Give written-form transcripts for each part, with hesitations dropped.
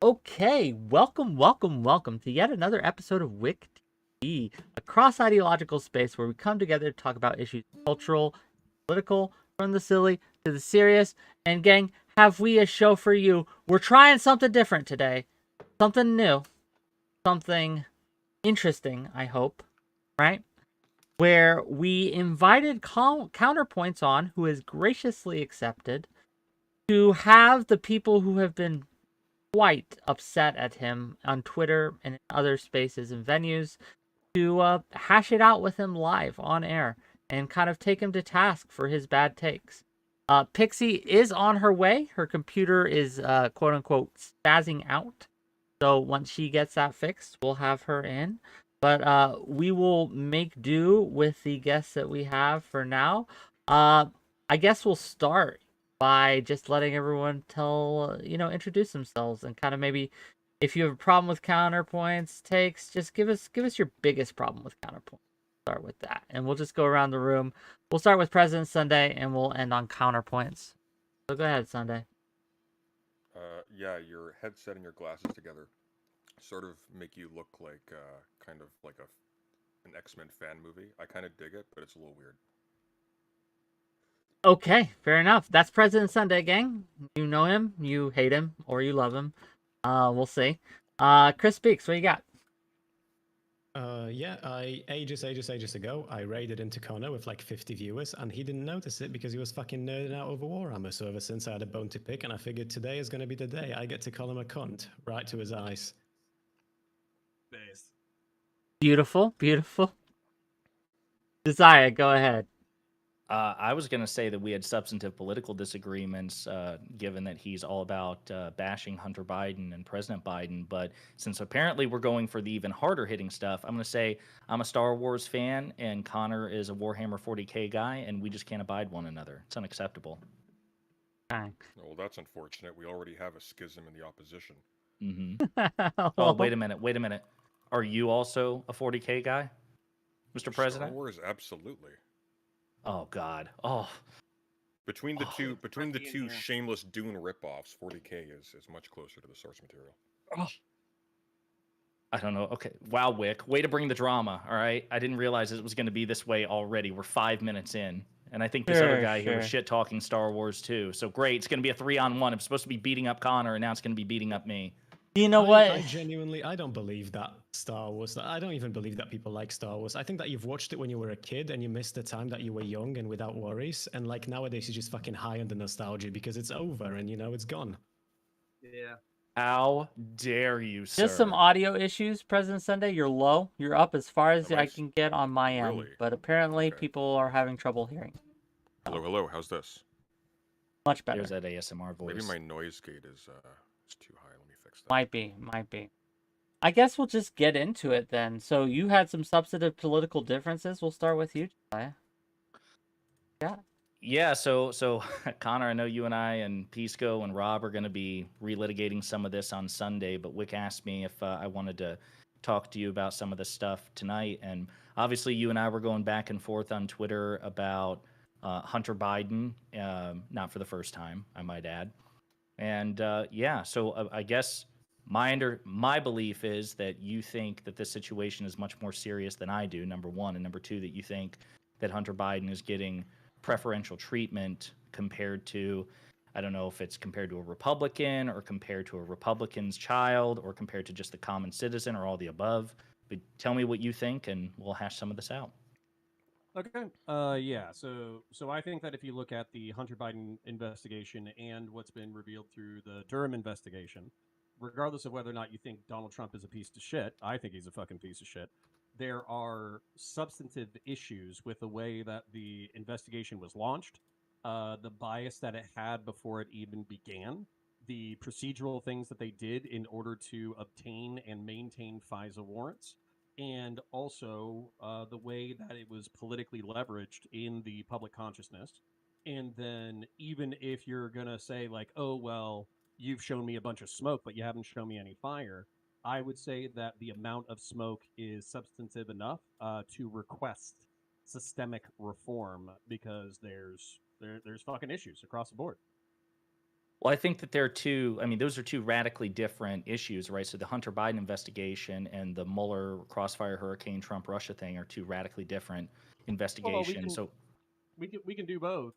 Okay, welcome to yet another episode of WhickTV, a cross-ideological space where we come together to talk about issues cultural, political, from the silly to the serious. And gang, have we a show for you? We're trying something different today, something new, something interesting, I hope, right? Where we invited Counterpoints on, who has graciously accepted, to have the people who have been quite upset at him on Twitter and in other spaces and venues to hash it out with him live on air and kind of take him to task for his bad takes. Pixie is on her way. Her computer is quote unquote spazzing out. So once she gets that fixed, we'll have her in. But we will make do with the guests that we have for now. I guess we'll start by just letting everyone introduce themselves and kind of maybe if you have a problem with counterpoints takes, just give us your biggest problem with counterpoints. Start with that, and we'll just go around the room. We'll start with President Sunday, and we'll end on counterpoints. So go ahead, Sunday. Yeah, your headset and your glasses together sort of make you look like kind of like an X-Men fan movie. I kind of dig it, but it's a little weird. Okay, fair enough. That's President Sunday, gang. You know him, you hate him, or you love him. We'll see. Chris Speaks, what you got? Yeah, ages ago, I raided into Connor with like 50 viewers, and he didn't notice it because he was fucking nerding out over Warhammer. So ever since I had a bone to pick, and I figured today is going to be the day I get to call him a cunt right to his eyes. Nice. Beautiful. Desire, go ahead. I was going to say that we had substantive political disagreements, given that he's all about bashing Hunter Biden and President Biden. But since apparently we're going for the even harder hitting stuff, I'm going to say I'm a Star Wars fan and Connor is a Warhammer 40K guy, and we just can't abide one another. It's unacceptable. Thanks. Well, that's unfortunate. We already have a schism in the opposition. Mm-hmm. Oh, wait a minute. Are you also a 40K guy, Mr. President? Star Wars, absolutely. Oh God! Oh, between the two shameless Dune ripoffs, 40K is much closer to the source material. Oh. I don't know. Okay, wow, Wick, way to bring the drama. All right, I didn't realize it was going to be this way already. We're 5 minutes in, and I think this other guy here was shit talking Star Wars too. So great, it's going to be a 3-on-1. I'm supposed to be beating up Connor, and now it's going to be beating up me. You know what? I don't believe that Star Wars. I don't even believe that people like Star Wars. I think that you've watched it when you were a kid and you missed the time that you were young and without worries. And like nowadays, you're just fucking high on the nostalgia because it's over and it's gone. Yeah. How dare you, sir? Just some audio issues, President Sunday. You're low. You're up as far as I can get on my end. Really? But apparently people are having trouble hearing. Hello. How's this? Much better. There's that ASMR voice. Maybe my noise gate is too high. Let me fix that. Might be. I guess we'll just get into it then. So you had some substantive political differences. We'll start with you, Josiah. Yeah, so Connor, I know you and I and Pisco and Rob are going to be relitigating some of this on Sunday, but Wick asked me if I wanted to talk to you about some of this stuff tonight. And obviously you and I were going back and forth on Twitter about Hunter Biden, not for the first time, I might add. And so I guess my belief is that you think that this situation is much more serious than I do, number one, and number two, that you think that Hunter Biden is getting preferential treatment compared to, I don't know if it's compared to a Republican or compared to a Republican's child or compared to just the common citizen or all the above. But tell me what you think and we'll hash some of this out. Okay. Yeah. So I think that if you look at the Hunter Biden investigation and what's been revealed through the Durham investigation, regardless of whether or not you think Donald Trump is a piece of shit, I think he's a fucking piece of shit. There are substantive issues with the way that the investigation was launched, the bias that it had before it even began, the procedural things that they did in order to obtain and maintain FISA warrants, and also the way that it was politically leveraged in the public consciousness. And then even if you're going to say like, oh, well, you've shown me a bunch of smoke, but you haven't shown me any fire, I would say that the amount of smoke is substantive enough to request systemic reform because there's fucking issues across the board. Well, I think that there are two. I mean, those are two radically different issues, right? So the Hunter Biden investigation and the Mueller crossfire hurricane Trump Russia thing are two radically different investigations. So we can do both.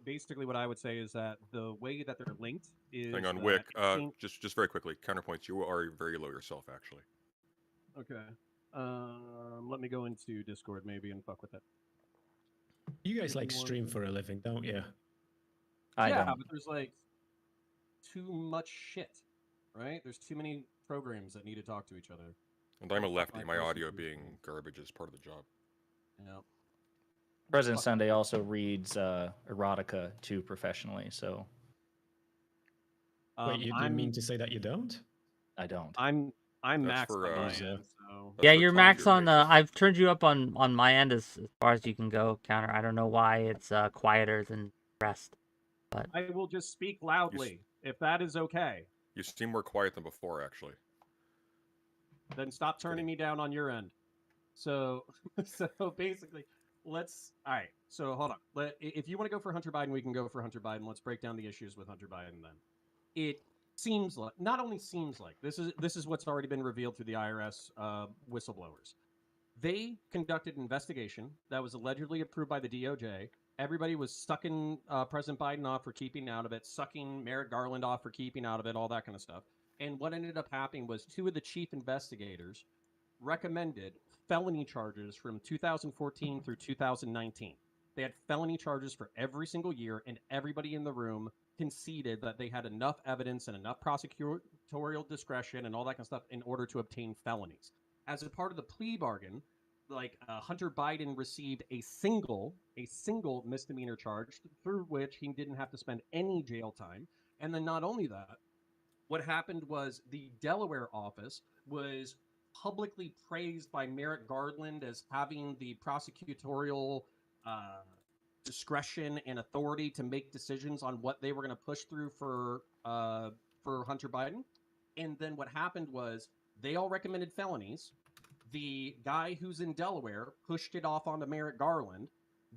Basically, what I would say is that the way that they're linked is Hang on, that Wick. it seems- Just very quickly, Counterpoints. You are very low yourself, actually. okay. Let me go into Discord maybe and fuck with it. You guys like stream for a living, don't you? I yeah, don't. but there's like too much shit, right? There's too many programs that need to talk to each other. And I'm a lefty. Like My most audio of these being things. garbage is part of the job. Yeah. President Fuck. Sunday also reads erotica too professionally, so Wait, you do I'm mean to say that you don't? I don't. I'm That's maxed for, on my Loser. end, so That's Yeah, for you're top max tier on. patrons. I've turned you up on my end as far as you can go, Counter. I don't know why it's quieter than the rest. I will just speak loudly if that is okay. You seem more quiet than before, actually. Then stop turning me down on your end. So, so basically, let's. All right. So hold on. If you want to go for Hunter Biden, we can go for Hunter Biden. Let's break down the issues with Hunter Biden. Then, it seems like not only seems like this is what's already been revealed through the IRS whistleblowers. They conducted an investigation that was allegedly approved by the DOJ. Everybody was sucking President Biden off for keeping out of it, sucking Merrick Garland off for keeping out of it, all that kind of stuff. And what ended up happening was two of the chief investigators recommended felony charges from 2014 through 2019. They had felony charges for every single year, and everybody in the room conceded that they had enough evidence and enough prosecutorial discretion and all that kind of stuff in order to obtain felonies. As a part of the plea bargain, like Hunter Biden received a single misdemeanor charge through which he didn't have to spend any jail time. And then not only that, what happened was the Delaware office was publicly praised by Merrick Garland as having the prosecutorial discretion and authority to make decisions on what they were going to push through for Hunter Biden. And then what happened was they all recommended felonies. The guy who's in Delaware pushed it off onto Merrick Garland.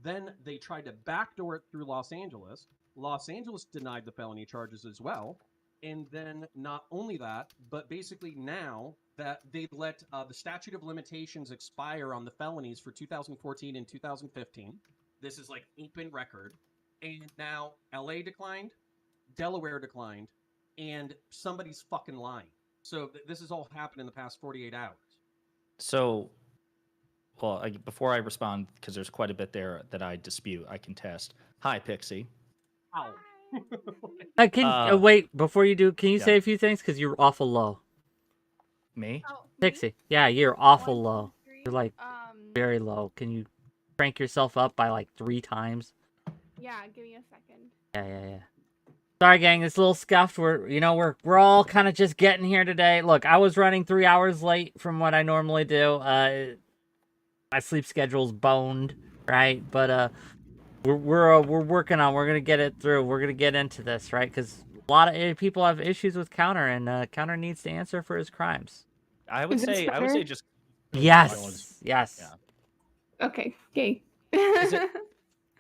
Then they tried to backdoor it through Los Angeles. Los Angeles denied the felony charges as well. And then not only that, but basically now that they let the statute of limitations expire on the felonies for 2014 and 2015. This is like open record. And now LA declined, Delaware declined, and somebody's fucking lying. So this has all happened in the past 48 hours. So, well, before I respond, because there's quite a bit there that I dispute, I contest. Hi, Pixie. Ow. Wait before you do. Can you yeah. say a few things? Because you're awful low, Me? Oh, me? Pixie. Yeah, you're awful One, low. two, three. You're like very low. Can you crank yourself up by like 3 times? Yeah, give me a second. Yeah. Sorry, gang. It's a little scuffed. We're all kind of just getting here today. Look, I was running 3 hours late from what I normally do. My sleep schedule's boned, right? But we're working on. We're gonna get it through. We're gonna get into this, right? Because a lot of people have issues with Counter, and Counter needs to answer for his crimes. I would say just Yes. Yeah. Okay, okay.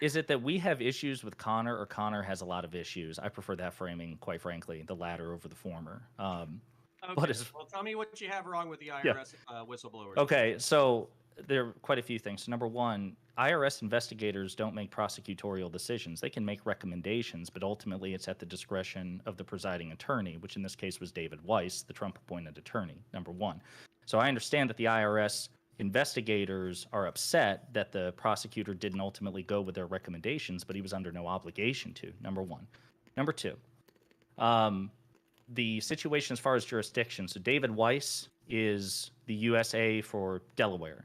Is it that we have issues with Connor, or Connor has a lot of issues? I prefer that framing, quite frankly, the latter over the former. Okay, well, tell me what you have wrong with the IRS whistleblowers. Okay, so there are quite a few things. So number one, IRS investigators don't make prosecutorial decisions. They can make recommendations, but ultimately it's at the discretion of the presiding attorney, which in this case was David Weiss, the Trump-appointed attorney, number one. So I understand that the IRS investigators are upset that the prosecutor didn't ultimately go with their recommendations, but he was under no obligation to, number one. Number two, the situation as far as jurisdiction. So David Weiss is the USA for Delaware,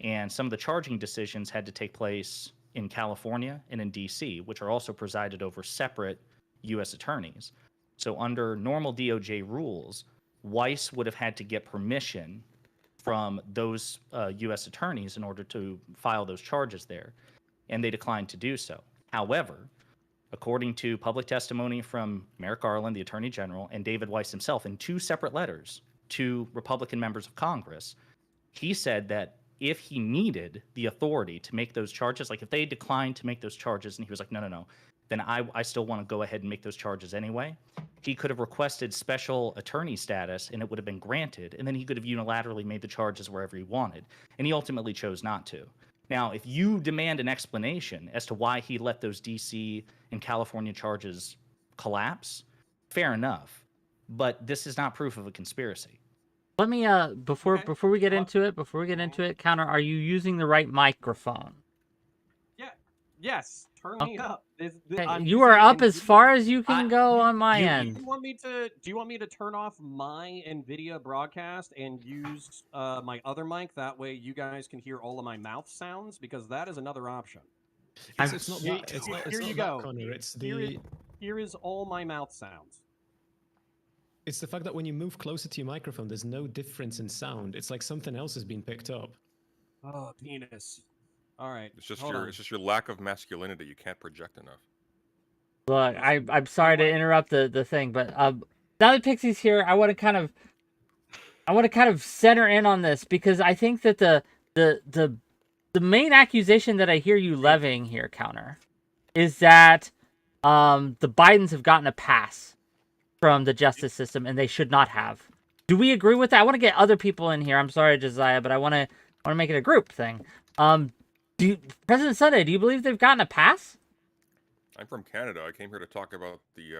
and some of the charging decisions had to take place in California and in DC, which are also presided over separate U.S. attorneys. So under normal DOJ rules, Weiss would have had to get permission from those U.S. attorneys in order to file those charges there, and they declined to do so. However, according to public testimony from Merrick Garland, the Attorney General, and David Weiss himself in 2 separate letters to Republican members of Congress, he said that if he needed the authority to make those charges, like if they declined to make those charges and he was like, no, then I still want to go ahead and make those charges anyway. He could have requested special attorney status and it would have been granted, and then he could have unilaterally made the charges wherever he wanted, and he ultimately chose not to. Now, if you demand an explanation as to why he let those DC and California charges collapse, fair enough, but this is not proof of a conspiracy. Let me before we get into it, Counter, are you using the right microphone? Yes, turn me up. Okay, you are up as far as you can go on my end. Do you want me to turn off my NVIDIA broadcast and use my other mic? That way you guys can hear all of my mouth sounds, because that is another option. It's not that. It's not, Here you that, go. Connor. It's the. Here is all my mouth sounds. It's the fact that when you move closer to your microphone, there's no difference in sound. It's like something else has been picked up. Oh, penis. All right. It's just your lack of masculinity. You can't project enough. Look, I'm sorry to interrupt the thing, but now that Pixie's here, I want to kind of center in on this, because I think that the main accusation that I hear you levying here, Counter, is that the Bidens have gotten a pass from the justice system and they should not have. Do we agree with that? I want to get other people in here. I'm sorry, Josiah, but I want to make it a group thing. President Sunday, do you believe they've gotten a pass? I'm from Canada. I came here to talk about the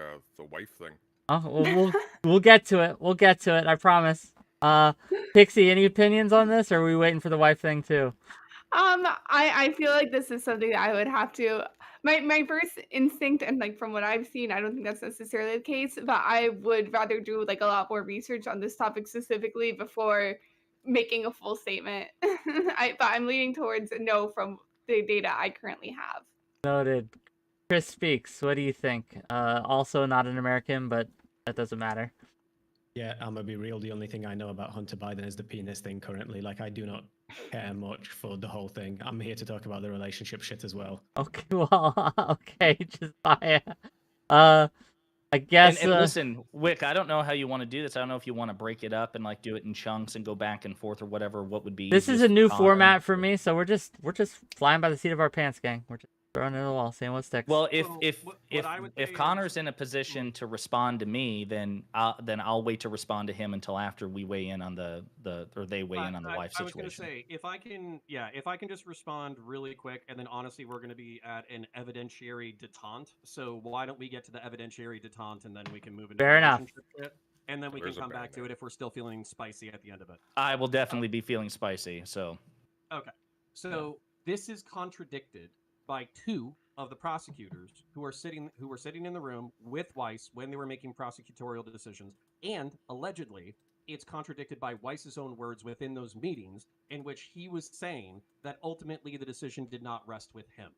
wife thing. Oh, well, we'll get to it. We'll get to it. I promise. Pixie, any opinions on this, or are we waiting for the wife thing too? I feel like this is something that I would have to. My first instinct, and like from what I've seen, I don't think that's necessarily the case, but I would rather do like a lot more research on this topic specifically before making a full statement. But I'm leaning towards no from the data I currently have. Noted. Chris Speaks. What do you think? Also not an American, but that doesn't matter. Yeah, I'm gonna be real. The only thing I know about Hunter Biden is the penis thing currently. Like, I do not care much for the whole thing. I'm here to talk about the relationship shit as well. Okay, well, okay, Josiah. I guess. And listen, Wick, I don't know how you want to do this. I don't know if you want to break it up and like do it in chunks and go back and forth or whatever. What would be? This is a new format for me, so we're just flying by the seat of our pants, gang. We're just throwing it at the wall, seeing what sticks. Well, if Connor's in a position to respond to me, then I'll wait to respond to him until after we weigh in on they weigh in on the wife situation. I was going to say, if I can just respond really quick, and then honestly, we're going to be at an evidentiary detente. So why don't we get to the evidentiary detente, and then we can move into Fair enough. Shit, and then we can come back to it if we're still feeling spicy at the end of it. I will definitely be feeling spicy. So. Okay. So this is contradicted by two of the prosecutors who were sitting in the room with Weiss when they were making prosecutorial decisions, and allegedly it's contradicted by Weiss's own words within those meetings, in which he was saying that ultimately the decision did not rest with him.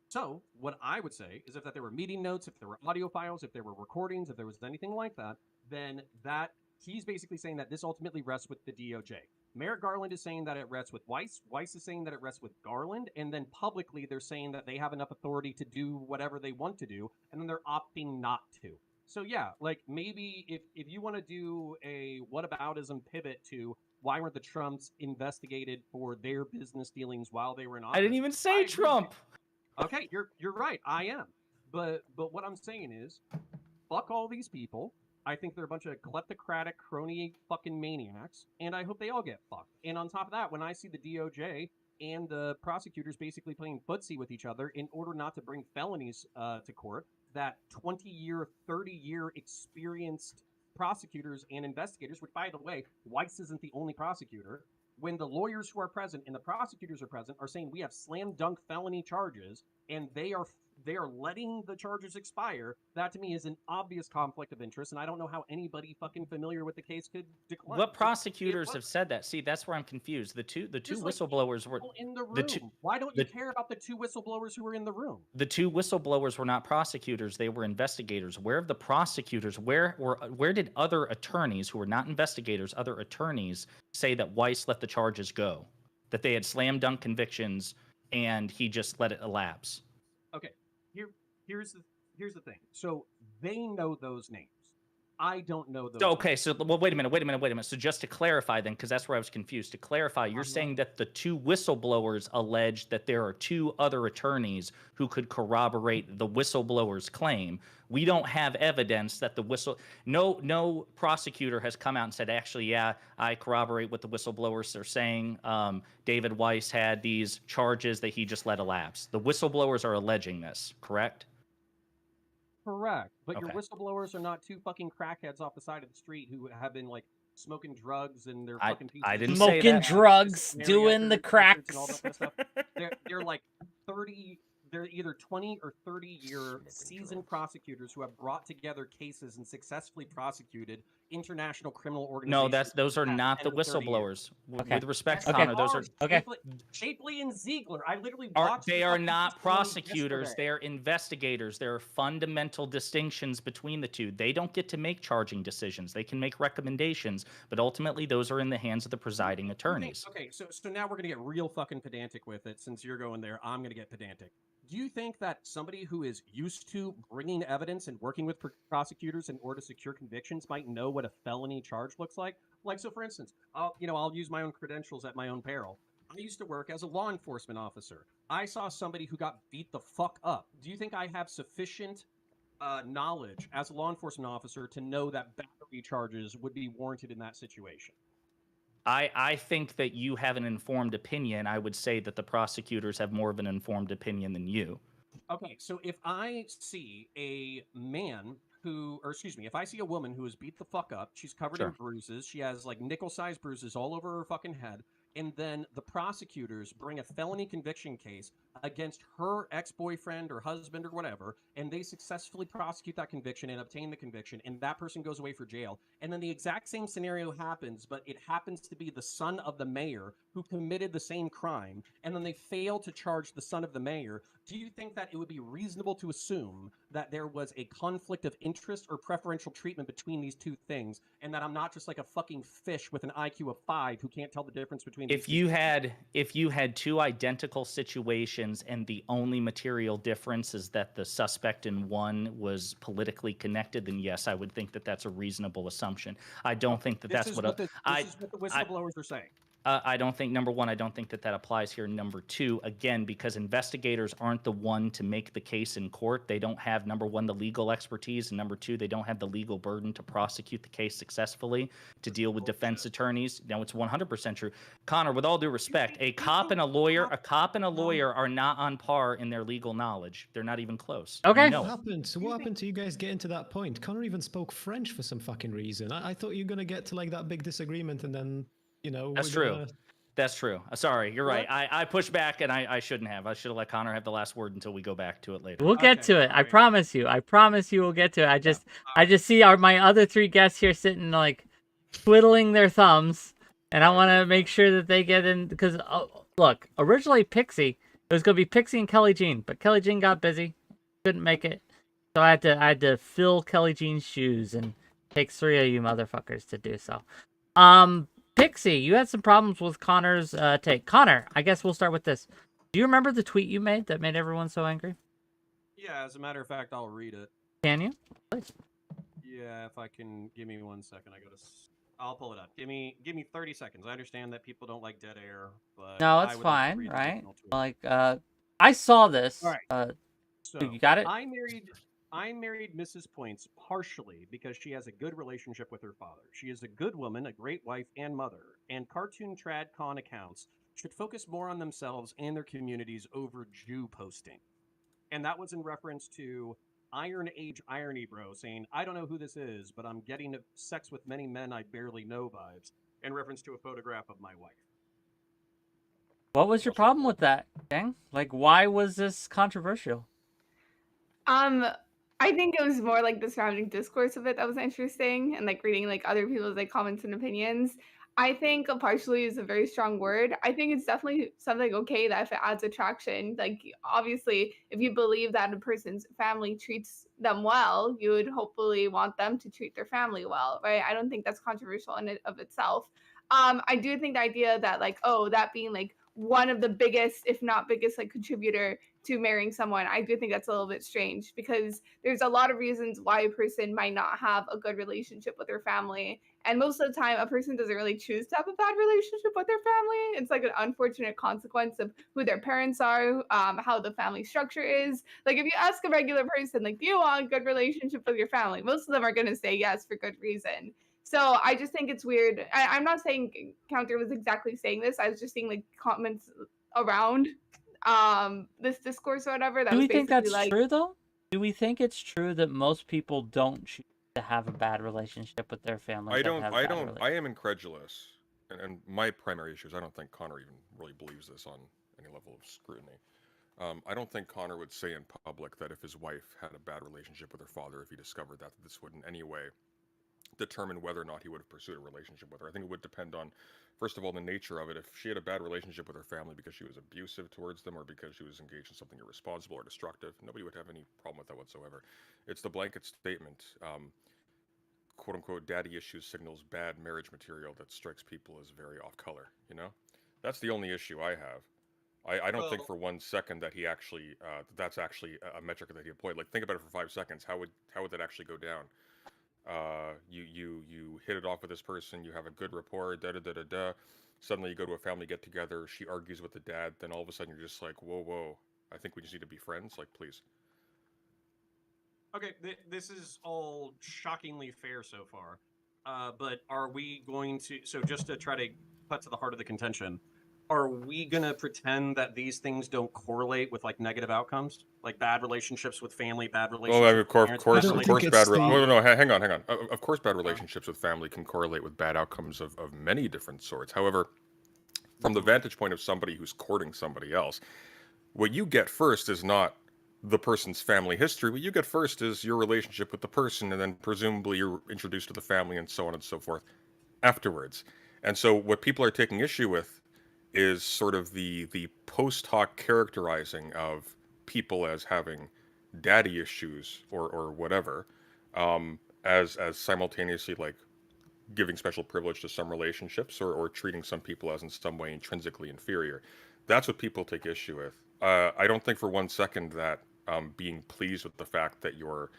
So what I would say is, if that there were meeting notes, if there were audio files, if there were recordings, if there was anything like that, then that he's basically saying that this ultimately rests with the DOJ. Merrick Garland is saying that it rests with Weiss. Weiss is saying that it rests with Garland. And then publicly, they're saying that they have enough authority to do whatever they want to do. And then they're opting not to. So, yeah, like maybe if you want to do a whataboutism pivot to why weren't the Trumps investigated for their business dealings while they were in office? I didn't even say Trump. Okay, you're right. I am. But what I'm saying is, fuck all these people. I think they're a bunch of kleptocratic, crony fucking maniacs, and I hope they all get fucked. And on top of that, when I see the DOJ and the prosecutors basically playing footsie with each other in order not to bring felonies to court, that 20-year, 30-year experienced prosecutors and investigators, which, by the way, Weiss isn't the only prosecutor, when the lawyers who are present and the prosecutors are present are saying we have slam dunk felony charges, and they are letting the charges expire, that to me is an obvious conflict of interest, and I don't know how anybody fucking familiar with the case could decline. What prosecutors have said that? See, that's where I'm confused. The two whistleblowers were in the room. Why don't you care about the two whistleblowers who were in the room? The two whistleblowers were not prosecutors; they were investigators. Where have the prosecutors? Where did other attorneys who were not investigators, other attorneys, say that Weiss let the charges go, that they had slam dunk convictions, and he just let it elapse? Okay. Here's the thing. So they know those names. I don't know those. So, okay, so well, wait a minute. So just to clarify then, because that's where I was confused. To clarify, you're saying that the 2 whistleblowers allege that there are 2 other attorneys who could corroborate the whistleblower's claim. We don't have evidence that no prosecutor has come out and said, actually, yeah, I corroborate what the whistleblowers are saying. David Weiss had these charges that he just let elapse. The whistleblowers are alleging this, correct? Correct, but your Okay. whistleblowers are not 2 fucking crackheads off the side of the street who have been like smoking drugs and they're fucking pieces I of didn't shit, say Smoking that. drugs, Mary doing the Eckert records and all cracks. that kind of stuff. They're like 30. They're either 20 or 30-year seasoned prosecutors who have brought together cases and successfully prosecuted international criminal organizations. No, those are for the past not the 10 or 30 years. whistleblowers. Okay. With respect, Yes, Okay. Connor, those are Okay. Shapley and Ziegler. I literally watched. they the are fucking not testimony prosecutors. yesterday. They are investigators. There are fundamental distinctions between the two. They don't get to make charging decisions. They can make recommendations, but ultimately those are in the hands of the presiding attorneys. Okay, so now we're gonna get real fucking pedantic with it. Since you're going there, I'm gonna get pedantic. Do you think that somebody who is used to bringing evidence and working with prosecutors in order to secure convictions might know what a felony charge looks like? Like, so for instance, I'll use my own credentials at my own peril. I used to work as a law enforcement officer. I saw somebody who got beat the fuck up. Do you think I have sufficient knowledge as a law enforcement officer to know that battery charges would be warranted in that situation? I think that you have an informed opinion. I would say that the prosecutors have more of an informed opinion than you. Okay, so if I see a man if I see a woman who is beat the fuck up, she's covered in bruises, she has like nickel-sized bruises all over her fucking head, and then the prosecutors bring a felony conviction case against her ex-boyfriend or husband or whatever, and they successfully prosecute that conviction and obtain the conviction, and that person goes away for jail, and then the exact same scenario happens, but it happens to be the son of the mayor who committed the same crime, and then they fail to charge the son of the mayor. Do you think that it would be reasonable to assume that there was a conflict of interest or preferential treatment between these two things, and that I'm not just like a fucking fish with an IQ of 5 who can't tell the difference between if you had 2 identical situations and the only material difference is that the suspect in one was politically connected, then yes, I would think that that's a reasonable assumption. I don't think that this is what the whistleblowers are saying. I don't think, number one, I don't think that applies here. Number two, again, because investigators aren't the one to make the case in court. They don't have, number one, the legal expertise, and number two, they don't have the legal burden to prosecute the case successfully, to deal with defense attorneys. Now, it's 100% true. Connor, with all due respect, a cop and a lawyer are not on par in their legal knowledge. They're not even close. Okay. You know What it. happened? So what happened to you guys getting to that point? Connor even spoke French for some fucking reason. I thought you were gonna get to like that big disagreement and then, That's true. That's true. Sorry, you're right. I pushed back and I shouldn't have. I should have let Connor have the last word until we go back to it later. We'll get to it. I alright. promise you. I promise you we'll get to it. I just see my other 3 guests here sitting like twiddling their thumbs, and I want to make sure that they get in because look, originally Pixie, it was going to be Pixie and Kelly Jean, but Kelly Jean got busy, couldn't make it. So I had to fill Kelly Jean's shoes, and it takes 3 of you motherfuckers to do so. Pixie, you had some problems with Connor's take. Connor, I guess we'll start with this. Do you remember the tweet you made that made everyone so angry? Yeah, as a matter of fact, I'll read it. Can you? Please. Yeah, if I can, give me 1 second. I'll pull it up. Give me 30 seconds. I understand that people don't like dead air, but No, I it's would like to fine, read the right? original tweet. Like, I saw this. All right. So you got it? I married Mrs. Points partially because she has a good relationship with her father. She is a good woman, a great wife and mother, and cartoon trad con accounts should focus more on themselves and their communities over Jew posting. And that was in reference to Iron Age Irony Bro saying, I don't know who this is, but I'm getting sex with many men I barely know vibes, in reference to a photograph of my wife. What was your problem with that, gang? Like, why was this controversial? I think it was more like the surrounding discourse of it that was interesting, and like reading like other people's like comments and opinions. I think partially is a very strong word. I think it's definitely something okay that if it adds attraction, like obviously if you believe that a person's family treats them well, you would hopefully want them to treat their family well, right? I don't think that's controversial in and of itself. I do think the idea that like, oh, that being like one of the biggest, if not biggest, like contributor to marrying someone, I do think that's a little bit strange because there's a lot of reasons why a person might not have a good relationship with their family. And most of the time, a person doesn't really choose to have a bad relationship with their family. It's like an unfortunate consequence of who their parents are, how the family structure is. Like, if you ask a regular person, like, do you want a good relationship with your family? Most of them are going to say yes for good reason. So I just think it's weird. I'm not saying Counter was exactly saying this. I was just seeing like comments around this discourse or whatever. That Do was we think basically that's like, true though? Do we think it's true that most people don't choose to have a bad relationship with their family? I am incredulous, and my primary issue is I don't think Connor even really believes this on any level of scrutiny. I don't think Connor would say in public that if his wife had a bad relationship with her father, if he discovered that this would in any way determine whether or not he would have pursued a relationship with her. I think it would depend on, first of all, the nature of it. If she had a bad relationship with her family because she was abusive towards them or because she was engaged in something irresponsible or destructive, nobody would have any problem with that whatsoever. It's the blanket statement, quote unquote, daddy issues signals bad marriage material that strikes people as very off color, you know? That's the only issue I have. I don't think for 1 second that he actually, that's actually a metric that he employed. Like, think about it for 5 seconds. How would that actually go down? You hit it off with this person, you have a good rapport, da. Suddenly you go to a family get together, she argues with the dad, then all of a sudden you're just like, whoa, I think we just need to be friends, like, please. Okay, this is all shockingly fair so far, but are we going to, so just to try to cut to the heart of the contention, are we going to pretend that these things don't correlate with like negative outcomes, like bad relationships with family, bad relationships Well, with parents, bad relationships with no, hang on. Of course, bad relationships with family can correlate with bad outcomes of many different sorts. However, from the vantage point of somebody who's courting somebody else, what you get first is not the person's family history. What you get first is your relationship with the person, and then presumably you're introduced to the family and so on and so forth afterwards. And so what people are taking issue with is sort of the post hoc characterizing of people as having daddy issues or whatever, as simultaneously like giving special privilege to some relationships or treating some people as in some way intrinsically inferior. That's what people take issue with. I don't think for 1 second that being pleased with the fact that your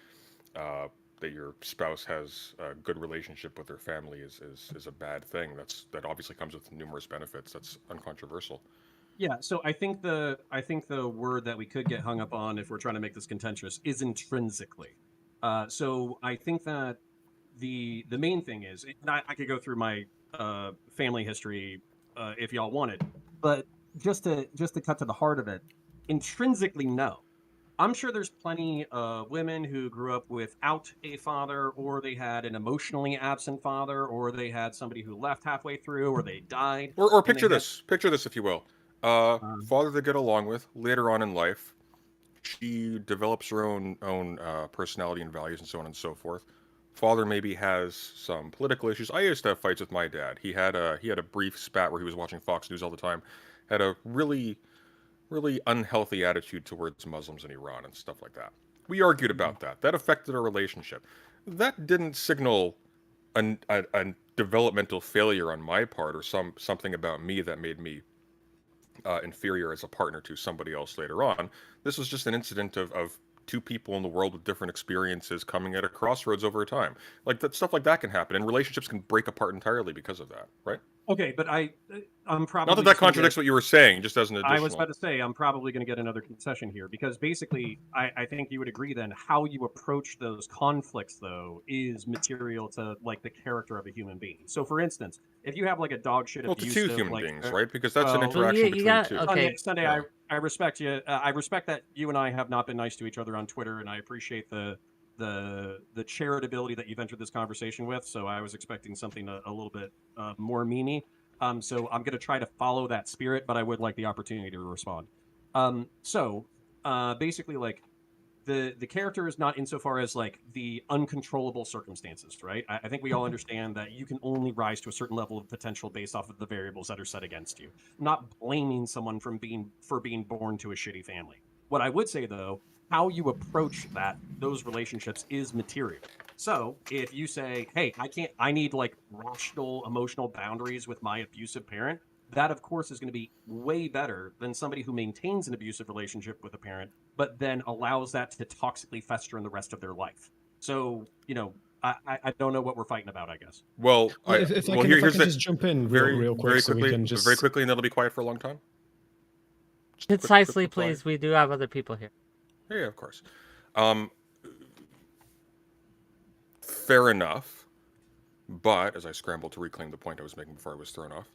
spouse has a good relationship with their family is a bad thing. That obviously comes with numerous benefits. That's uncontroversial. Yeah, so I think the word that we could get hung up on if we're trying to make this contentious is intrinsically. So I think that the main thing is, I could go through my family history if y'all wanted, but just to cut to the heart of it, intrinsically no. I'm sure there's plenty of women who grew up without a father, or they had an emotionally absent father, or they had somebody who left halfway through, or they died. Or picture this, if you will. Father they get along with later on in life. She develops her own personality and values and so on and so forth. Father maybe has some political issues. I used to have fights with my dad. He had a brief spat where he was watching Fox News all the time. Had a really unhealthy attitude towards Muslims in Iran and stuff like that. We argued about that. That affected our relationship. That didn't signal a developmental failure on my part or something about me that made me inferior as a partner to somebody else later on. This was just an incident of two people in the world with different experiences coming at a crossroads over time. Like that stuff like that can happen, and relationships can break apart entirely because of that, right? Okay, but I'm probably not that contradicts what you were saying, just as an additional. I was about to say I'm probably going to get another concession here because basically I think you would agree then how you approach those conflicts though is material to like the character of a human being. So for instance, if you have like a dog shit abusive, to two human beings, right? Because that's an interaction between two. Okay. Sunday, yeah. I respect you. I respect that you and I have not been nice to each other on Twitter, and I appreciate the charitability that you've entered this conversation with. So I was expecting something a little bit more memey. So I'm going to try to follow that spirit, but I would like the opportunity to respond. Basically, like the character is not insofar as like the uncontrollable circumstances, right? I think we all understand that you can only rise to a certain level of potential based off of the variables that are set against you. I'm not blaming someone for being born to a shitty family. What I would say though, how you approach those relationships is material. So if you say, hey, I need like rational emotional boundaries with my abusive parent, that of course is going to be way better than somebody who maintains an abusive relationship with a parent, but then allows that to toxically fester in the rest of their life. So, I don't know what we're fighting about, I guess. Well, if I can just jump in real quick, very so quickly, we can just very quickly, and then it'll be quiet for a long time. Just quick Concisely, reply. please. We do have other people here. Yeah, of course. Fair enough, but as I scrambled to reclaim the point I was making before I was thrown off,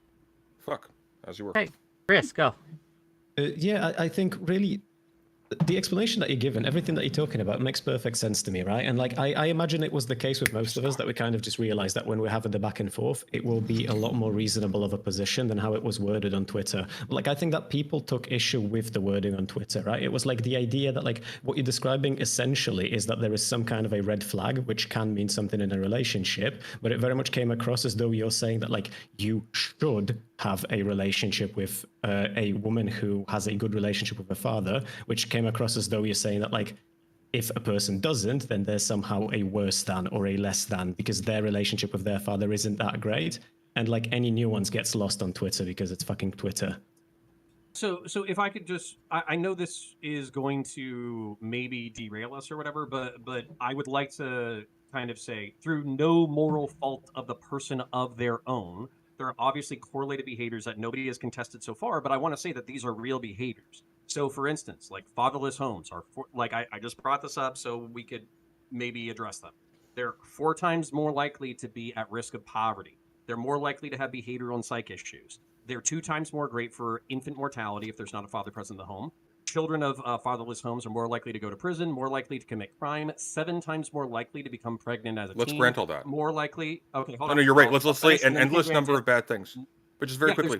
fuck, as you were. Hey, Chris, go. Yeah, I think really the explanation that you're given, everything that you're talking about makes perfect sense to me, right? And like, I imagine it was the case with most of us that we kind of just realized that when we're having the back and forth, it will be a lot more reasonable of a position than how it was worded on Twitter. Like, I think that people took issue with the wording on Twitter, right? It was like the idea that like what you're describing essentially is that there is some kind of a red flag, which can mean something in a relationship, but it very much came across as though you're saying that like you should have a relationship with a woman who has a good relationship with her father, which came across as though you're saying that like if a person doesn't, then there's somehow a worse than or a less than because their relationship with their father isn't that great. And like any nuance gets lost on Twitter because it's fucking Twitter. So if I could just, I know this is going to maybe derail us or whatever, but I would like to kind of say through no moral fault of the person of their own, there are obviously correlated behaviors that nobody has contested so far, but I want to say that these are real behaviors. So for instance, like fatherless homes are, I just brought this up so we could maybe address them. They're 4 times more likely to be at risk of poverty. They're more likely to have behavioral and psych issues. They're 2 times more great for infant mortality if there's not a father present in the home. Children of fatherless homes are more likely to go to prison, more likely to commit crime, 7 times more likely to become pregnant as a teen. Let's grant all that. More likely. Okay, hold on. No, you're right. Let's say an endless number of bad things. But just very quickly.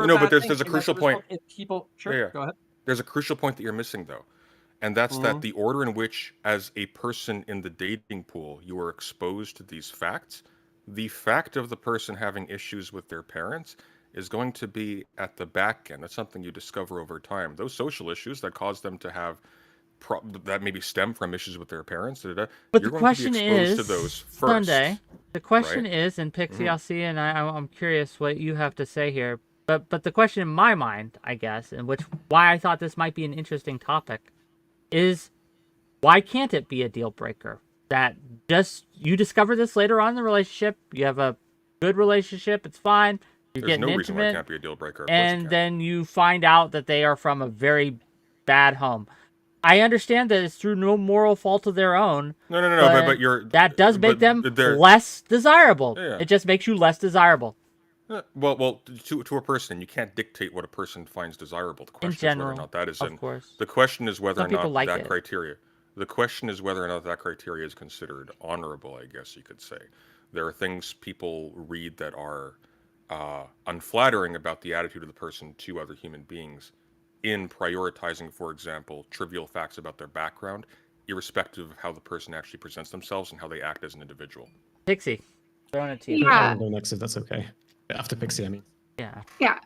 No, but there's a crucial point. Sure, go ahead. There's a crucial point that you're missing though. And that's that the order in which, as a person in the dating pool, you are exposed to these facts, the fact of the person having issues with their parents is going to be at the back end. That's something you discover over time. Those social issues that cause them to have that maybe stem from issues with their parents. But the question is, to those first, Sunday. The question right? is, and Pixie, I'll see, and I'm curious what you have to say here. But the question in my mind, I guess, and why I thought this might be an interesting topic, is why can't it be a deal breaker? That just you discover this later on in the relationship, you have a good relationship, it's fine. You're There's getting no reason why it intimate, can't be a deal breaker. and then you find out that they are from a very bad home. I understand that it's through no moral fault of their own. No. But that does make them less desirable. Yeah. It just makes you less desirable. Well, to a person, you can't dictate what a person finds desirable. The question is whether or not that is in. Course. The question is whether or not like that criteria. The question is whether or not that criteria is considered honorable. I guess you could say. There are things people read that are unflattering about the attitude of the person to other human beings, in prioritizing, for example, trivial facts about their background, irrespective of how the person actually presents themselves and how they act as an individual. Pixie, throwing it to you. Yeah. I'll go next if that's okay. After Pixie, I mean. Yeah. Yeah.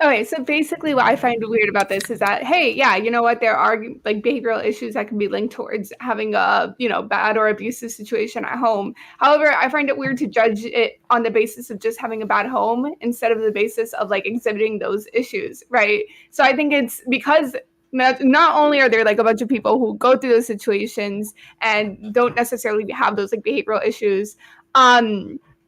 Okay, so basically what I find weird about this is that, hey, yeah, you know what? There are like behavioral issues that can be linked towards having a, bad or abusive situation at home. However, I find it weird to judge it on the basis of just having a bad home instead of the basis of like exhibiting those issues, right? So I think it's because not only are there like a bunch of people who go through those situations and don't necessarily have those like behavioral issues,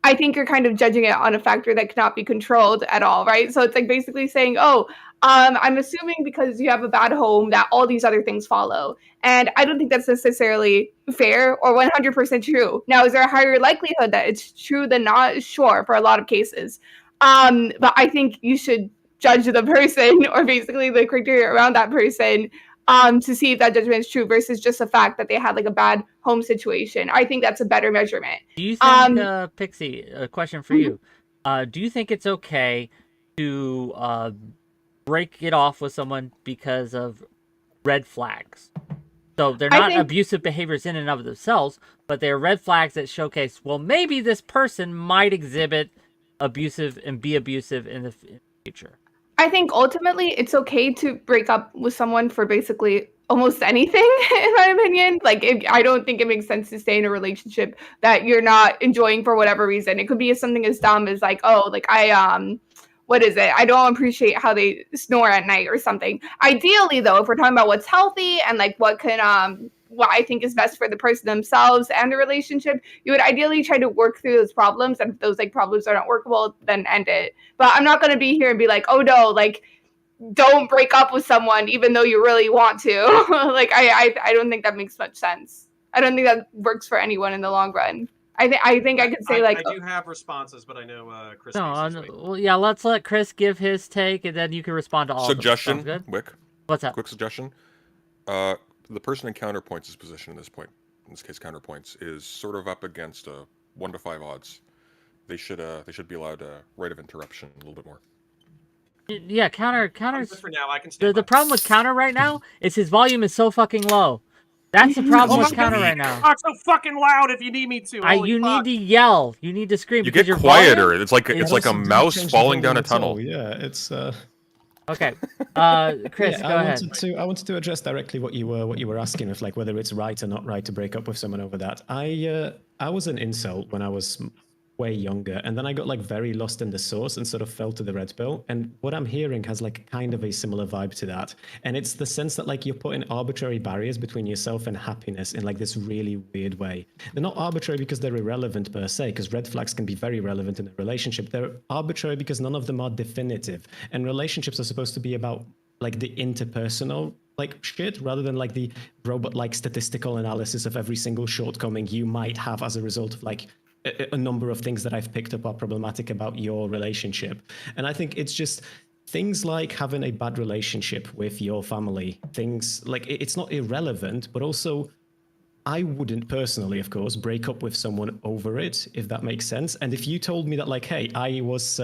I think you're kind of judging it on a factor that cannot be controlled at all, right? So it's like basically saying, I'm assuming because you have a bad home that all these other things follow. And I don't think that's necessarily fair or 100% true. Now, is there a higher likelihood that it's true than not? Sure, for a lot of cases. But I think you should judge the person or basically the criteria around that person to see if that judgment is true versus just the fact that they had like a bad home situation. I think that's a better measurement. Do you think, Pixie, a question for you. Do you think it's okay to break it off with someone because of red flags? So they're not abusive behaviors in and of themselves, but they're red flags that showcase, well, maybe this person might exhibit abusive and be abusive in the future. I think ultimately it's okay to break up with someone for basically almost anything, in my opinion. Like, I don't think it makes sense to stay in a relationship that you're not enjoying for whatever reason. It could be something as dumb as like, what is it? I don't appreciate how they snore at night or something. Ideally, though, if we're talking about what's healthy and like what I think is best for the person themselves and the relationship, you would ideally try to work through those problems. And if those like problems are not workable, then end it. But I'm not going to be here and be like, oh no, like don't break up with someone even though you really want to. Like I don't think that makes much sense. I don't think that works for anyone in the long run. I think I could say like I do have responses, but I know Chris. Well, yeah, let's let Chris give his take, and then you can respond to all. Suggestion, of them. Sounds good? Wick. What's that? Quick suggestion. The person in Counterpoints' position in this case, Counterpoints, is sort of up against 1 to 5 odds. They should be allowed a right of interruption a little bit more. Yeah, Counter's. For now, I can the problem with Counter right now is his volume is so fucking low. That's the problem with Counter right now. Talk so fucking loud if you need me to. You need to yell. You need to scream. You get quieter. It's like a mouse falling down a tunnel. Yeah, it's. Okay, Chris, go ahead. I wanted to address directly what you were asking, of like whether it's right or not right to break up with someone over that. I was an incel when I was way younger, and then I got like very lost in the sauce and sort of fell to the red pill. And what I'm hearing has like kind of a similar vibe to that, and it's the sense that like you're putting arbitrary barriers between yourself and happiness in like this really weird way. They're not arbitrary because they're irrelevant per se, because red flags can be very relevant in a relationship. They're arbitrary because none of them are definitive, and relationships are supposed to be about like the interpersonal like shit rather than like the robot like statistical analysis of every single shortcoming you might have as a result of like a number of things that I've picked up are problematic about your relationship. And I think it's just things like having a bad relationship with your family, things like it's not irrelevant, but also I wouldn't personally, of course, break up with someone over it, if that makes sense. And if you told me that like, hey, I was,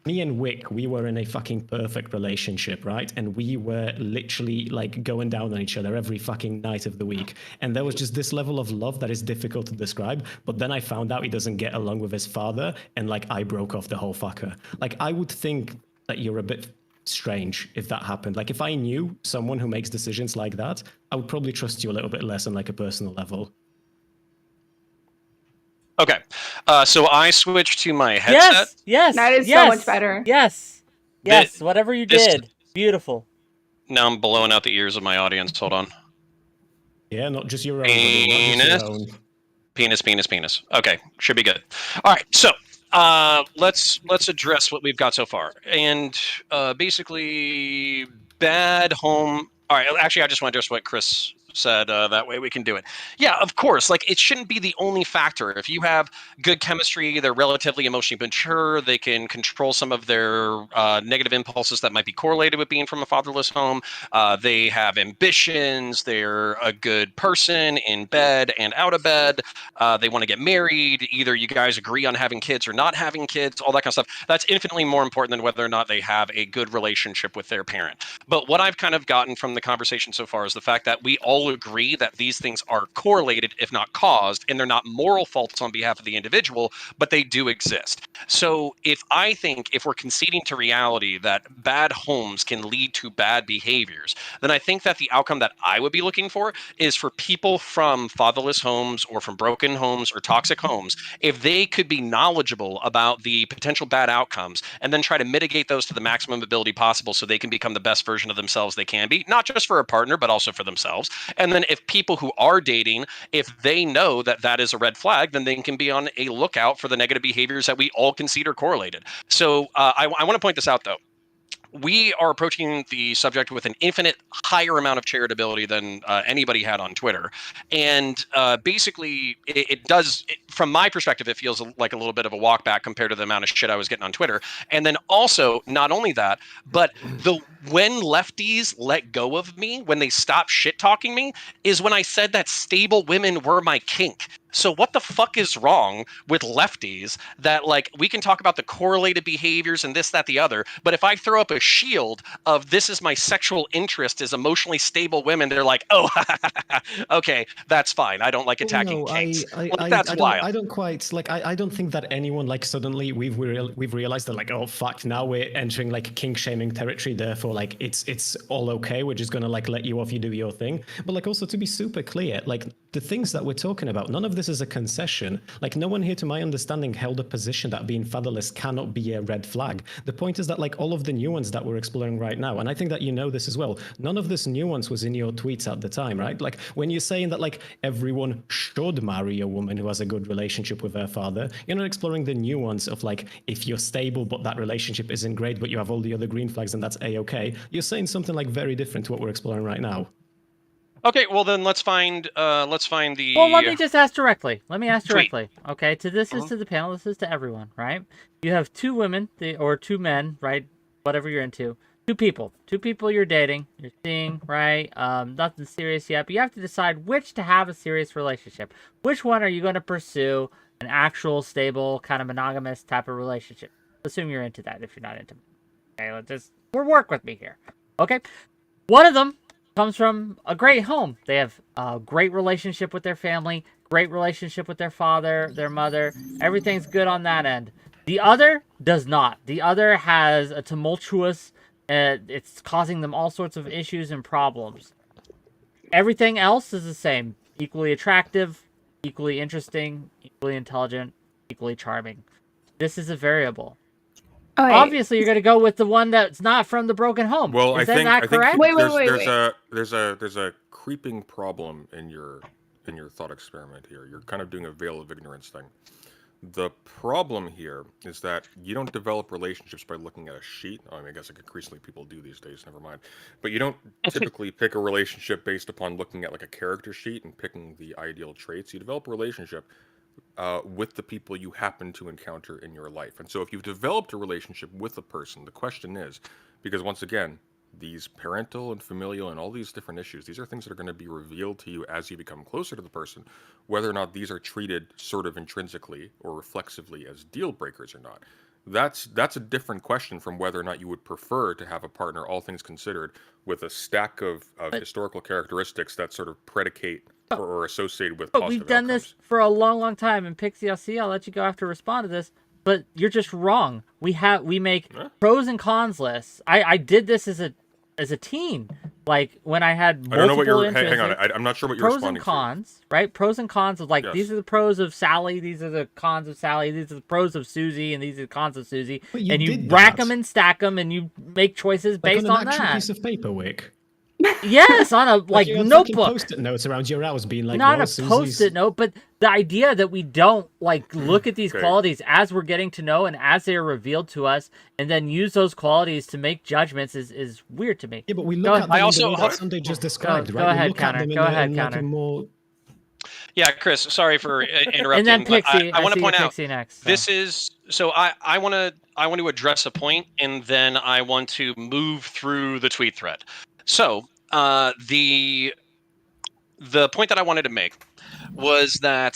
me and Wick, we were in a fucking perfect relationship, right? And we were literally like going down on each other every fucking night of the week. And there was just this level of love that is difficult to describe. But then I found out he doesn't get along with his father. And like, I broke off the whole fucker. Like, I would think that you're a bit strange if that happened. Like, if I knew someone who makes decisions like that, I would probably trust you a little bit less on like a personal level. Okay, so I switched to my headset. Yes, that is so much better. Yes, whatever you did, beautiful. Now I'm blowing out the ears of my audience. Hold on. Yeah, not just your own. Penis. Okay, should be good. All right, so let's address what we've got so far, and basically bad home. All right, actually, I just want to address what Chris said. That way we can do it. Yeah, of course. Like, it shouldn't be the only factor. If you have good chemistry, they're relatively emotionally mature, they can control some of their negative impulses that might be correlated with being from a fatherless home. They have ambitions. They're a good person in bed and out of bed. They want to get married. Either you guys agree on having kids or not having kids, all that kind of stuff. That's infinitely more important than whether or not they have a good relationship with their parent. But what I've kind of gotten from the conversation so far is the fact that we all agree that these things are correlated, if not caused, and they're not moral faults on behalf of the individual, but they do exist. So if we're conceding to reality that bad homes can lead to bad behaviors, then I think that the outcome that I would be looking for is for people from fatherless homes or from broken homes or toxic homes, if they could be knowledgeable about the potential bad outcomes and then try to mitigate those to the maximum ability possible so they can become the best version of themselves they can be, not just for a partner, but also for themselves. And then if people who are dating, if they know that that is a red flag, then they can be on a lookout for the negative behaviors that we all consider correlated. So I want to point this out, though. We are approaching the subject with an infinite higher amount of charitability than anybody had on Twitter. And basically, it does, from my perspective, it feels like a little bit of a walk back compared to the amount of shit I was getting on Twitter. And then also, not only that, but when lefties let go of me, when they stop shit talking me, is when I said that stable women were my kink. So what the fuck is wrong with lefties that, like, we can talk about the correlated behaviors and this, that, the other, but if I throw up a shield of this is my sexual interest is emotionally stable women, they're like, oh, okay, that's fine. I don't like attacking kinks. That's wild. I don't quite, like, I don't think that anyone, like, suddenly we've realized that, like, oh, fuck, now we're entering, like, kink-shaming territory, therefore, like, it's all okay, we're just gonna, like, let you off, you do your thing. But, like, also, to be super clear, like, the things that we're talking about, none of this this as a concession. Like, no one here, to my understanding, held a position that being fatherless cannot be a red flag. The point is that, like, all of the nuance that we're exploring right now, and I think that you know this as well, none of this nuance was in your tweets at the time, right? Like, when you're saying that, like, everyone should marry a woman who has a good relationship with her father, you're not exploring the nuance of, like, if you're stable but that relationship isn't great, but you have all the other green flags and that's a-okay. You're saying something, like, very different to what we're exploring right now. Okay, well then let's find the. Well, let me just ask directly. Let me ask Tweet. directly. Okay, this is to the panel. This is to everyone, right? You have two women or two men, right? Whatever you're into. Two people you're dating, you're seeing, right? Nothing serious yet, but you have to decide which to have a serious relationship. Which one are you going to pursue an actual, stable, kind of monogamous type of relationship? Assume you're into that. If you're not into, okay, work with me here. Okay, one of them comes from a great home. They have a great relationship with their family, great relationship with their father, their mother. Everything's good on that end. The other does not. The other has a tumultuous, it's causing them all sorts of issues and problems. Everything else is the same. Equally attractive, equally interesting, equally intelligent, equally charming. This is a variable. Oh, wait. Obviously, you're going to go with the one that's not from the broken home. Well, Is I think that correct? Wait, there's a creeping problem in your thought experiment here. You're kind of doing a veil of ignorance thing. The problem here is that you don't develop relationships by looking at a sheet. I mean, I guess increasingly people do these days, never mind. But you don't typically pick a relationship based upon looking at like a character sheet and picking the ideal traits. You develop a relationship with the people you happen to encounter in your life. And so if you've developed a relationship with a person, the question is, because once again, these parental and familial and all these different issues, these are things that are going to be revealed to you as you become closer to the person, whether or not these are treated sort of intrinsically or reflexively as deal breakers or not. That's a different question from whether or not you would prefer to have a partner, all things considered, with a stack of historical characteristics that sort of predicate or associated with But positive we've done outcomes. this for a long, long time. And Pixie, I'll let you go after respond to this. But you're just wrong. We make pros and cons lists. I did this as a teen, like when I had multiple I don't know what you're. interests. Hang on, I'm not sure what you're Pros responding and cons, right? Pros and cons of like, Yes. these are the pros of Sally, these are the cons of Sally, these are the pros of Susie, and these are the cons of Susie. But you And you did rack that. them and stack them, and you make choices Like based on on an actual that. piece of paper, Wick. Yes, on a like you had fucking notebook. Post-it notes around your house being like, Not well, a Susie's- post-it note, but the idea that we don't like look at these Okay. qualities as we're getting to know and as they are revealed to us, and then use those qualities to make judgments is weird to me. Yeah, but we Go look ahead. at them I also- in the way that Sunday just described, go right? ahead, we look Counter. at them Go ahead, in like Counter. a more... Yeah, Chris. Sorry for interrupting. And then but Pixie, I want see to point you, out Pixie next. So. this is so I want to address a point, and then I want to move through the tweet thread. So the point that I wanted to make was that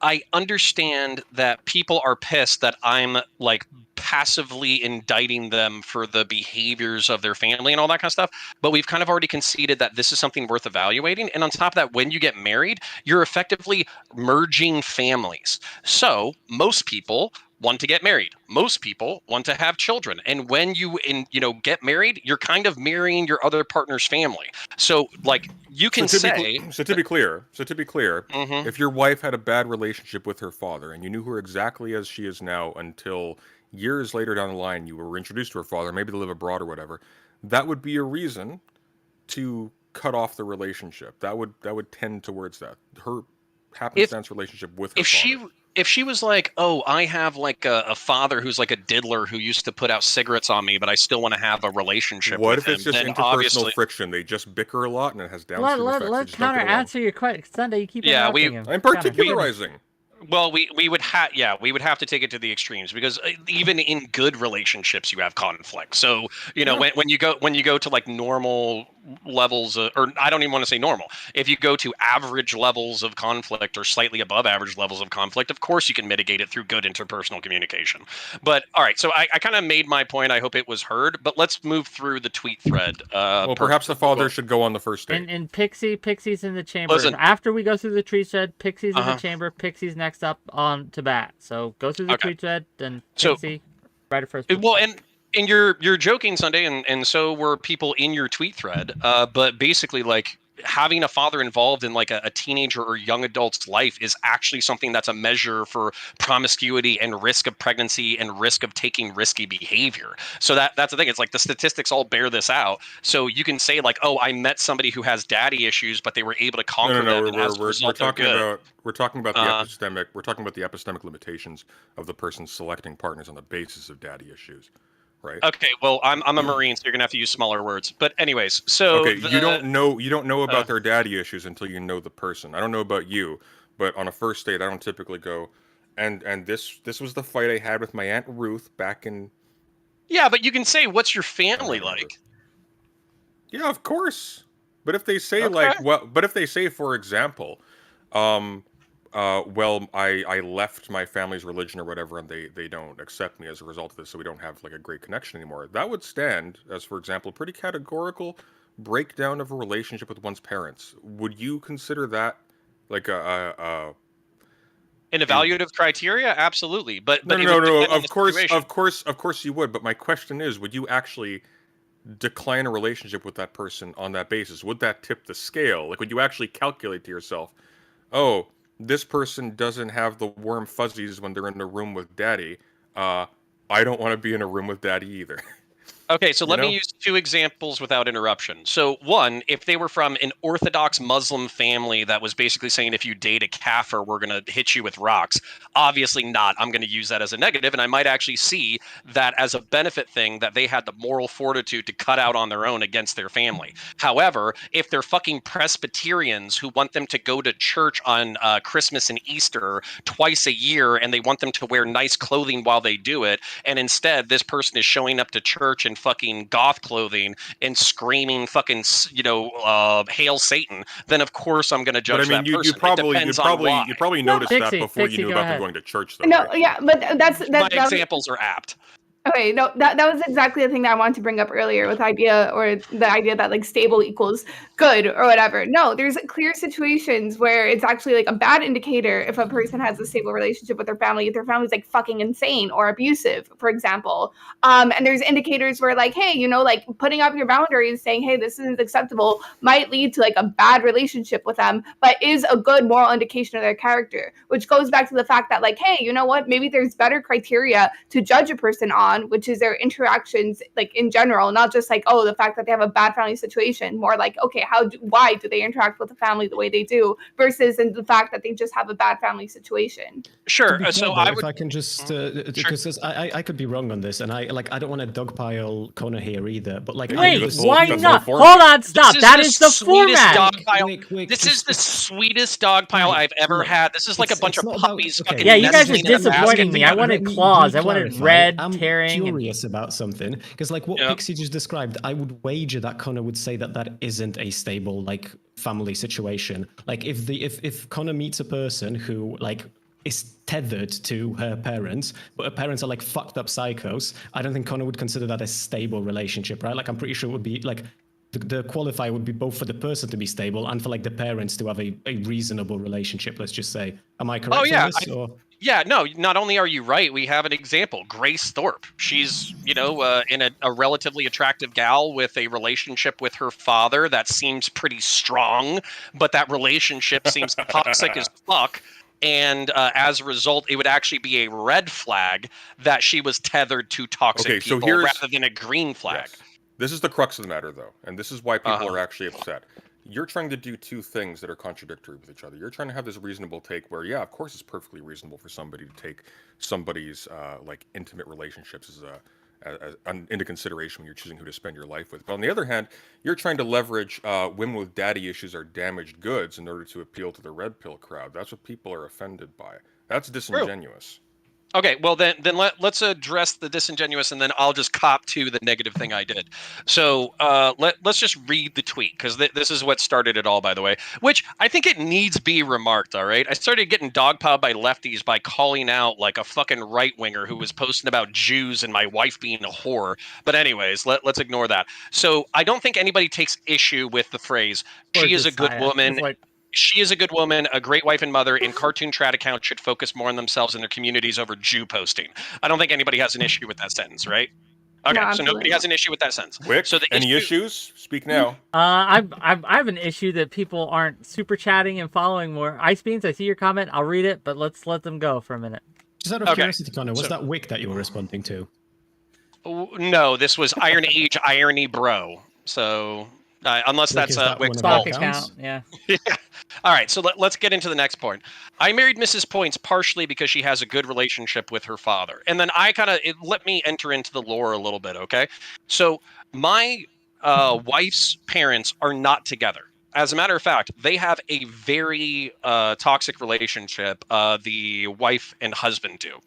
I understand that people are pissed that I'm like passively indicting them for the behaviors of their family and all that kind of stuff. But we've kind of already conceded that this is something worth evaluating. And on top of that, when you get married, you're effectively merging families. So most people want to get married. Most people want to have children. And when you get married, you're kind of marrying your other partner's family. So like you can say. So to be clear, Mhm. if your wife had a bad relationship with her father and you knew her exactly as she is now until years later down the line you were introduced to her father, maybe they live abroad or whatever, that would be a reason to cut off the relationship. That would tend towards that. Her happenstance relationship with her father. If she was like, oh, I have like a father who's like a diddler who used to put out cigarettes on me, but I still want to have a relationship What with if it's him, just then interpersonal obviously, friction? They just bicker a lot and it has downstream effects. They Let just don't Counter get along. answer your question. Sunday, you keep Yeah, interrupting him. I'm Counter. particularizing. well, we would have to take it to the extremes because even in good relationships you have conflict. So when you go to like normal levels or I don't even want to say normal. If you go to average levels of conflict or slightly above average levels of conflict, of course you can mitigate it through good interpersonal communication. But all right, so I kind of made my point. I hope it was heard. But let's move through the tweet thread. Well, perhaps the father should go on the first date. And Pixie's in the chamber. Listen. After we go through the tweet thread, Pixie's in the Uh-huh. chamber. Pixie's next up on to bat. So go through the Okay. tweet thread, then So- Pixie, right at first. Well, and you're joking, Sunday, and so were people in your tweet thread. But basically, like having a father involved in like a teenager or young adult's life is actually something that's a measure for promiscuity and risk of pregnancy and risk of taking risky behavior. So that's the thing. It's like the statistics all bear this out. So you can say like, oh, I met somebody who has daddy issues, but they were able to conquer them, and as a result, they're good. We're talking about the epistemic. We're talking about the epistemic limitations of the person selecting partners on the basis of daddy issues, right? Okay, well, I'm a Marine, so you're gonna have to use smaller words. But anyways, so okay, you don't know about their daddy issues until you know the person. I don't know about you, but on a first date, I don't typically go, and this was the fight I had with my Aunt Ruth back in. Yeah, but you can say, "What's your family like?" Yeah, of course. But if they say but if they say, for example, well, I left my family's religion or whatever, and they don't accept me as a result of this, so we don't have like a great connection anymore. That would stand as, for example, a pretty categorical breakdown of a relationship with one's parents. Would you consider that like an evaluative criteria? Absolutely, but no. Of course you would. But my question is, would you actually decline a relationship with that person on that basis? Would that tip the scale? Like, would you actually calculate to yourself, oh, this person doesn't have the warm fuzzies when they're in the room with daddy. I don't want to be in a room with daddy either. Okay, so let me use two examples without interruption. So one, if they were from an Orthodox Muslim family that was basically saying if you date a kafir, we're going to hit you with rocks. Obviously not. I'm going to use that as a negative, and I might actually see that as a benefit thing, that they had the moral fortitude to cut out on their own against their family. However, if they're fucking Presbyterians who want them to go to church on Christmas and Easter twice a year, and they want them to wear nice clothing while they do it, and instead this person is showing up to church in fucking goth clothing and screaming fucking hail Satan, then of course I'm going to judge that person. You probably noticed that before you knew about them going to church, though. No, right? yeah, but my examples are apt. Okay, no, that was exactly the thing that I wanted to bring up earlier with the idea that like stable equals good or whatever. No, there's clear situations where it's actually like a bad indicator if a person has a stable relationship with their family, if their family's like fucking insane or abusive, for example. And there's indicators where like, hey, like putting up your boundaries, saying, hey, this isn't acceptable, might lead to like a bad relationship with them, but is a good moral indication of their character, which goes back to the fact that like, hey, you know what, maybe there's better criteria to judge a person on, which is their interactions like in general, not just like, oh, the fact that they have a bad family situation, more like, okay, why do they interact with the family the way they do, versus in the fact that they just have a bad family situation. Sure. So if I can just because I could be wrong on this, and I don't want to dogpile Connor here either, but like, wait, why not? Hold on, stop. That is the format. This is the sweetest dogpile I've ever had. This is like a bunch of puppies. Yeah, you guys are disappointing me. I wanted claws. I wanted red, tearing. I'm curious about something, because like what Pixie just described, I would wager that Connor would say that isn't a stable like family situation. Like if Connor meets a person who like is tethered to her parents, but her parents are like fucked up psychos, I don't think Connor would consider that a stable relationship, right? Like I'm pretty sure it would be like the qualifier would be both for the person to be stable and for like the parents to have a reasonable relationship, let's just say. Am I correct? Oh yeah. On this, Yeah, no, not only are you right, we have an example. Grace Thorpe. She's, in a relatively attractive gal with a relationship with her father that seems pretty strong, but that relationship seems toxic as fuck. And as a result, it would actually be a red flag that she was tethered to toxic people rather than a green flag. Yes. This is the crux of the matter, though, and this is why people are actually upset. You're trying to do two things that are contradictory with each other. You're trying to have this reasonable take where, yeah, of course it's perfectly reasonable for somebody to take somebody's like intimate relationships into consideration when you're choosing who to spend your life with. But on the other hand, you're trying to leverage women with daddy issues are damaged goods in order to appeal to the red pill crowd. That's what people are offended by. That's disingenuous. Okay, well then let's address the disingenuous, and then I'll just cop to the negative thing I did. So let's just read the tweet, because this is what started it all, by the way, which I think it needs be remarked, all right? I started getting dogpiled by lefties by calling out like a fucking right-winger who was posting about Jews and my wife being a whore. But anyways, let's ignore that. So I don't think anybody takes issue with the phrase, she is a good woman. She is a good woman, a great wife and mother, and cartoon trad accounts should focus more on themselves and their communities over Jew posting. I don't think anybody has an issue with that sentence, right? Okay, No, so nobody has an issue with that sense. Wick, So the any issues? Speak now. I have an issue that people aren't super chatting and following more. Ice Beans, I see your comment. I'll read it, but let's let them go for a minute. Just out of curiosity, Connor, was that Wick that you were responding to? No, this was Iron Age Irony Bro. So unless that's Wick's stock account, yeah. All right, so let's get into the next point. I married Mrs. Points partially because she has a good relationship with her father. And then let me enter into the lore a little bit, okay? So my wife's parents are not together. As a matter of fact, they have a very toxic relationship, the wife and husband do.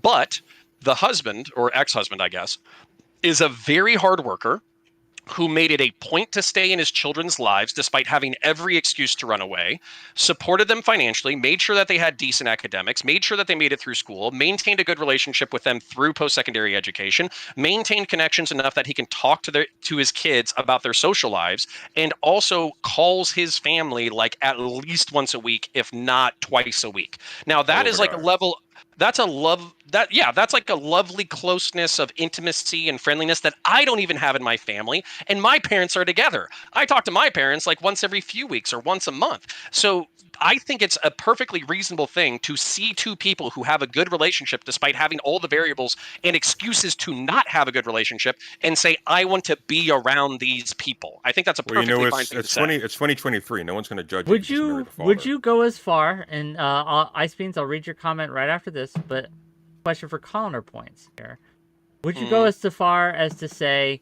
But the husband, or ex-husband, I guess, is a very hard worker who made it a point to stay in his children's lives despite having every excuse to run away, supported them financially, made sure that they had decent academics, made sure that they made it through school, maintained a good relationship with them through post-secondary education, maintained connections enough that he can talk to his kids about their social lives, and also calls his family like at least once a week, if not twice a week. Now that is like a level... That's like a lovely closeness of intimacy and friendliness that I don't even have in my family. And my parents are together. I talk to my parents like once every few weeks or once a month. So I think it's a perfectly reasonable thing to see two people who have a good relationship despite having all the variables and excuses to not have a good relationship and say, I want to be around these people. I think that's a perfectly fine thing to say. It's 2023. No one's going to judge you. Would you go as far, and Ice Beans, I'll read your comment right after this, but question for Counterpoints here. Would you go as far as to say,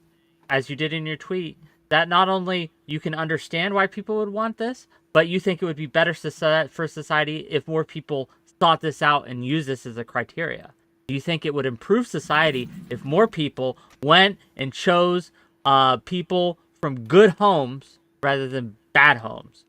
as you did in your tweet, that not only you can understand why people would want this, but you think it would be better for society if more people thought this out and used this as a criteria? Do you think it would improve society if more people went and chose people from good homes rather than bad homes?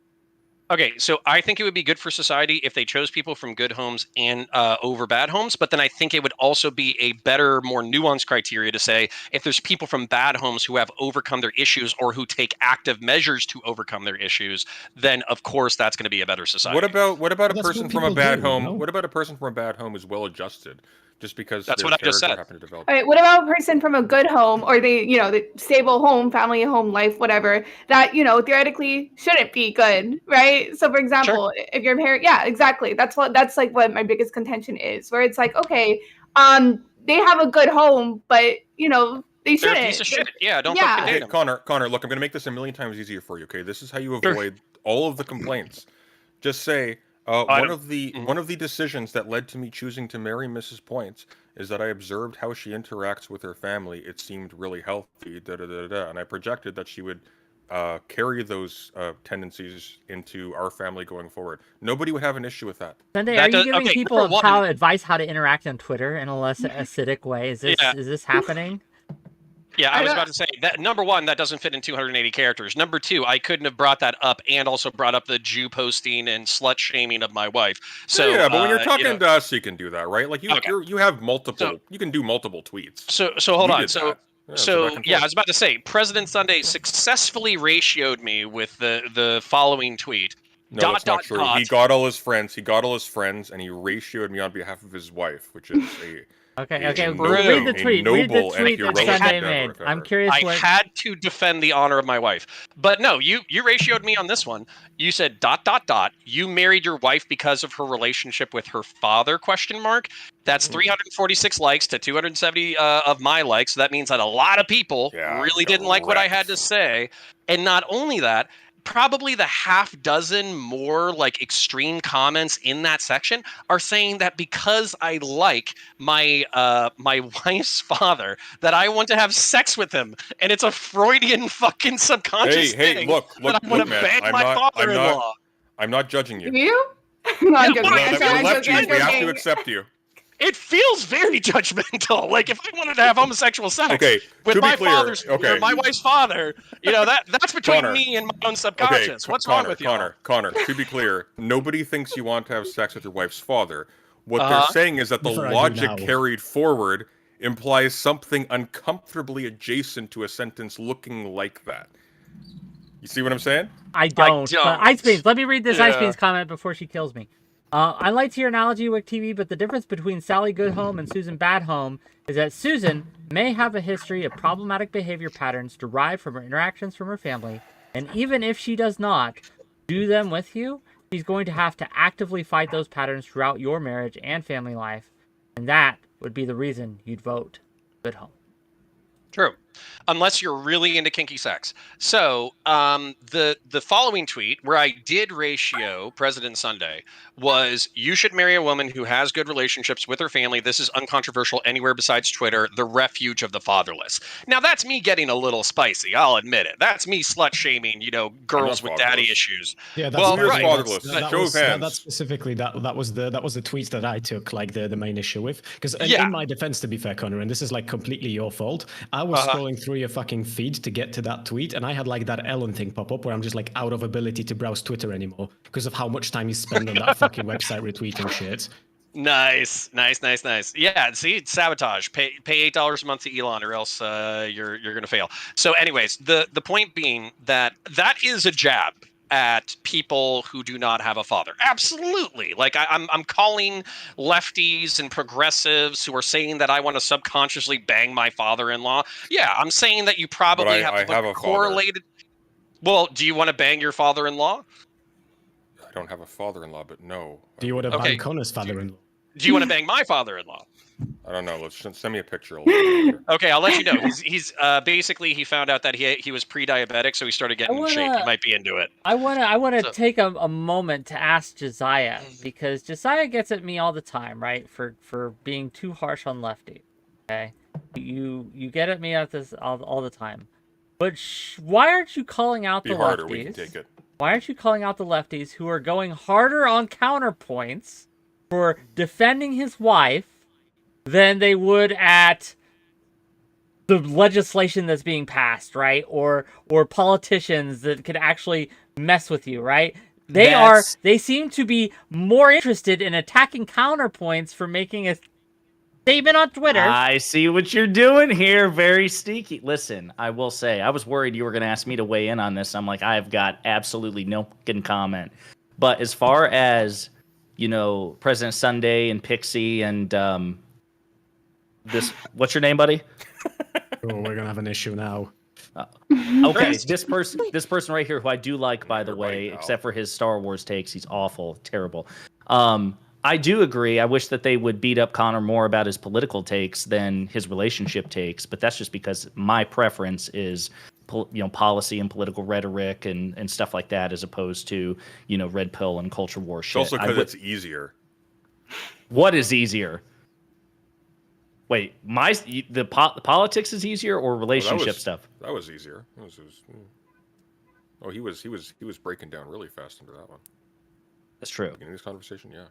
Okay, so I think it would be good for society if they chose people from good homes and over bad homes, but then I think it would also be a better, more nuanced criteria to say if there's people from bad homes who have overcome their issues or who take active measures to overcome their issues, then of course that's going to be a better society. What about a person from a bad home? What about a person from a bad home who's well adjusted? Just because that's what I just said. To develop. All right, what about a person from a good home or the stable home, family home life, whatever, that, theoretically shouldn't be good, right? So for example, if your parent, yeah, exactly. That's like what my biggest contention is, where it's like, okay, they have a good home, but they shouldn't. They're a piece of shit. Yeah, don't fucking date them. Connor, look, I'm gonna make this a million times easier for you, okay? This is how you avoid all of the complaints. Just say, one of the decisions that led to me choosing to marry Mrs. Points is that I observed how she interacts with her family. It seemed really healthy, and I projected that she would carry those tendencies into our family going forward. Nobody would have an issue with that. Sunday, are you giving people advice how to interact on Twitter in a less acidic way? Is this happening? Yeah, I was about to say that. Number one, that doesn't fit in 280 characters. Number two, I couldn't have brought that up and also brought up the Jew posting and slut shaming of my wife. So yeah, but when you're talking to us, you can do that, right? Like you have multiple. You can do multiple tweets. So hold on. I was about to say, President Sunday successfully ratioed me with the following tweet. No, that's not true. He got all his friends. He got all his friends, and he ratioed me on behalf of his wife, which is a. Okay. Read the tweet. Read the tweet that Sunday made. I'm curious. I had to defend the honor of my wife, but no, you ratioed me on this one. You said ... You married your wife because of her relationship with her father ? That's 346 likes to 270 of my likes. So that means that a lot of people really didn't like what I had to say, and not only that. Probably the half dozen more like extreme comments in that section are saying that because I like my wife's father, that I want to have sex with him, and it's a Freudian fucking subconscious thing. Look, that I want to bang my father-in-law. I'm not judging you. You? We have to accept you. It feels very judgmental. Like if I wanted to have homosexual sex with my father's, my wife's father, that's between me and my own subconscious. What's wrong with you? Connor, to be clear, nobody thinks you want to have sex with your wife's father. What they're saying is that the logic carried forward implies something uncomfortably adjacent to a sentence looking like that. You see what I'm saying? I don't. Ice Beans, let me read this Ice Beans comment before she kills me. I liked your analogy, WhickTV, but the difference between Sally Goodhome and Susan Badhome is that Susan may have a history of problematic behavior patterns derived from her interactions from her family, and even if she does not do them with you, she's going to have to actively fight those patterns throughout your marriage and family life, and that would be the reason you'd vote Goodhome. True. Unless you're really into kinky sex. So the following tweet, where I did ratio President Sunday, was you should marry a woman who has good relationships with her family. This is uncontroversial anywhere besides Twitter, the refuge of the fatherless. Now, that's me getting a little spicy. I'll admit it. That's me slut-shaming, girls with daddy issues. Yeah, that's Well, Who is right. fatherless? That Show was, of hands. that specifically that was the tweet that I took like the main issue with. Because Yeah. in my defense, to be fair, Connor, and this is like completely your fault, I was scrolling through your fucking feed to get to that tweet, and I had like that Ellen thing pop up where I'm just like out of ability to browse Twitter anymore because of how much time you spend on that fucking website retweeting shit. Nice. Yeah, see, sabotage. Pay $8 a month to Elon, or else you're gonna fail. So, anyways, the point being that is a jab at people who do not have a father. Absolutely. Like I'm calling lefties and progressives who are saying that I want to subconsciously bang my father-in-law. Yeah, I'm saying that you probably I have to have put a correlated. Well, do you want to bang your father-in-law? I don't have a father-in-law, but no. Do you want to Okay. ban Connor's father-in-law? Do you want to bang my father-in-law? I don't know. Let's send me a picture. I'll let you know later. Okay, I'll let you know. He's basically he found out that he was pre-diabetic, so he started getting in shape. He might be into it. I wanna So- take a moment to ask Josiah, because Josiah gets at me all the time, right, for being too harsh on lefty. Okay, you get at me at this all the time, but why aren't you calling out Be the harder. lefties? We can take it. Why aren't you calling out the lefties who are going harder on counterpoints for defending his wife than they would at the legislation that's being passed, right? Or politicians that could actually mess with you, right? They seem to be more interested in attacking counterpoints for making a statement on Twitter. I see what you're doing here. Very sneaky. Listen, I will say, I was worried you were going to ask me to weigh in on this. I'm like, I've got absolutely no fucking comment. But as far as, President Sunday and Pixie and this, what's your name, buddy? Oh, we're gonna have an issue now. Okay, this person right here, who I do like, by the way, except for his Star Wars takes, he's awful, terrible. I do agree. I wish that they would beat up Connor more about his political takes than his relationship takes, but that's just because my preference is, policy and political rhetoric and stuff like that, as opposed to, red pill and culture war shit. It's also because it's easier. What is easier? Wait, the politics is easier, or relationship stuff? That was easier. Oh, he was breaking down really fast into that one. That's true. In this conversation, yeah.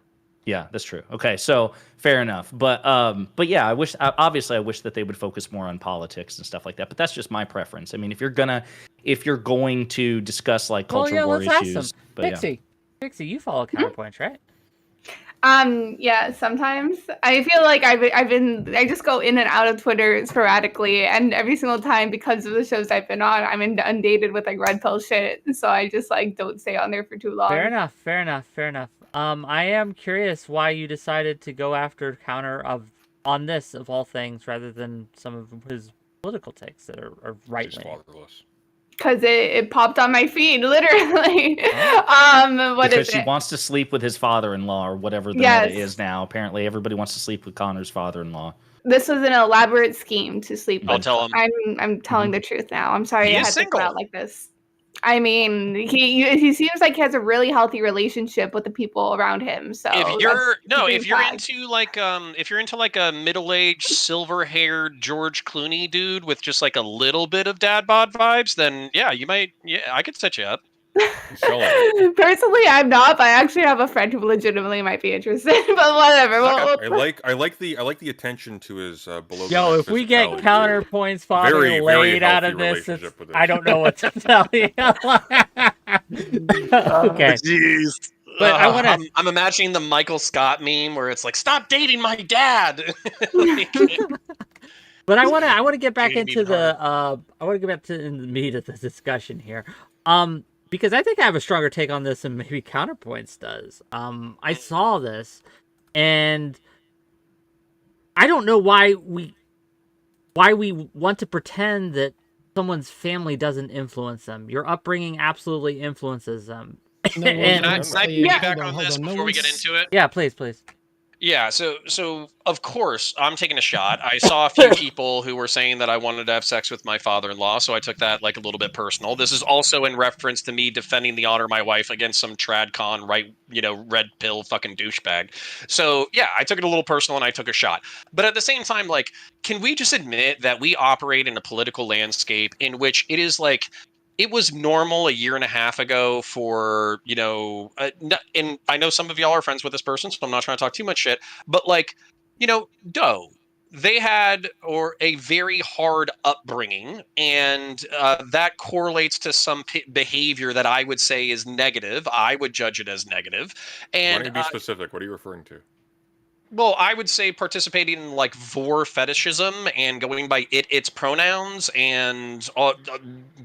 Yeah, that's true. Okay, so fair enough. But yeah, I wish that they would focus more on politics and stuff like that. But that's just my preference. I mean, if you're going to discuss like culture war issues, but Pixie, you follow counterpoints, right? Yeah, sometimes I feel like I just go in and out of Twitter sporadically, and every single time, because of the shows I've been on, I'm inundated with like red pill shit, so I just like don't stay on there for too long. Fair enough. I am curious why you decided to go after Counter on this of all things, rather than some of his political takes that are right She's wing. fatherless. Because it popped on my feed, literally. Because she wants to sleep with his father-in-law, or whatever the meta is now. Apparently, everybody wants to sleep with Connor's father-in-law. This was an elaborate scheme to sleep with. I'll tell him. I'm telling the truth now. I'm sorry He I is had single. to come out like this. I mean, he seems like he has a really healthy relationship with the people around him. So if you're into like a middle-aged, silver-haired George Clooney dude with just like a little bit of dad bod vibes, then yeah, I could set you up. Personally, I'm not, but I actually have a friend who legitimately might be interested. But whatever. I like the attention to his below. Yo, if we get counterpoints father laid out of this, I don't know what to tell you. Okay. Jeez. But I'm imagining the Michael Scott meme where it's like, "Stop dating my dad." But I want to get back into the meat of the discussion here. because I think I have a stronger take on this than maybe Counterpoints does. I saw this, and I don't know why we want to pretend that someone's family doesn't influence them. Your upbringing absolutely influences them. No, And- Can I piggyback on hold this on. No before we get one's- into it? Yeah, please. Yeah, so of course I'm taking a shot. I saw a few people who were saying that I wanted to have sex with my father-in-law, so I took that like a little bit personal. This is also in reference to me defending the honor of my wife against some tradcon red pill fucking douchebag. So yeah, I took it a little personal and I took a shot. But at the same time, like, can we just admit that we operate in a political landscape in which it is like it was normal a year and a half ago for, and I know some of y'all are friends with this person, so I'm not trying to talk too much shit, but like, Doe, they had a very hard upbringing, and that correlates to some behavior that I would say is negative. I would judge it as negative. And Why don't you be specific? What are you referring to? well, I would say participating in like vor fetishism and going by its pronouns and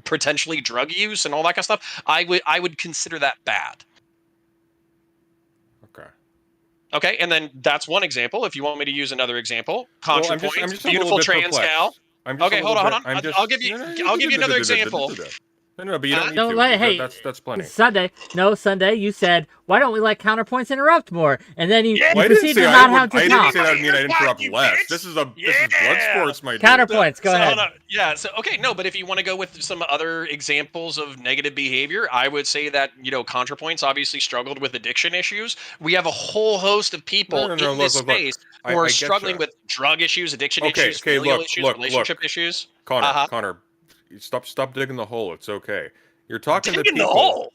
potentially drug use and all that kind of stuff. I would consider that bad. Okay. Okay, and then that's one example. If you want me to use another example, Well, ContraPoints, I'm just a beautiful little bit trans perplexed. gal. I'm just a Okay, hold little on. bit- I'm I'll give you. No, no, I'll give you another example. No, but you don't need No, to. wait, hey, That's plenty. Sunday, you said, why don't we let Counterpoints interrupt more? And then you Yeah. Well, I proceeded didn't to say not I have to didn't talk. say that would mean I interrupt You less. bitch. This is blood Yeah. sports, my dude. Counterpoints, go ahead. hold on. Yeah. So okay, no, but if you want to go with some other examples of negative behavior, I would say that ContraPoints obviously struggled with addiction issues. We have a whole host of people No, in this look. space I who are get struggling ya. with drug issues, addiction Okay, issues, okay, familial look, issues, look, relationship issues. Connor, Connor, stop digging the hole. It's okay. You're talking to Digging people. the hole.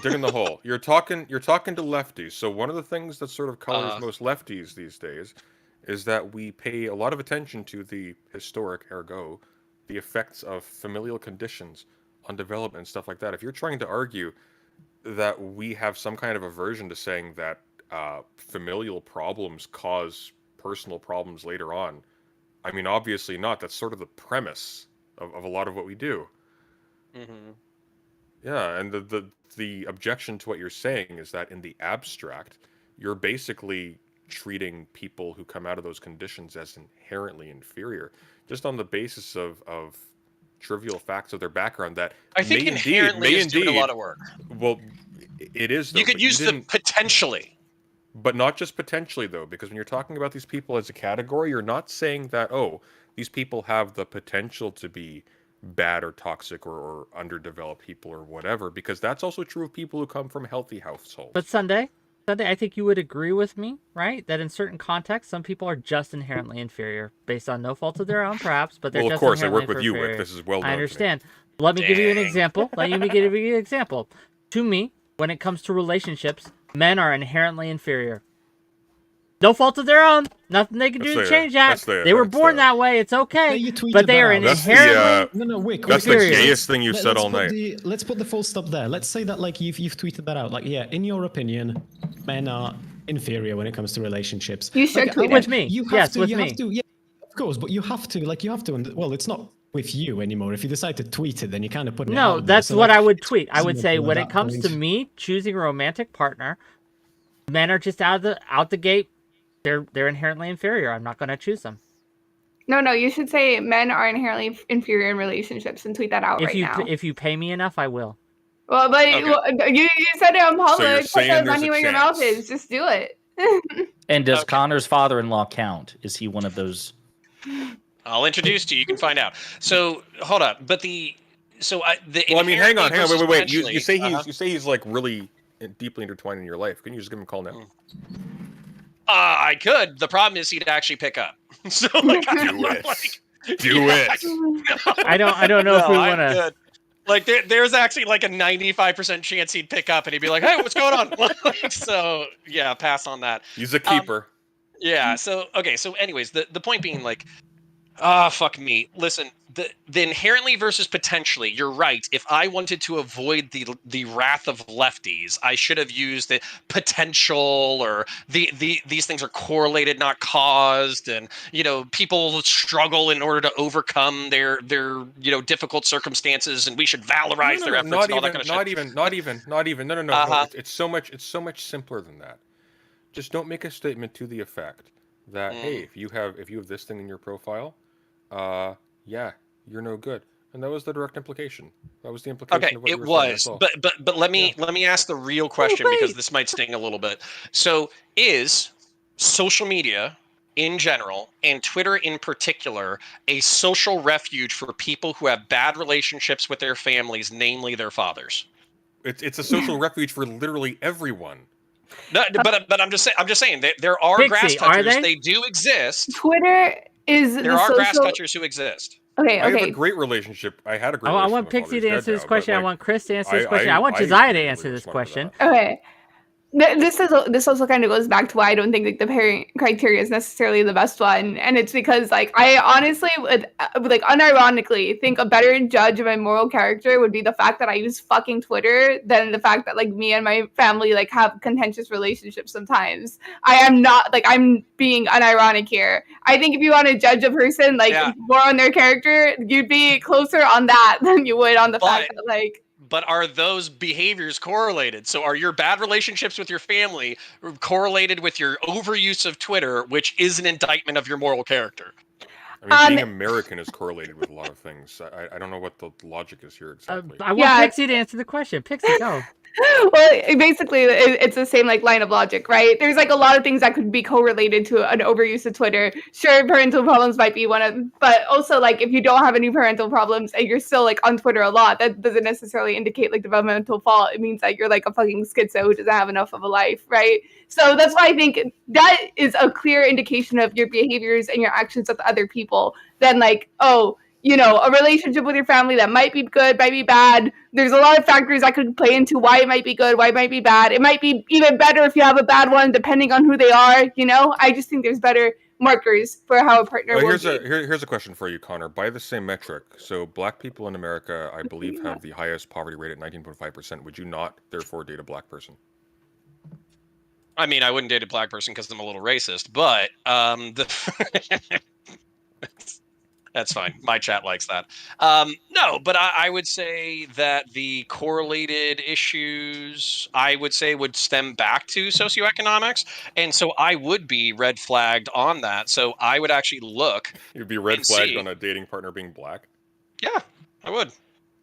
Digging the hole. You're talking to lefties. So one of the things that sort of colors most lefties these days is that we pay a lot of attention to the historic, ergo, the effects of familial conditions on development and stuff like that. If you're trying to argue that we have some kind of aversion to saying that familial problems cause personal problems later on, I mean, obviously not. That's sort of the premise of a lot of what we do. Mm-hmm. Yeah, and the objection to what you're saying is that in the abstract, you're basically treating people who come out of those conditions as inherently inferior, just on the basis of trivial facts of their background that I think inherently is doing a lot of work. Well, it is. Though, You could use the potentially. But not just potentially, though, because when you're talking about these people as a category, you're not saying that, oh, these people have the potential to be bad or toxic or underdeveloped people or whatever, because that's also true of people who come from healthy households. But Sunday, I think you would agree with me, right? That in certain contexts, some people are just inherently inferior, based on no fault of their own, perhaps, but they're well, of just course, I inherently work with you, inferior. Wick. This is well known. I understand. Let me give you an example. To me, when it comes to relationships, men are inherently inferior. No fault of their own. Nothing they can do to change that. They were born that way. It's okay. But they are an inherently Wick. That's the inferior. gayest thing you've said all night. Let's put the full stop there. Let's say that like you've tweeted that out. Like, yeah, in your opinion, men are inferior when it comes to relationships. You should Like, tweet with it. me. You have Yes, to, with you me. Have to, yeah, of course, but you have to. Well, it's not with you anymore. If you decide to tweet it, then you kind of put it No, out there. that's So, what like, I would tweet. I would say reasonable when at it that comes to point. me choosing a romantic partner, men are just out the gate. They're inherently inferior. I'm not going to choose them. No, you should say men are inherently inferior in relationships and tweet that out now. If you pay me enough, I will. Well, but Okay. you said it on you're public. Put saying the there's money a where your mouth chance. is. Just do it. And does Okay. Connor's father-in-law count? Is he one of those? I'll introduce to you. You can find out. So hold up. But well, I mean, hang on, wait. You You say he's like really deeply intertwined in your life. Can you just give him a call now? I could. The problem is he'd actually pick up. So like, Do it. Do Yeah. it. I don't know if we I'm want to. good. Like there's actually like a 95% chance he'd pick up and he'd be like, "Hey, what's going on?" So yeah, pass on that. He's a keeper. Yeah. So okay. So anyways, the point being, like, Fuck me. Listen, the inherently versus potentially. You're right. If I wanted to avoid the wrath of lefties, I should have used the potential, or these things are correlated, not caused, and people struggle in order to overcome their difficult circumstances, and we should valorize their efforts and all that kind of shit. Not even. No. Uh-huh. It's so much simpler than that. Just don't make a statement to the effect that hey, if you have this thing in your profile, yeah, you're no good. And that was the direct implication. That was the implication Okay, of what it you were saying. was, That's all. but let me ask the real question, because this might sting a little bit. So, is social media in general, and Twitter in particular, a social refuge for people who have bad relationships with their families, namely their fathers? It's a social refuge for literally everyone. No, but I'm just saying there are Pixie, grass are touchers. they? They do exist. Twitter is There the are grass social. touchers who exist. Okay, I have a okay. great relationship. I had a great. I relationship want with my Pixie father. to He's answer dead this now, question. but, I want Chris to answer this I- question. I want I Josiah to really answer this respond to question. that. Okay. This also kind of goes back to why I don't think like the pairing criteria is necessarily the best one, and it's because like I honestly would like unironically think a better judge of my moral character would be the fact that I use fucking Twitter than the fact that like me and my family like have contentious relationships sometimes. I am not like I'm being unironic here. I think if you want to judge a person like more on their character, you'd be closer on that than you would on the fact that like. But are those behaviors correlated? So are your bad relationships with your family correlated with your overuse of Twitter, which is an indictment of your moral character? I mean, being American is correlated with a lot of things. I don't know what the logic is here exactly. I want Pixie to answer the question. Pixie, go. Well, basically, it's the same like line of logic, right? There's like a lot of things that could be correlated to an overuse of Twitter. Sure, parental problems might be one of, but also like if you don't have any parental problems and you're still like on Twitter a lot, that doesn't necessarily indicate like developmental fault. It means that you're like a fucking schizo who doesn't have enough of a life, right? So that's why I think that is a clear indication of your behaviors and your actions with other people. Than like, oh, a relationship with your family that might be good, might be bad. There's a lot of factors that could play into why it might be good, why it might be bad. It might be even better if you have a bad one, depending on who they are. I just think there's better markers for how a partner will be. Here's a question for you, Connor. By the same metric, so black people in America, I believe, have the highest poverty rate at 19.5%. Would you not, therefore, date a black person? I mean, I wouldn't date a black person because I'm a little racist, but that's fine. My chat likes that. No, but I would say that the correlated issues, I would say, would stem back to socioeconomics. And so I would be red flagged on that. So I would actually look. You'd be red flagged on a dating partner being black? Yeah, I would.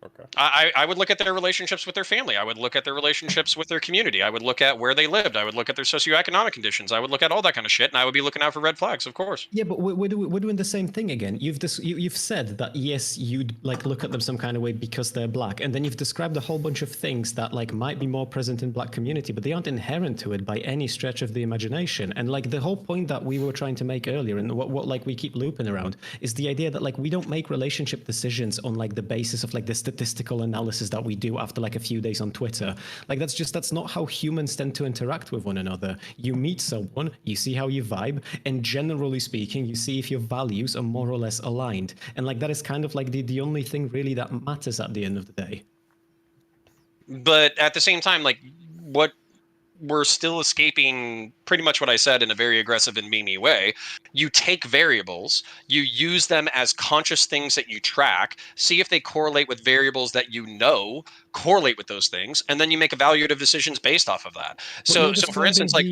Okay. I would look at their relationships with their family. I would look at their relationships with their community. I would look at where they lived. I would look at their socioeconomic conditions. I would look at all that kind of shit, and I would be looking out for red flags, of course. Yeah, but we're doing the same thing again. You've said that yes, you'd like look at them some kind of way because they're black, and then you've described a whole bunch of things that like might be more present in black community, but they aren't inherent to it by any stretch of the imagination. And like the whole point that we were trying to make earlier, and what like we keep looping around, is the idea that like we don't make relationship decisions on like the basis of like the statistical analysis that we do after like a few days on Twitter. Like that's not how humans tend to interact with one another. You meet someone, you see how you vibe, and generally speaking, you see if your values are more or less aligned. And like that is kind of like the only thing really that matters at the end of the day. But at the same time, like what we're still escaping pretty much what I said in a very aggressive and memey way. You take variables, you use them as conscious things that you track, see if they correlate with variables that correlate with those things, and then you make evaluative decisions based off of that. So for instance, like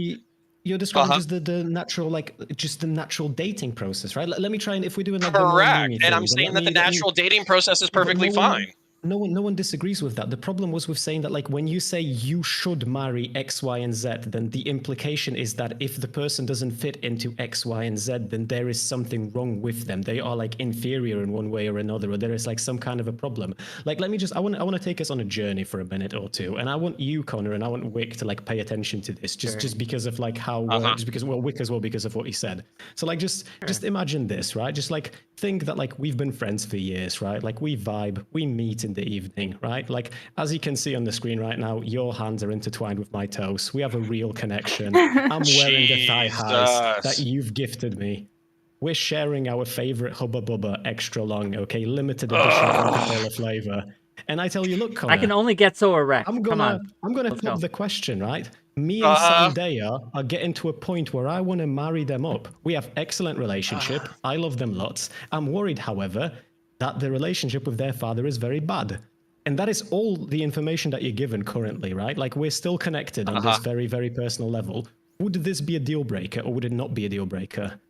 you're describing just the natural, like just the natural dating process, right? Let me try and if we're doing like correct, and I'm saying that the natural dating process is perfectly fine. No one disagrees with that. The problem was with saying that, like, when you say you should marry X, Y, and Z, then the implication is that if the person doesn't fit into X, Y, and Z, then there is something wrong with them. They are like inferior in one way or another, or there is like some kind of a problem. Like, let me just, I want to take us on a journey for a minute or two, and I want you, Connor, and I want Wick to like pay attention to this, just because of like how, just because, well, Wick as well because of what he said. So like, just imagine this, right? Just like think that like we've been friends for years, right? Like we vibe, we meet in the evening, right? Like as you can see on the screen right now, your hands are intertwined with my toes. We have a real connection. I'm wearing the thigh highs that you've gifted me. we're sharing our favorite Hubba Bubba extra long, okay, limited edition Coca-Cola flavor. And I tell you, look, Connor, I can only get so erect. I'm Come on. gonna Let's flip go. the question, right? Me and Zendaya are getting to a point where I want to marry them up. We have excellent relationship. I love them lots. I'm worried, however, that the relationship with their father is very bad. And that is all the information that you're given currently, right? Like, we're still connected on this very, very personal level. Would this be a deal breaker, or would it not be a deal breaker?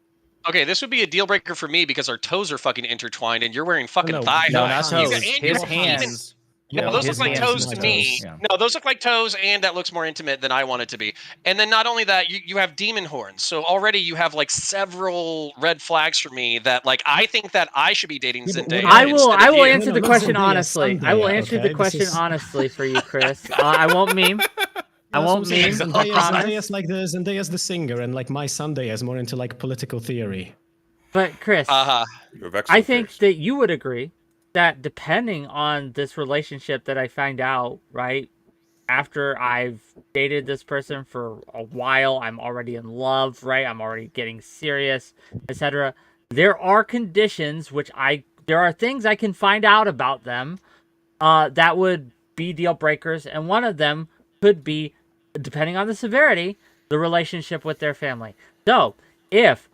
Okay, this would be a deal breaker for me because our toes are fucking intertwined, and you're wearing fucking thigh No, highs. not You toes. got- and you His have demon- hands. No, those his look like hands toes look to like me. toes, yeah. No, those look like toes, and that looks more intimate than I want it to be. And then not only that, you have demon horns. So already you have like several red flags for me that like I think that I should be dating Yeah, but Zendaya. what I will instead of I will you. answer No, the not question Zendaya, honestly. I will Zendaya, answer okay? the question This is- honestly for you, Chris. I won't meme. I won't meme. I promise. Zendaya's like Zendaya's the singer, and like my Zendaya is more into like political theory. But Chris, You have excellent I think taste. that you would agree that depending on this relationship that I find out, right, after I've dated this person for a while, I'm already in love, right? I'm already getting serious, etc. There are conditions there are things I can find out about them that would be deal breakers, and one of them could be, depending on the severity, the relationship with their family. So, if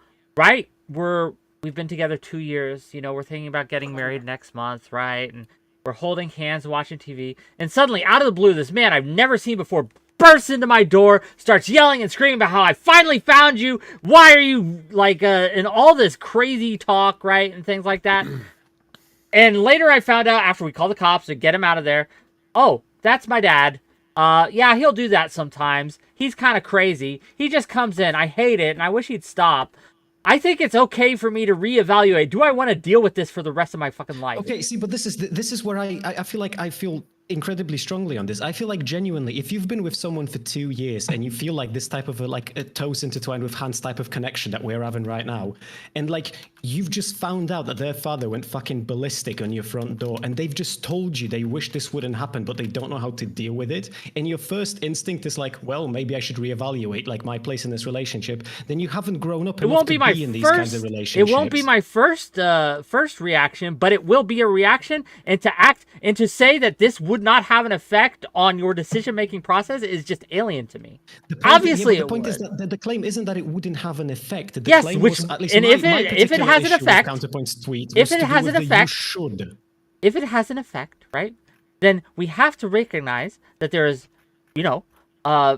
we've been together 2 years, we're thinking about getting married next month, right? And we're holding hands, watching TV, and suddenly, out of the blue, this man I've never seen before bursts into my door, starts yelling and screaming about how I finally found you. Why are you and all this crazy talk, right, and things like that. And later I found out after we called the cops to get him out of there, oh, that's my dad. Yeah, he'll do that sometimes. He's kind of crazy. He just comes in. I hate it, and I wish he'd stop. I think it's okay for me to reevaluate. Do I want to deal with this for the rest of my fucking life? Okay, see, but this is where I feel like I feel incredibly strongly on this. I feel like genuinely, if you've been with someone for 2 years and you feel like this type of a toes intertwined with hands type of connection that we're having right now, and like you've just found out that their father went fucking ballistic on your front door, and they've just told you they wish this wouldn't happen, but they don't know how to deal with it, and your first instinct is like, well, maybe I should reevaluate like my place in this relationship. Then you haven't grown up enough to be in these kinds of relationships. It won't be my first reaction, but it will be a reaction, and to act and to say that this would not have an effect on your decision-making process is just alien to me. Obviously, the point is that the claim isn't that it wouldn't have an effect. The yes, claim which was, at least and my, if my it has an effect, Counterpoints tweet if was it has an effect, if it has an effect, right? Then we have to recognize that there is,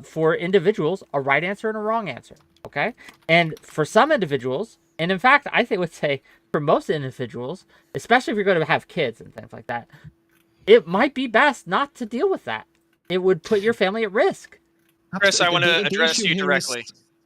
for individuals, a right answer and a wrong answer. Okay, and for some individuals, and in fact, would say for most individuals, especially if you're going to have kids and things like that, it might be best not to deal with that. It would put your family at risk. Chris, I want to address you directly.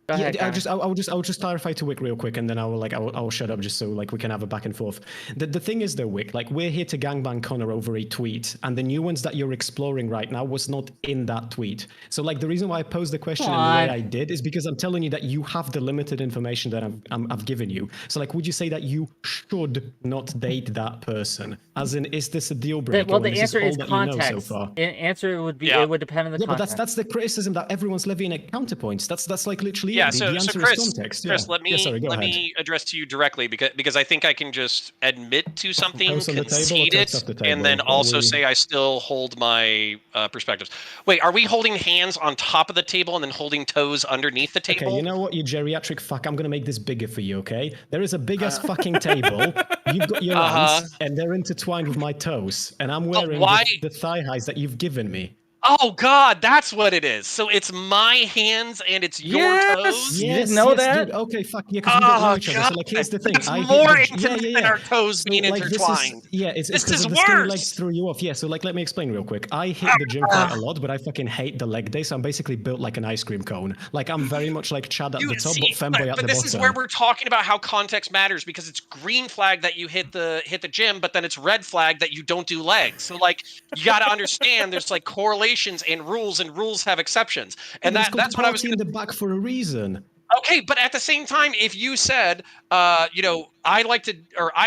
Go ahead, Yeah, I'll just clarify to Wick real quick, and then I'll shut up just so like we can have a back and forth. The thing is though, Wick, like we're here to gangbang Connor over a tweet, and the nuance that you're exploring right now was not in that tweet. So like the reason why I posed the question in the way I did is because I'm telling you that you have the limited information that I've given you. So like, would you say that you should not date that person? As in, is this a deal breaker? Well, the answer is all that context. you know so far? The answer would be it would depend on the context. But that's the criticism that everyone's levying at Counterpoints. That's like literally Yeah, the so answer Chris, is context. Chris, let me address to you directly because I think I can just admit to something, concede it, and then also say I still hold my perspectives. Wait, are we holding hands on top of the table and then holding toes underneath the table? Okay, you know what, you geriatric fuck, I'm gonna make this bigger for you, okay? There is a big ass fucking table. You've got your hands, and they're intertwined with my toes, and I'm wearing the thigh highs that you've given me. Oh God, that's what it is. So it's my hands and it's your toes. You didn't know that? Dude. Okay, fuck yeah, because we don't know each other. So like, here's the thing. It's more intimate than our toes being This intertwined. is this is the skinny worse. legs threw you off. Yeah, so like, let me explain real quick. I hit the gym quite a lot, but I fucking hate the leg day. So I'm basically built like an ice cream cone. Like I'm very much like Chad at the top, but femboy at the bottom. But this is where we're talking about how context matters, because it's green flag that you hit the gym, but then it's red flag that you don't do legs. So like, you got to understand there's like correlations and rules have exceptions, and that's what I was in the back for a reason. Okay, but at the same time, if you said, I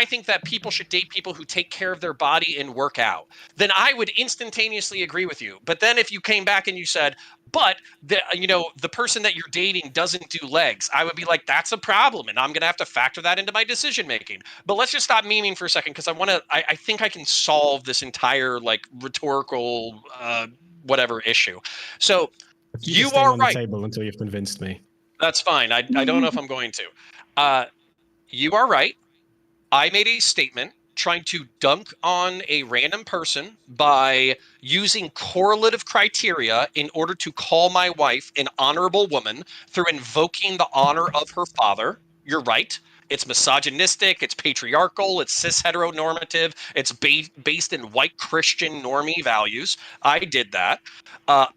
think that people should date people who take care of their body and work out, then I would instantaneously agree with you. But then if you came back and you said, but the person that you're dating doesn't do legs, I would be like, that's a problem, and I'm gonna have to factor that into my decision making. But let's just stop memeing for a second, because I think I can solve this entire like rhetorical whatever issue. So you staying are on right. the table until you've convinced me. That's fine. I don't know if I'm going to. You are right. I made a statement trying to dunk on a random person by using correlative criteria in order to call my wife an honorable woman through invoking the honor of her father. You're right. It's misogynistic, it's patriarchal, it's cis heteronormative, it's based in white Christian normie values. I did that.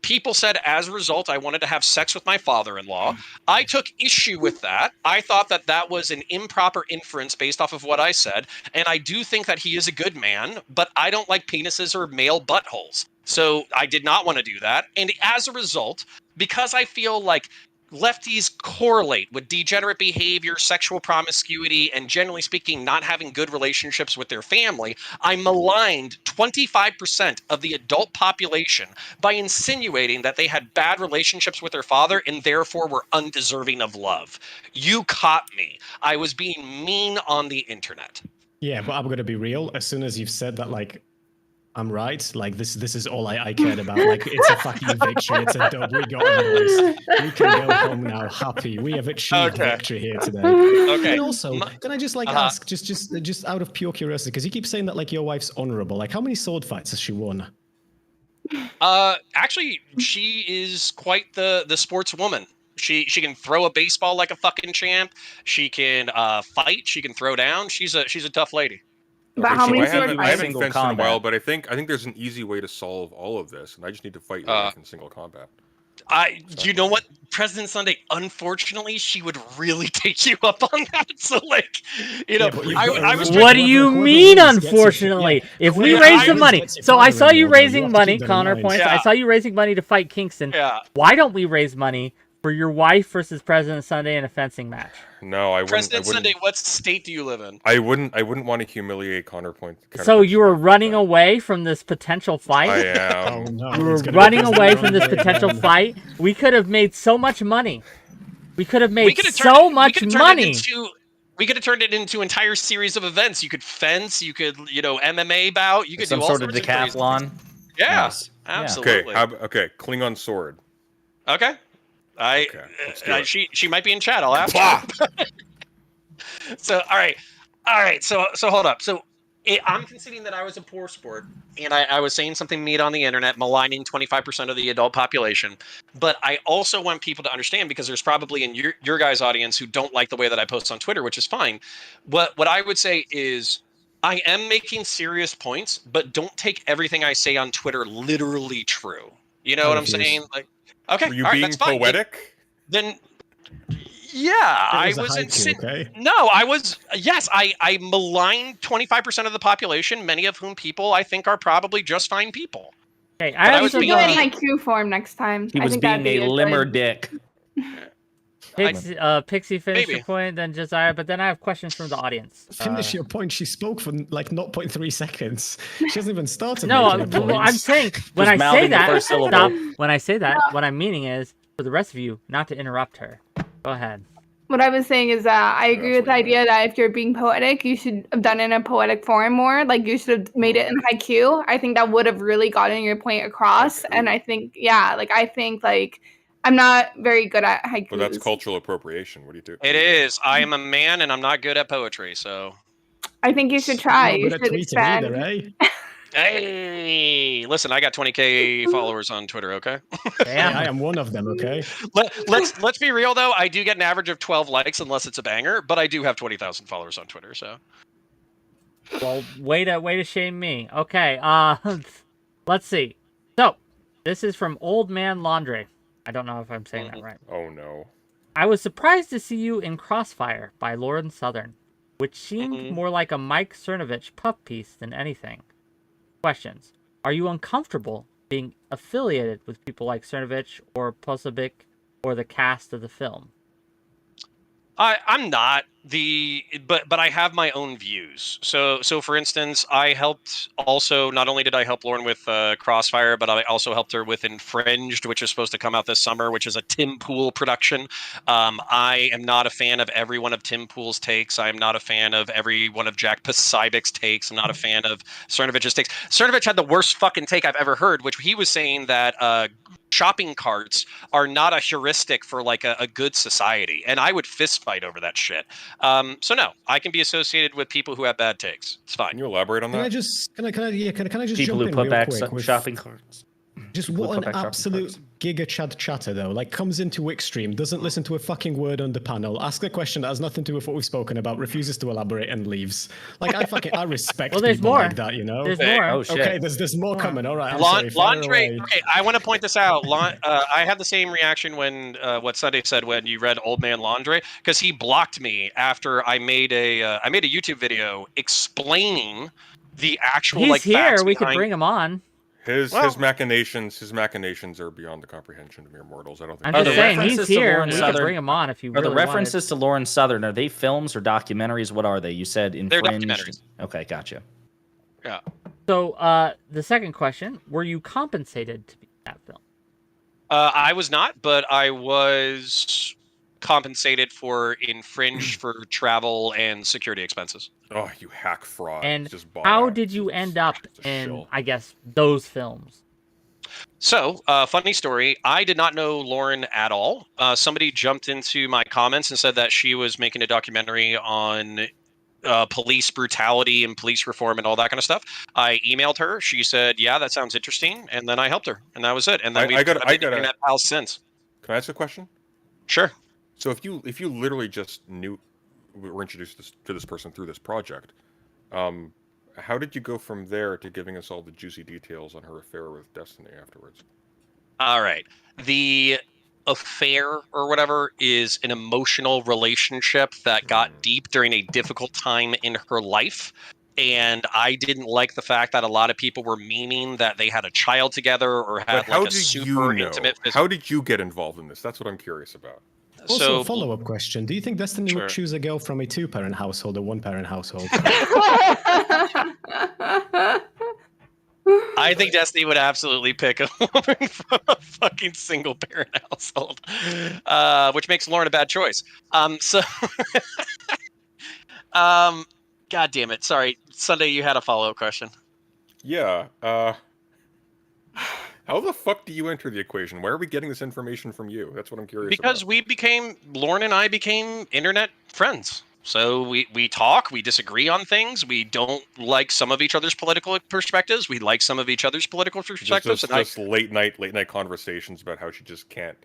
People said as a result, I wanted to have sex with my father-in-law. I took issue with that. I thought that that was an improper inference based off of what I said. And I do think that he is a good man, but I don't like penises or male buttholes. So I did not want to do that. And as a result, because I feel like lefties correlate with degenerate behavior, sexual promiscuity, and generally speaking, not having good relationships with their family, I maligned 25% of the adult population by insinuating that they had bad relationships with their father and therefore were undeserving of love. You caught me. I was being mean on the internet. Yeah, but I'm going to be real. As soon as you've said that, like, I'm right. Like this is all I cared about. Like it's a fucking victory. It's a dub. We got them, boys. We can go home now, happy. We have achieved victory here today. Okay. And also, can I just ask, just out of pure curiosity, because you keep saying that like your wife's honorable. Like, how many sword fights has she won? Actually, she is quite the sportswoman. She can throw a baseball like a fucking champ. She can fight. She can throw down. She's a tough lady. But how many I sword haven't fights? fenced in a while, but I think there's an easy way to solve all of this, and I just need to fight your wife in single combat. You know what, President Sunday? Unfortunately, she would really take you up on that. So, like, I was. What do you mean? Unfortunately, if we raise the money, so I saw you raising money, Counterpoints. I saw you raising money to fight Kingston. Yeah. Why don't we raise money for your wife versus President Sunday in a fencing match? No, I wouldn't. President Sunday, what state do you live in? I wouldn't want to humiliate Counterpoint. So you were running away from this potential fight? I am. Oh, no, you were running away from this potential fight? We could have made so much money. We could have made so much money. We could have turned it into an entire series of events. You could fence, you could, MMA bout, you could do all sort of decathlon. Yeah, Nice. absolutely. Okay, Klingon sword. Okay. She might be in chat. I'll ask her. So all right. So hold up. So I'm conceding that I was a poor sport, and I was saying something mean on the internet, maligning 25% of the adult population. But I also want people to understand, because there's probably in your guys' audience who don't like the way that I post on Twitter, which is fine. What I would say is, I am making serious points, but don't take everything I say on Twitter literally true. You know what I'm saying? Like. Okay, Were you all right, being that's fine. poetic? Then, yeah, I was. No, I was. Yes, I maligned 25% of the population, many of whom people I think are probably just fine people. Okay, I should do it in IQ form next time. He was being a limmer dick. Pixie finished your point, then Josiah, but then I have questions from the audience. Finish your point. She spoke for like 0.3 seconds. She hasn't even started. No, I'm saying when I say that, stop. When I say that, what I'm meaning is for the rest of you not to interrupt her. Go ahead. What I was saying is that I agree with the idea that if you're being poetic, you should have done it in a poetic form more. Like you should have made it in haiku. I think that would have really gotten your point across. And I think, I'm not very good at haiku. Well, that's cultural appropriation. What do you do? It is. I am a man, and I'm not good at poetry, so. I think you should try. You should expand. Either, eh? Hey, listen, I got 20K followers on Twitter. Okay. Damn. I am one of them. Okay. Let's be real though. I do get an average of 12 likes unless it's a banger, but I do have 20,000 followers on Twitter. So. Well, way to shame me. Okay. Let's see. So, this is from Old Man Laundry. I don't know if I'm saying that right. Oh no. I was surprised to see you in Crossfire by Lauren Southern, which seemed more like a Mike Cernovich puff piece than anything. Questions. Are you uncomfortable being affiliated with people like Cernovich or 𝕵𝖔𝖎𝖙 or the cast of the film? I'm not. but I have my own views. So for instance, I helped also. Not only did I help Lauren with Crossfire, but I also helped her with Infringed, which is supposed to come out this summer, which is a Tim Pool production. I am not a fan of every one of Tim Pool's takes. I am not a fan of every one of Jack Posobiec's takes. I'm not a fan of Cernovich's takes. Cernovich had the worst fucking take I've ever heard, which he was saying that shopping carts are not a heuristic for like a good society, and I would fist fight over that shit. So no, I can be associated with people who have bad takes. It's fine. Can you elaborate on that? Can I just People jump who in put real back quick with shopping carts. just People who what put an back shopping absolute carts. giga chad chatter though. Like comes into WhickStream, doesn't listen to a fucking word on the panel, asks a question that has nothing to do with what we've spoken about, refuses to elaborate and leaves. Like I respect Well, there's people more. like that, you know. There's Okay. more. Oh shit. Okay, there's more coming. All right, I'm sorry. fire Laundry. away. Okay, I want to point this out. I had the same reaction when what Sunday said when you read Old Man Laundry, because he blocked me after I made a YouTube video explaining the actual He's like here. facts We could behind. bring him on. His Well- machinations are beyond the comprehension of mere mortals. I don't think. I'm Are just the saying he's references to here. Lauren We could Southern- bring him on if you Are really the references to Lauren Southern, are they films or documentaries? What are they? You said They're Infringed. documentaries. Okay, gotcha. Yeah. wanted. So, the second question: were you compensated to be in that film? I was not, but I was compensated for Infringed for travel and security expenses. Oh, you hack fraud! And Just bought how out. did you end up It's a in, shill. I guess, those films? So, funny story. I did not know Lauren at all. Somebody jumped into my comments and said that she was making a documentary on police brutality and police reform and all that kind of stuff. I emailed her. She said, "Yeah, that sounds interesting," and then I helped her, and that was it. And then I got been internet pals since. Can I ask a question? Sure. So if you literally just were introduced to this person through this project, how did you go from there to giving us all the juicy details on her affair with Destiny afterwards? All right. The affair or whatever is an emotional relationship that got deep during a difficult time in her life. And I didn't like the fact that a lot of people were memeing that they had a child together or had But how like a did super you know? intimate physical. How did you get involved in this? That's what I'm curious about. Also, So a follow-up question: do you think Destiny Sure. would choose a girl from a two-parent household or one-parent household? I think Destiny would absolutely pick a woman from a fucking single parent household, which makes Lauren a bad choice. God damn it. Sorry. Sunday, you had a follow-up question. Yeah. How the fuck do you enter the equation? Why are we getting this information from you? That's what I'm curious Because about. Lauren and I became internet friends. So we talk, we disagree on things. We don't like some of each other's political perspectives. We like some of each other's political perspectives. Just late night conversations about how she just can't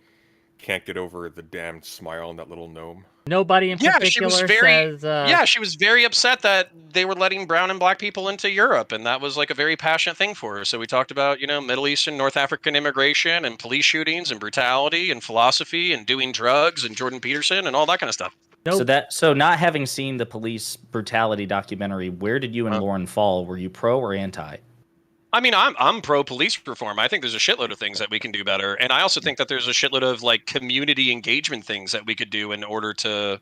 get over the damned smile on that little gnome. Nobody in Yeah, she was particular says. she was very upset that they were letting brown and black people into Europe, and that was like a very passionate thing for her. So we talked about, Middle Eastern, North African immigration and police shootings and brutality and philosophy and doing drugs and Jordan Peterson and all that kind of stuff. Nope. So not having seen the police brutality documentary, where did you and Lauren fall? Were you pro or anti? I mean, I'm pro police reform. I think there's a shitload of things that we can do better, and I also think that there's a shitload of like community engagement things that we could do in order to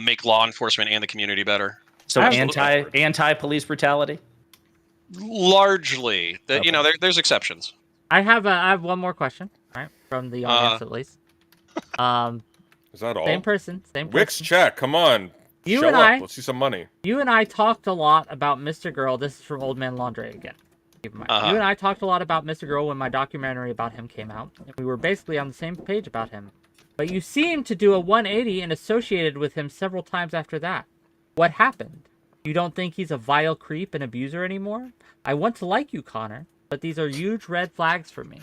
make law enforcement and the community better. So Absolutely. anti police brutality? Largely, there's exceptions. I have one more question, right, from the audience at least. Is that all? Same person. Wix chat, come on. You Show and up. I- Let's see some money. You and I talked a lot about Mr. Girl. This is from Old Man Laundry again. Keep in mind. Uh-huh. You and I talked a lot about Mr. Girl when my documentary about him came out. And we were basically on the same page about him. But you seemed to do a 180 and associated with him several times after that. What happened? You don't think he's a vile creep and abuser anymore? I want to like you, Connor, but these are huge red flags for me.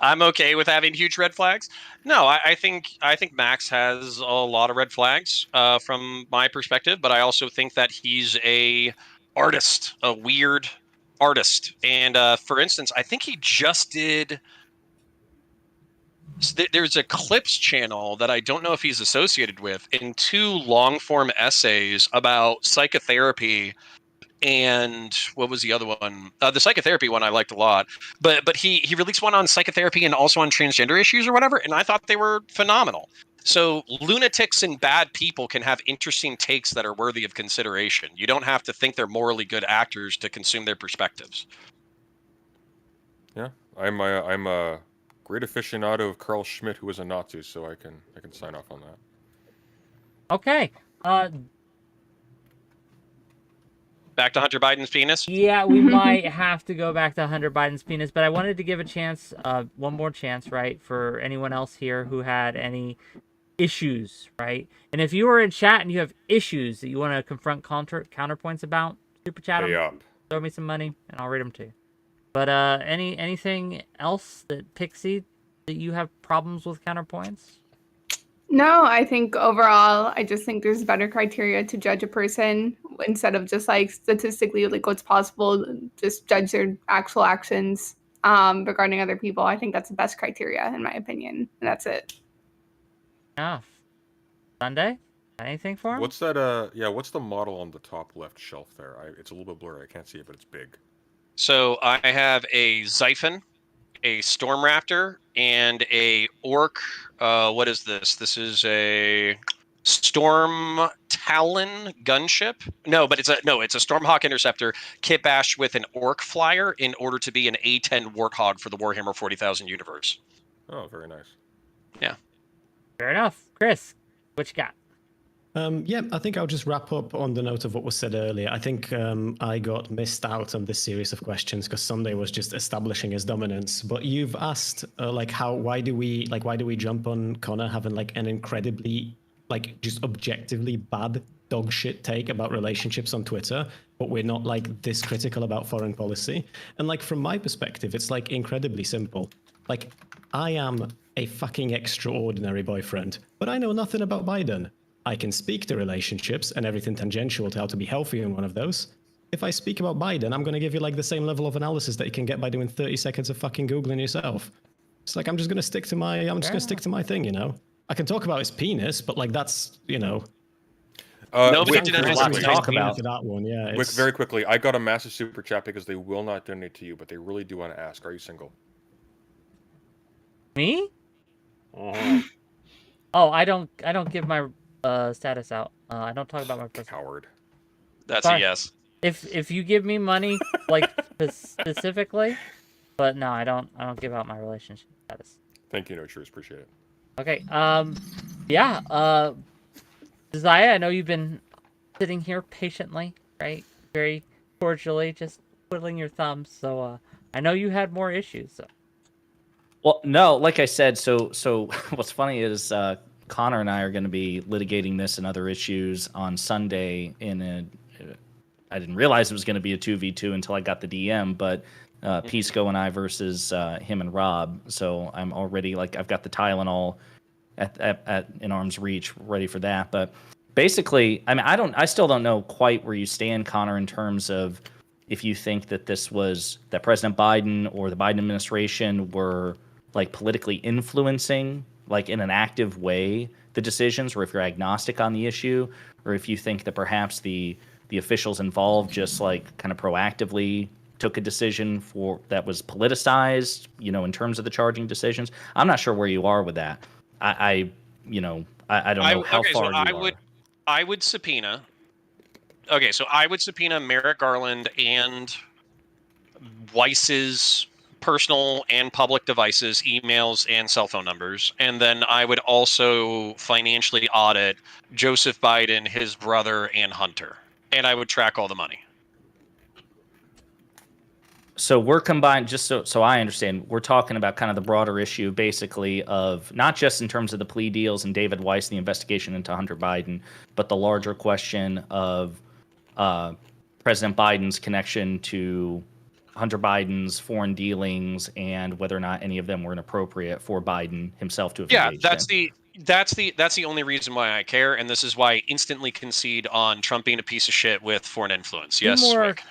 I'm okay with having huge red flags. No, I think Max has a lot of red flags from my perspective, but I also think that he's a artist, a weird artist. And for instance, I think he just did. There's a Clips channel that I don't know if he's associated with, in 2 long form essays about psychotherapy. And what was the other one? The psychotherapy one I liked a lot. But he released one on psychotherapy and also on transgender issues or whatever, and I thought they were phenomenal. So lunatics and bad people can have interesting takes that are worthy of consideration. You don't have to think they're morally good actors to consume their perspectives. Yeah, I'm a great aficionado of Carl Schmitt, who is a Nazi, so I can sign off on that. Okay. Back to Hunter Biden's penis. Yeah, we might have to go back to Hunter Biden's penis, but I wanted to give a chance, one more chance, right, for anyone else here who had any issues, right? And if you are in chat and you have issues that you want to confront counterpoints about, super chat Pay them, up. throw me some money, and I'll read them to you. But anything else that 𝕵𝖎𝖎 that you have problems with counterpoints? No, I think overall, I just think there's better criteria to judge a person instead of just like statistically like what's possible, just judge their actual actions regarding other people. I think that's the best criteria in my opinion, and that's it. Enough. Sunday? Anything for him? What's that? Yeah, what's the model on the top left shelf there? It's a little bit blurry. I can't see it, but it's big. So I have a 𝕍𝖎, a Storm Raptor, and a Orc. What is this? This is a Storm Talon gunship. No, but it's a Stormhawk Interceptor kit bashed with an Orc flyer in order to be an A10 Warthog for the Warhammer 40,000 universe. Oh, very nice. Yeah. Fair enough. Chris, what you got? Yeah, I think I'll just wrap up on the note of what was said earlier. I think I got missed out on this series of questions because Sunday was just establishing his dominance. But you've asked why do we jump on Connor having like an incredibly just objectively bad dog shit take about relationships on Twitter, but we're not like this critical about foreign policy. And like from my perspective, it's like incredibly simple. Like I am a fucking extraordinary boyfriend, but I know nothing about Biden. I can speak to relationships and everything tangential to how to be healthy in one of those. If I speak about Biden, I'm going to give you like the same level of analysis that you can get by doing 30 seconds of fucking Googling yourself. It's like, I'm just going to stick to my thing, you know? I can talk about his penis, but like that's, you know. Nobody Wick, did very not quickly- talk about for that one, yeah. Wick, very quickly, I got a massive super chat because they will not donate to you, but they really do want to ask, are you single? Me? Uh-huh. Oh, I don't give my status out. I don't talk about my personal. Coward. That's Sorry. a yes. If you give me money, like specifically, but no, I don't give out my relationship status. Thank you, No Truth. Appreciate it. Okay. Yeah. 𝕍𝖎𝖏, I know you've been sitting here patiently, right? Very cordially, just twiddling your thumbs. So I know you had more issues. So. Well, no, like I said, so what's funny is Connor and I are going to be litigating this and other issues on Sunday I didn't realize it was going to be a 2v2 until I got the DM, but 𝕵𝖎𝖎 and I versus him and Rob. So I'm already like, I've got the Tylenol in arm's reach ready for that. But basically, I mean, I still don't know quite where you stand, Connor, in terms of if you think that that President Biden or the Biden administration were like politically influencing, like in an active way, the decisions, or if you're agnostic on the issue, or if you think that perhaps the officials involved just like kind of proactively took a decision that was politicized, you know, in terms of the charging decisions. I'm not sure where you are with that. I don't know how far you are. I would subpoena. Okay, so I would subpoena Merrick Garland and Weiss's personal and public devices, emails, and cell phone numbers. And then I would also financially audit Joseph Biden, his brother, and Hunter. And I would track all the money. So we're combined, just so I understand, we're talking about kind of the broader issue, basically, of not just in terms of the plea deals and David Weiss and the investigation into Hunter Biden, but the larger question of President Biden's connection to Hunter Biden's foreign dealings and whether or not any of them were inappropriate for Biden himself to have engaged in. That's the only reason why I care, and this is why I instantly concede on Trump being a piece of shit with foreign influence. Yes, Wick.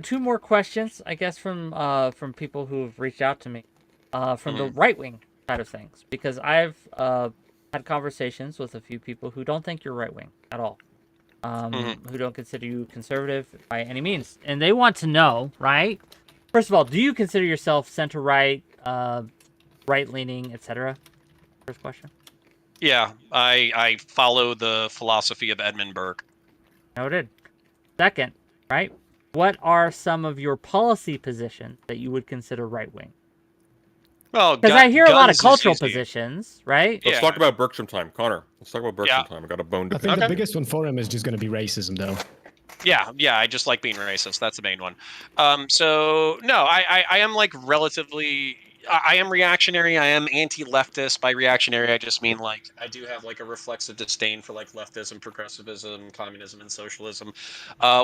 Two more questions, I guess, from people who have reached out to me, from the right wing side of things, because I've had conversations with a few people who don't think you're right wing at all, who don't consider you conservative by any means, and they want to know, right? First of all, do you consider yourself center right, right leaning, etc.? First question. Yeah, I follow the philosophy of Edmund Burke. Noted. Second, right? What are some of your policy positions that you would consider right wing? Well, Because I hear a lot of guns is cultural easy. positions, right? Let's Yeah. talk about Burke sometime, Connor. Let's talk about Burke Yeah. sometime. I got a bone to I pick. think the Okay. biggest one for him is just going to be racism, though. Yeah, I just like being racist. That's the main one. So no, I am like relatively. I am reactionary. I am anti-leftist. By reactionary, I just mean like I do have like a reflexive disdain for like leftism, progressivism, communism, and socialism.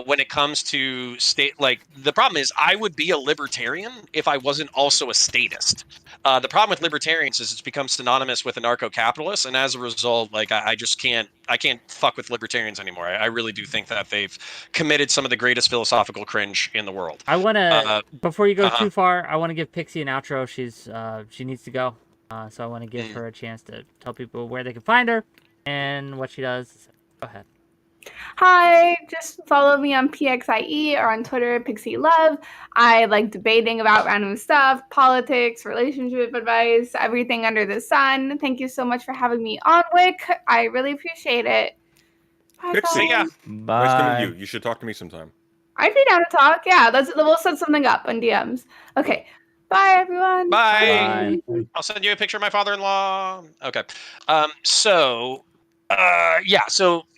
When it comes to state, like the problem is, I would be a libertarian if I wasn't also a statist. The problem with libertarians is it's become synonymous with anarcho-capitalist, and as a result, like I just can't. I can't fuck with libertarians anymore. I really do think that they've committed some of the greatest philosophical cringe in the world. I want to, before you go uh-huh. too far, I want to give Pixie an outro. She needs to go. So I want to give her a chance to tell people where they can find her and what she does. Go ahead. Hi, just follow me on PXIE or on Twitter, Pixie Love. I like debating about random stuff, politics, relationship advice, everything under the sun. Thank you so much for having me on, Wick. I really appreciate it. Bye, Pixie. guys. Yeah. Nice to meet Bye. you. You should talk to me sometime. I'd be down to talk. Yeah, we'll set something up on DMs. Okay. Bye, everyone. Bye. Bye. I'll send you a picture of my father-in-law. Okay. So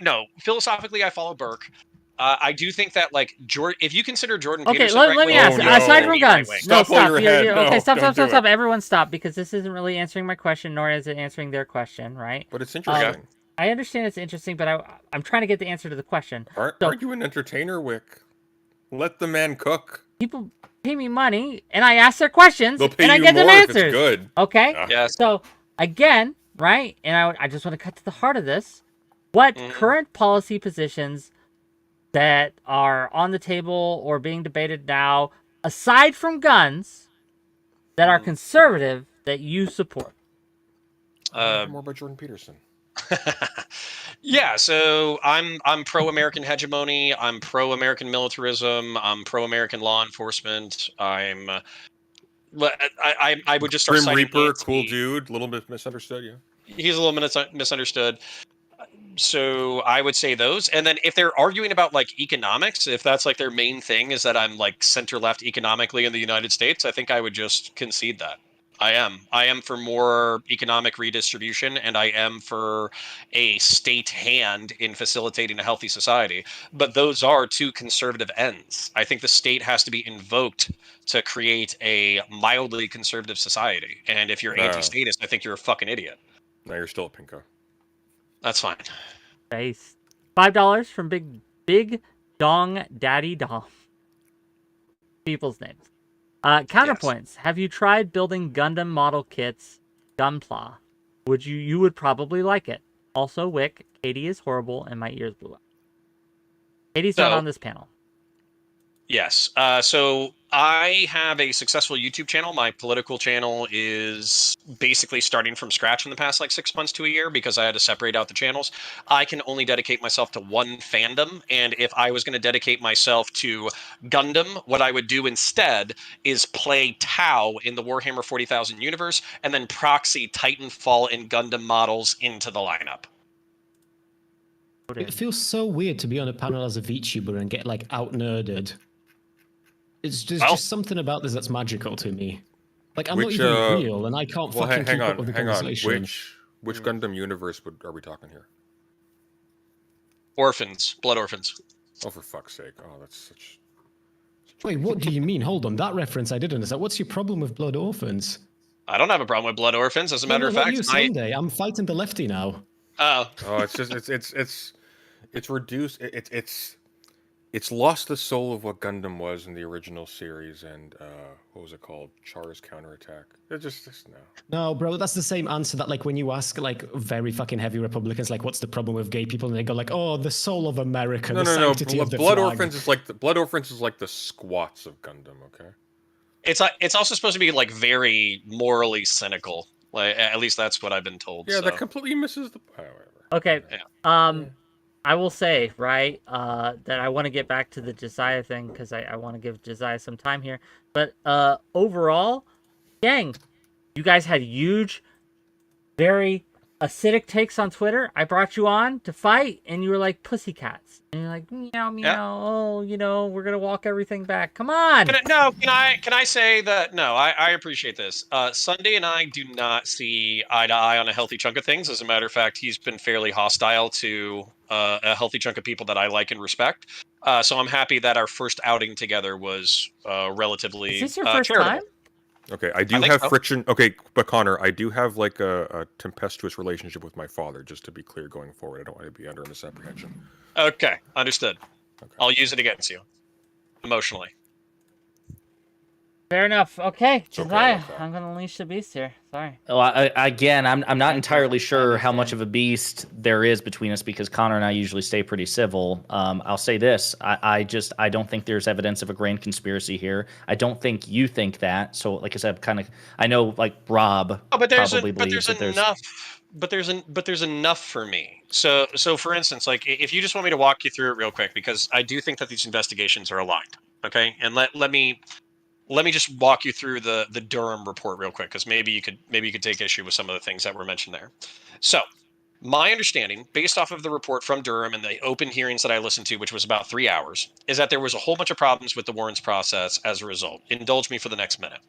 no, philosophically, I follow Burke. I do think that like if you consider Jordan Okay, Peterson let me right-wing, ask. Oh, no. Aside from he's guns, right-wing. no, Stop while you're ahead. Okay, No, stop. don't do it. Everyone stop, because this isn't really answering my question, nor is it answering their question, right? But it's interesting. I understand it's interesting, but I'm trying to get the answer to the question. Aren't you an entertainer, Wick? Let the man cook. People pay me money, and I ask their questions, They'll pay and I you get them more if answers. it's good. Okay? Yeah. Yes. So, again, right, and I just want to cut to the heart of this. What current policy positions that are on the table or being debated now, aside from guns, that are conservative, that you support? More by Jordan Peterson. Yeah, so I'm pro-American hegemony. I'm pro-American militarism. I'm pro-American law enforcement. I would just start Grim citing Reaper, anti- cool dude, a little bit misunderstood. Yeah. He's a little misunderstood. So I would say those. And then if they're arguing about like economics, if that's like their main thing is that I'm like center left economically in the United States, I think I would just concede that. I am for more economic redistribution, and I am for a state hand in facilitating a healthy society. But those are two conservative ends. I think the state has to be invoked to create a mildly conservative society. And if you're anti-statist, I think you're a fucking idiot. No, you're still a pinko. That's fine. Nice. $5 from Big Dong Daddy Dom. People's names. Counterpoints. Yes. Have you tried building Gundam model kits? Gunpla. You would probably like it. Also, Wick, Katie is horrible, and my ears blew up. Katie's not on this panel. Yes. So I have a successful YouTube channel. My political channel is basically starting from scratch in the past like 6 months to a year because I had to separate out the channels. I can only dedicate myself to one fandom. And if I was going to dedicate myself to Gundam, what I would do instead is play Tau in the Warhammer 40,000 universe and then proxy Titanfall and Gundam models into the lineup. It feels so weird to be on a panel as a VTuber and get like out-nerded. It's just something about this that's magical to me. Like I'm not even real, and I can't fucking keep up with the conversation. Which Gundam universe are we talking here? Orphans, Blood Orphans. Oh, for fuck's sake! Oh, that's such. Wait, what do you mean? Hold on, that reference I didn't understand. What's your problem with Blood Orphans? I don't have a problem with Blood Orphans. As a matter of fact, Sunday. I'm fighting the lefty now. Oh, it's just it's reduced. It's lost the soul of what Gundam was in the original series, and what was it called? Char's Counterattack. It's just no. No, bro, that's the same answer that like when you ask like very fucking heavy Republicans like, what's the problem with gay people, and they go like, oh, the soul of America. No. Blood Orphans is like the squats of Gundam. Okay. It's also supposed to be like very morally cynical. Like at least that's what I've been told. Yeah, so. that completely misses the. However. Okay. Yeah. I will say, right, that I want to get back to the 𝕫𝖎 thing because I want to give 𝕫𝖎 some time here. But overall, gang, you guys had huge, very acidic takes on Twitter. I brought you on to fight, and you were like pussycats. And you're like, meow, meow. Oh, we're going to walk everything back. Come on. Can I say that? No, I appreciate this. Sunday and I do not see eye to eye on a healthy chunk of things. As a matter of fact, he's been fairly hostile to a healthy chunk of people that I like and respect. So I'm happy that our first outing together was relatively Is this your first charitable. time? Okay, I do have friction. Okay, but Connor, I do have like a tempestuous relationship with my father, just to be clear going forward. I don't want to be under a misapprehension. Okay, understood. Okay. I'll use it against you emotionally. Fair enough. Okay, It's okay Josiah, with that. I'm going to unleash the beast here. Sorry. Well, I'm not entirely sure how understand. much of a beast there is between us because Connor and I usually stay pretty civil. I'll say this: I don't think there's evidence of a grand conspiracy here. I don't think you think that. So, like I said, I know like Rob probably believes that there's enough. But there's enough for me. So for instance, like if you just want me to walk you through it real quick, because I do think that these investigations are aligned. Okay, and let me just walk you through the Durham report real quick, because maybe you could take issue with some of the things that were mentioned there. So, my understanding, based off of the report from Durham and the open hearings that I listened to, which was about 3 hours, is that there was a whole bunch of problems with the warrants process as a result. Indulge me for the next minute.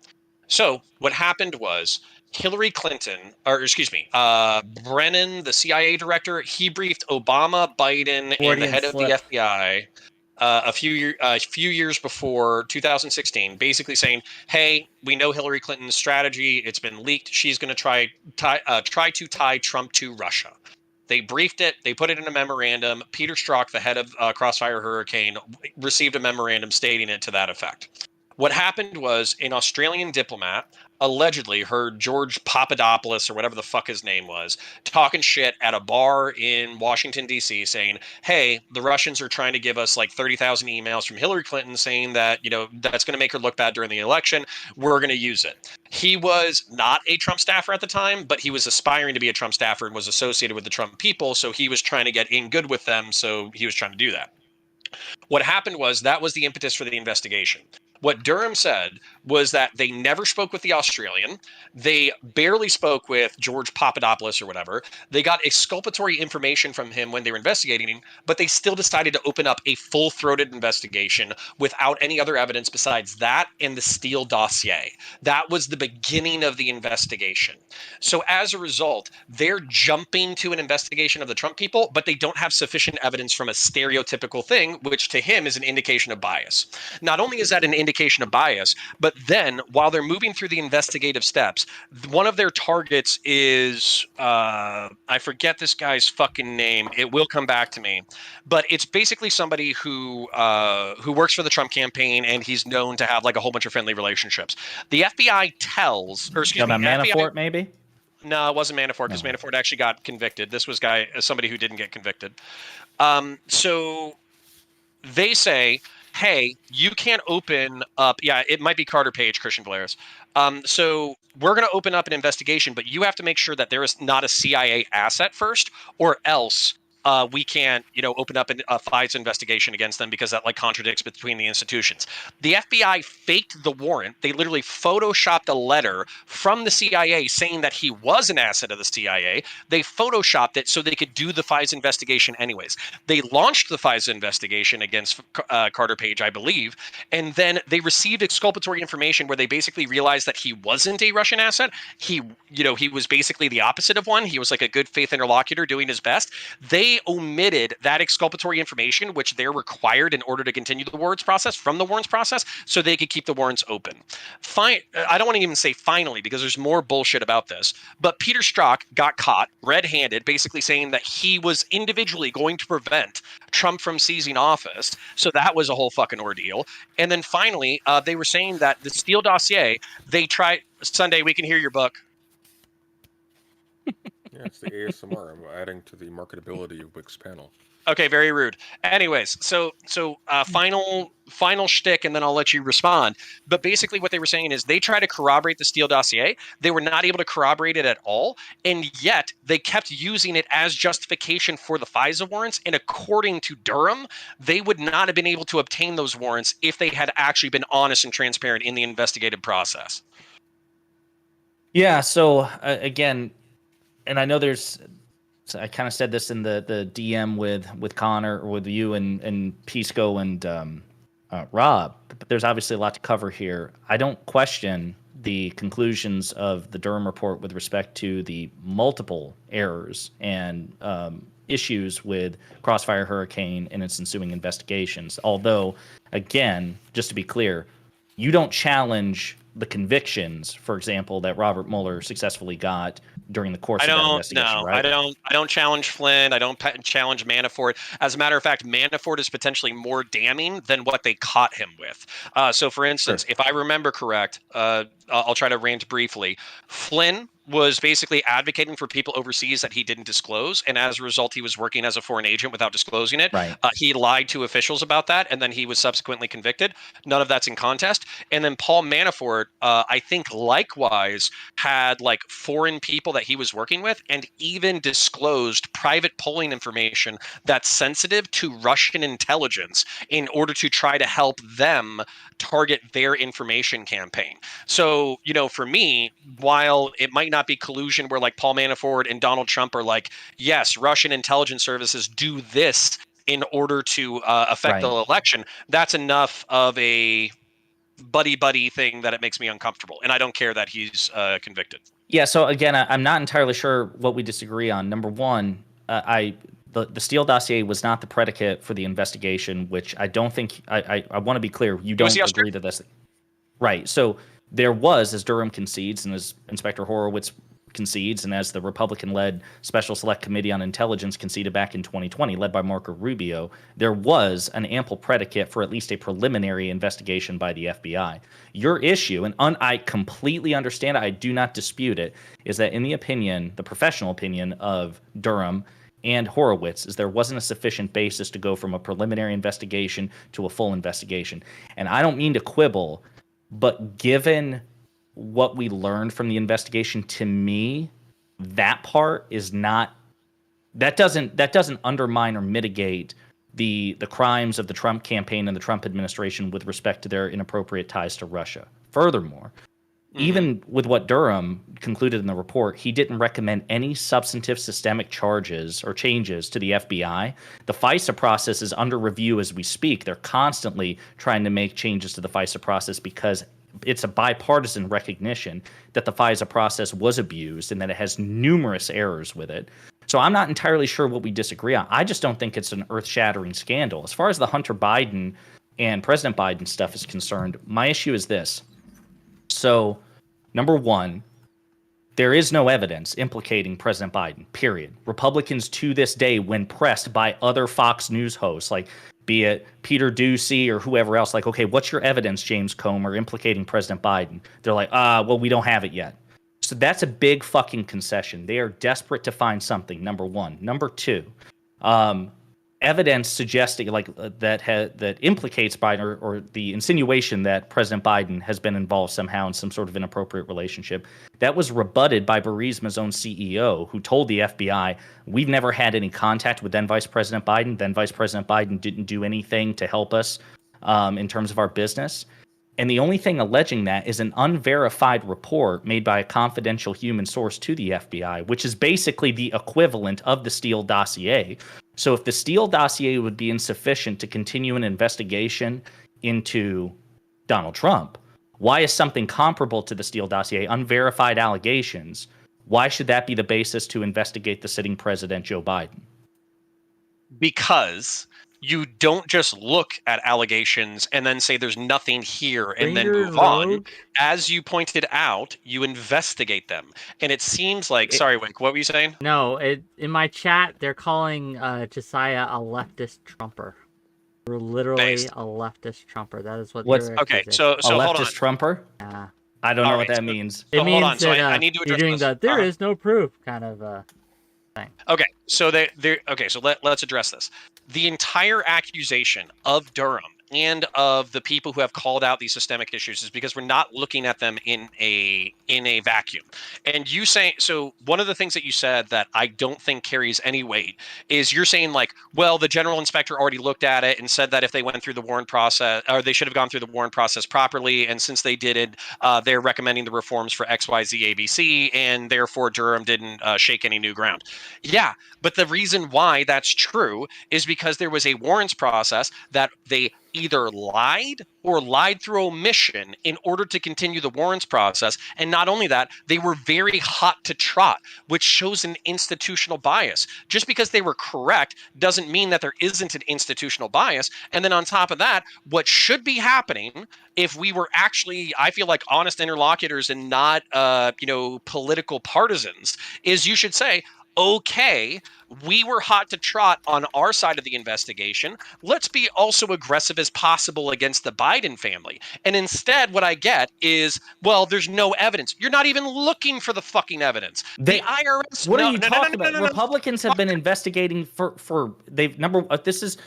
So, what happened was Hillary Clinton, Brennan, the CIA director, he briefed Obama, Biden, and the head of the FBI a few years before 2016, basically saying, "Hey, we know Hillary Clinton's strategy. It's been leaked. She's going to try to tie Trump to Russia." They briefed it. They put it in a memorandum. Peter Strzok, the head of Crossfire Hurricane, received a memorandum stating it to that effect. What happened was an Australian diplomat allegedly heard George Papadopoulos, or whatever the fuck his name was, talking shit at a bar in Washington, D.C., saying, "Hey, the Russians are trying to give us like 30,000 emails from Hillary Clinton saying that, that's going to make her look bad during the election. We're going to use it." He was not a Trump staffer at the time, but he was aspiring to be a Trump staffer and was associated with the Trump people, so he was trying to get in good with them, so he was trying to do that. What happened was that was the impetus for the investigation. What Durham said was that they never spoke with the Australian. They barely spoke with George Papadopoulos or whatever. They got exculpatory information from him when they were investigating him, but they still decided to open up a full-throated investigation without any other evidence besides that and the Steele dossier. That was the beginning of the investigation. So as a result, they're jumping to an investigation of the Trump people, but they don't have sufficient evidence from a stereotypical thing, which to him is an indication of bias. Not only is that an indication of bias, but then while they're moving through the investigative steps, one of their targets is I forget this guy's fucking name. It will come back to me, but it's basically somebody who works for the Trump campaign, and he's known to have like a whole bunch of friendly relationships. The FBI tells, or excuse me, Manafort, FBI, maybe. No, it wasn't Manafort, because Manafort actually got convicted. This was somebody who didn't get convicted. So they say, "Hey, you can't open up." Yeah, it might be Carter Page, Christian Blair's. So we're going to open up an investigation, but you have to make sure that there is not a CIA asset first, or else we can't, open up a FISA investigation against them, because that like contradicts between the institutions. The FBI faked the warrant. They literally photoshopped a letter from the CIA saying that he was an asset of the CIA. They photoshopped it so they could do the FISA investigation anyways. They launched the FISA investigation against Carter Page, I believe, and then they received exculpatory information where they basically realized that he wasn't a Russian asset. He was basically the opposite of one. He was like a good faith interlocutor doing his best. They omitted that exculpatory information, which they're required in order to continue the warrants process, from the warrants process, so they could keep the warrants open. I don't want to even say finally, because there's more bullshit about this, but Peter Strzok got caught red-handed, basically saying that he was individually going to prevent Trump from seizing office. So that was a whole fucking ordeal. And then finally, they were saying that the Steele dossier, they tried. Sunday, we can hear your book. Yeah, it's the ASMR. I'm adding to the marketability of Wick's panel. Okay, very rude. Anyways, so final shtick, and then I'll let you respond. But basically what they were saying is they tried to corroborate the Steele dossier. They were not able to corroborate it at all, and yet they kept using it as justification for the FISA warrants. And according to Durham, they would not have been able to obtain those warrants if they had actually been honest and transparent in the investigative process. Yeah, so again, and I know there's. So I kind of said this in the DM with Connor or with you and Pisco and Rob, but there's obviously a lot to cover here. I don't question the conclusions of the Durham report with respect to the multiple errors and issues with Crossfire Hurricane and its ensuing investigations. Although, again, just to be clear, you don't challenge the convictions, for example, that Robert Mueller successfully got during the course of that investigation, right? I don't challenge Flynn. I don't challenge Manafort. As a matter of fact, Manafort is potentially more damning than what they caught him with. So, for instance, if I remember correct, I'll try to rant briefly. Flynn was basically advocating for people overseas that he didn't disclose, and as a result, he was working as a foreign agent without disclosing it. Right. He lied to officials about that, and then he was subsequently convicted. None of that's in contest. And then Paul Manafort, I think, likewise had like foreign people that he was working with, and even disclosed private polling information that's sensitive to Russian intelligence in order to try to help them target their information campaign. So, you know, for me, while it might not be collusion where like Paul Manafort and Donald Trump are like, yes, Russian intelligence services do this in order to affect the election, that's enough of a buddy thing that it makes me uncomfortable. And I don't care that he's convicted. Yeah, so again, I'm not entirely sure what we disagree on. Number one, the Steele dossier was not the predicate for the investigation, which I don't think, I want to be clear, you don't agree that that's... Right, so there was, as Durham concedes and as Inspector Horowitz concedes, and as the Republican-led Special Select Committee on Intelligence conceded back in 2020, led by Marco Rubio, there was an ample predicate for at least a preliminary investigation by the FBI. Your issue, and I completely understand it, I do not dispute it, is that in the opinion, the professional opinion of Durham and Horowitz, is there wasn't a sufficient basis to go from a preliminary investigation to a full investigation. And I don't mean to quibble, but given what we learned from the investigation, to me, that part is not, that doesn't undermine or mitigate the crimes of the Trump campaign and the Trump administration with respect to their inappropriate ties to Russia. Furthermore, even with what Durham concluded in the report, he didn't recommend any substantive systemic charges or changes to the FBI. The FISA process is under review as we speak. They're constantly trying to make changes to the FISA process because it's a bipartisan recognition that the FISA process was abused and that it has numerous errors with it. So I'm not entirely sure what we disagree on. I just don't think it's an earth-shattering scandal. As far as the Hunter Biden and President Biden stuff is concerned, my issue is this. So, number one, there is no evidence implicating President Biden, period. Republicans to this day, when pressed by other Fox News hosts, like be it Peter Doocy or whoever else, like, okay, what's your evidence, James Comer, implicating President Biden? They're like, well, we don't have it yet. So that's a big fucking concession. They are desperate to find something, number one. Number two, evidence suggesting like that implicates Biden or the insinuation that President Biden has been involved somehow in some sort of inappropriate relationship. That was rebutted by Burisma's own CEO, who told the FBI, we've never had any contact with then Vice President Biden. Then Vice President Biden didn't do anything to help us in terms of our business. And the only thing alleging that is an unverified report made by a confidential human source to the FBI, which is basically the equivalent of the Steele dossier. So if the Steele dossier would be insufficient to continue an investigation into Donald Trump, why is something comparable to the Steele dossier, unverified allegations, why should that be the basis to investigate the sitting president, Joe Biden? Because you don't just look at allegations and then say there's nothing here and then move on. As you pointed out, you investigate them. And it seems like, sorry, Wick, what were you saying? No, in my chat, they're calling Josiah a leftist Trumper. We're literally a leftist Trumper. That is what they're okay, so a hold on. leftist Trumper? Yeah. I don't know what that means. So It means hold on. So that I need to address you're doing this. there is no proof kind of thing. Okay, so let's address this. The entire accusation of Durham and of the people who have called out these systemic issues is because we're not looking at them in a vacuum. And you say, so one of the things that you said that I don't think carries any weight is you're saying like, well, the general inspector already looked at it and said that if they went through the warrant process, or they should have gone through the warrant process properly, and since they did it, they're recommending the reforms for XYZ ABC, and therefore Durham didn't shake any new ground. Yeah, but the reason why that's true is because there was a warrants process that they either lied or lied through omission in order to continue the warrants process. And not only that, they were very hot to trot, which shows an institutional bias. Just because they were correct doesn't mean that there isn't an institutional bias. And then on top of that, what should be happening if we were actually, I feel like, honest interlocutors and not, political partisans, is you should say, okay, we were hot to trot on our side of the investigation. Let's be also aggressive as possible against the Biden family. And instead, what I get is, well, there's no evidence. You're not even looking for the fucking evidence. The IRS. What are you talking about? Republicans have been investigating for they've this is.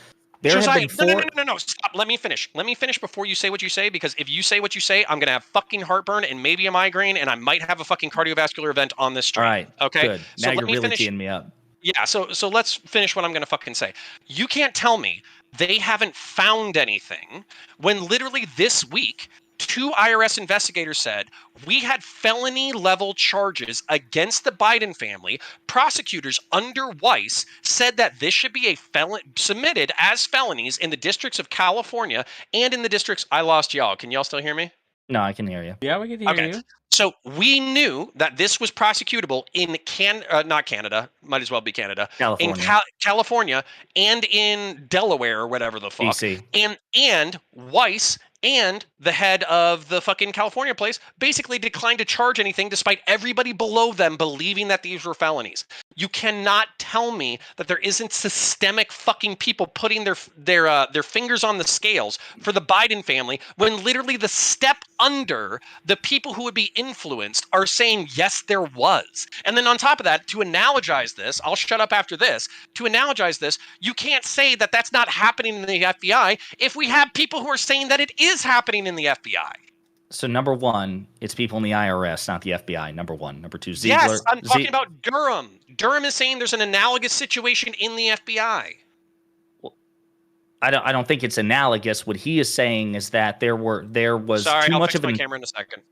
There Josiah, have been no, stop. Let me finish. Let me finish before you say what you say, because if you say what you say, I'm going to have fucking heartburn and maybe a migraine, and I might have a fucking cardiovascular event on this stream. All right. Okay. Good. So now you're really teeing me up. Yeah. So let's finish what I'm going to fucking say. You can't tell me they haven't found anything when literally this week, 2 IRS investigators said we had felony level charges against the Biden family. Prosecutors under Weiss said that this should be submitted as felonies in the districts of California and in the districts. I lost y'all. Can y'all still hear me? No, I can hear you. Yeah, we can hear you. So we knew that this was prosecutable in not Canada, might as well be Canada, California. in California and in Delaware or whatever the fuck. DC. And Weiss and the head of the fucking California place basically declined to charge anything despite everybody below them believing that these were felonies. You cannot tell me that there isn't systemic fucking people putting their fingers on the scales for the Biden family when literally the step under the people who would be influenced are saying, yes, there was. And then on top of that, to analogize this, I'll shut up after this, to analogize this, you can't say that that's not happening in the FBI if we have people who are saying that it is happening in the FBI. So number one, it's people in the IRS, not the FBI. Number one. Number two, Ziegler. Yes, I'm talking about Durham. Durham is saying there's an analogous situation in the FBI. Well, I don't think it's analogous. What he is saying is that there was Sorry, too I'll much fix of my camera in a second.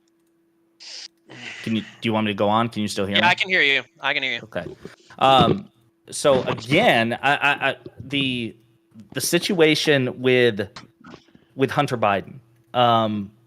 Do you want me to go on? Can you still hear me? Yeah, I can hear you. Okay. So again, the situation with Hunter Biden.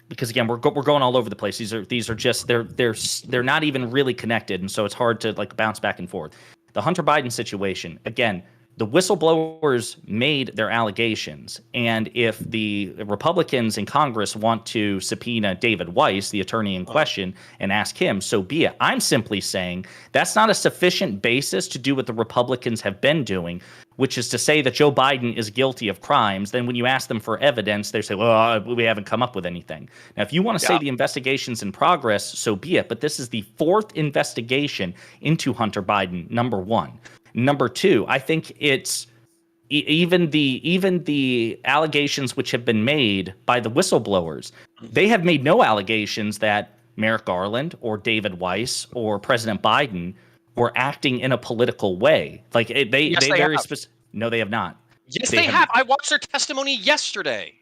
Because again, we're going all over the place. These are just they're not even really connected, and so it's hard to like bounce back and forth. The Hunter Biden situation, again, the whistleblowers made their allegations, and if the Republicans in Congress want to subpoena David Weiss, the attorney in question, and ask him, so be it. I'm simply saying that's not a sufficient basis to do what the Republicans have been doing, which is to say that Joe Biden is guilty of crimes. Then when you ask them for evidence, they say, well, we haven't come up with anything. Now, if you want to say the investigation's in progress, so be it. But this is the 4th investigation into Hunter Biden, number one. Number two, I think it's even the allegations which have been made by the whistleblowers. They have made no allegations that Merrick Garland or David Weiss or President Biden were acting in a political way. Like they very specific. No, they have not. Yes, they have. I watched their testimony yesterday.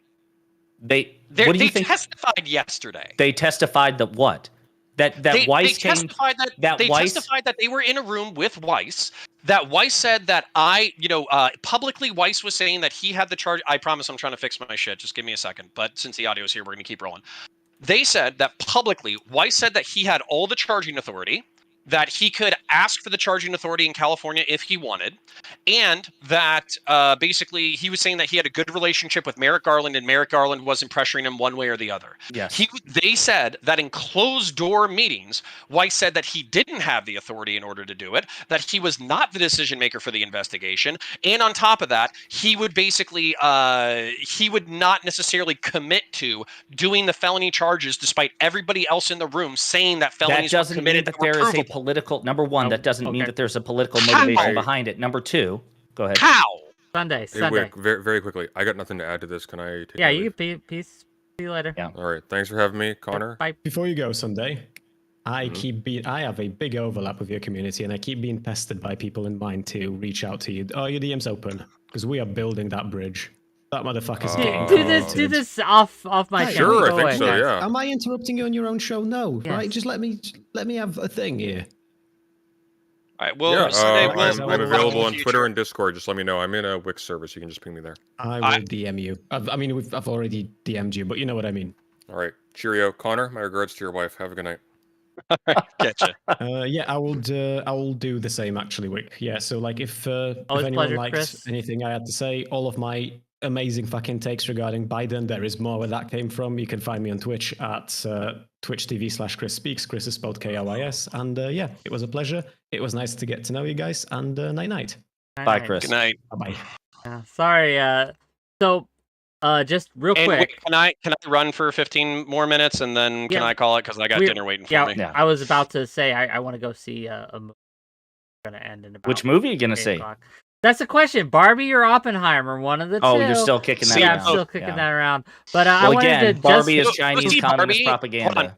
They testified yesterday. They testified that what? That Weiss testified that they were in a room with Weiss. That Weiss said that publicly Weiss was saying that he had the charge. I promise I'm trying to fix my shit. Just give me a second. But since the audio is here, we're going to keep rolling. They said that publicly Weiss said that he had all the charging authority, that he could ask for the charging authority in California if he wanted, and that basically he was saying that he had a good relationship with Merrick Garland, and Merrick Garland wasn't pressuring him one way or the other. Yes. They said that in closed-door meetings, Weiss said that he didn't have the authority in order to do it, that he was not the decision-maker for the investigation, and on top of that, he would basically he would not necessarily commit to doing the felony charges despite everybody else in the room saying that felonies were committed. That there is a political, number one, that doesn't mean that there's a political motivation behind it. Number two, go ahead. How? Sunday. Hey, Wick, very, very quickly. I got nothing to add to this. Can I take Yeah, my you leave? can peace. See you later. Yeah. All right. Thanks for having me, Connor. Bye. Before you go, Sunday, Mhm. I have a big overlap with your community, and I keep being pestered by people in mine to reach out to you. Are your DMs open? Because we are building that bridge. That motherfucker's getting Do created. this off my Hey, channel. Sure, Go I think away. so. Yeah. Am I interrupting you on your own show? No, Yes. right? Just let me have a thing here. All right. Well, Yeah. Sunday, we'll- I'm we'll- available in on the Twitter future. and Discord. Just let me know. I'm in a Wix service. You can just ping me there. I will DM you. I've already DM'd you, but you know what I mean. All right. Cheerio, Connor. My regards to your wife. Have a good night. Getcha. Yeah, I will do the same actually, Wick. Yeah, so like if Always anyone pleasure, liked Chris. anything I had to say, all of my amazing fucking takes regarding Biden, there is more where that came from. You can find me on Twitch at twitch.tv/Chris Speaks. Chris is spelled KRYS. And yeah, it was a pleasure. It was nice to get to know you guys. And night. Bye, Chris. Good night. Bye bye. Yeah, sorry. So, just real And quick. wait, can I run for 15 more minutes and then can Yeah. I call it because I got dinner waiting for me? Yeah. I was about to say I want to go see a movie. Going to end in about Which movie are you gonna 8 see? o'clock. That's the question. Barbie or Oppenheimer? One of the two. Oh, you're still kicking that See, Yeah, around. I'm still kicking Yeah. that around. But I Well, wanted again, to Barbie just is Chinese see communist Barbie. propaganda.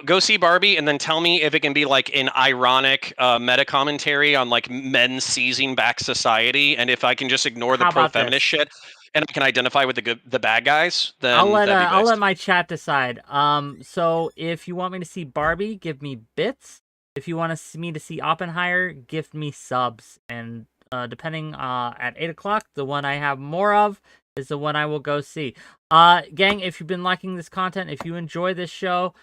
Go see Barbie and then tell me if it can be like an ironic meta commentary on like men seizing back society, and if I can just ignore the How about pro-feminist this? shit and I can identify with the bad guys, then I'll let that'd be I'll best. let my chat decide. So if you want me to see Barbie, give me bits. If you want me to see Oppenheimer, give me subs. And depending at 8 o'clock, the one I have more of is the one I will go see. Gang, if you've been liking this content, if you enjoy this show,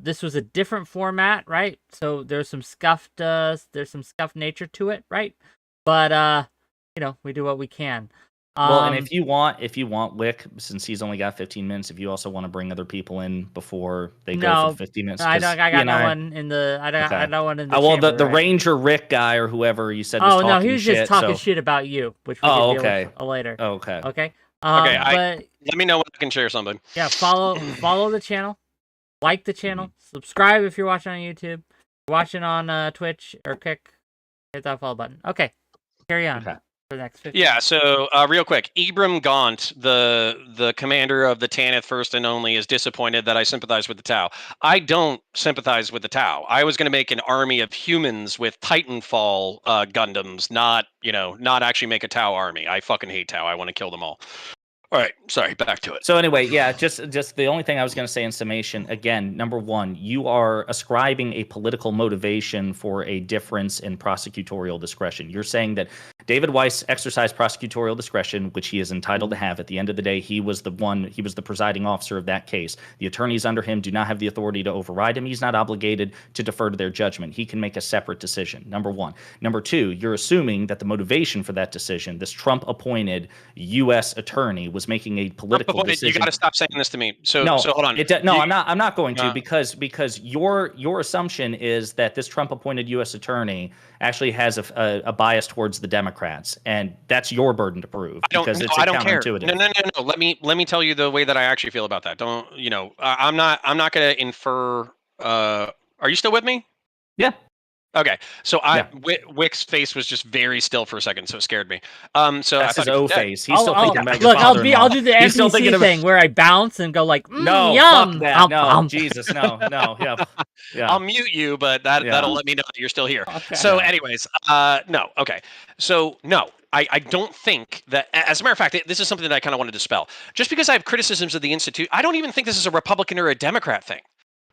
this was a different format, right? So there's some scuffed nature to it, right? But we do what we can. Well, and if you want Wick, since he's only got 15 minutes, if you also want to bring other people in before they go for 15 minutes, I 'cause got he and no one in the. I got no one in the. well, chamber, the right? Ranger Rick guy or whoever you said was Oh talking no, he was shit, just talking so- shit about you, which we can deal okay. with later. Oh, okay. Okay. Okay, But let me know when I can share something. yeah, follow the channel, like the channel, subscribe if you're watching on YouTube, watching on Twitch or Kick, hit that follow button. Okay, carry on Okay. for the next 15. Yeah, so real quick, 𝕵𝖔𝖎, the commander of the Tanith First and Only, is disappointed that I sympathize with the Tau. I don't sympathize with the Tau. I was going to make an army of humans with Titanfall Gundams, not actually make a Tau army. I fucking hate Tau. I want to kill them all. All right, sorry, back to it. So anyway, yeah, just the only thing I was going to say in summation, again, number one, you are ascribing a political motivation for a difference in prosecutorial discretion. You're saying that David Weiss exercised prosecutorial discretion, which he is entitled to have. At the end of the day, he was the presiding officer of that case. The attorneys under him do not have the authority to override him. He's not obligated to defer to their judgment. He can make a separate decision, number one. Number two, you're assuming that the motivation for that decision, this Trump-appointed U.S. attorney, was making a political decision. You got to stop saying this to me. So hold on. I'm not going to because your assumption is that this Trump-appointed U.S. attorney actually has a bias towards the Democrats, and that's your burden to prove because it's counterintuitive. No. Let me tell you the way that I actually feel about that. I'm not going to infer. Are you still with me? Yeah. Okay, so Wick's face was just very still for a second, so it scared me. So that's his O face. He's still thinking about look, I'll do the NPC thing where I bounce and go like, no, yum. Fuck that. No, Jesus, no, yeah. I'll mute you, but that'll let me know that you're still here. Okay. So, anyways, no, okay, so no. I don't think that, as a matter of fact, this is something that I kind of want to dispel. Just because I have criticisms of the Institute, I don't even think this is a Republican or a Democrat thing.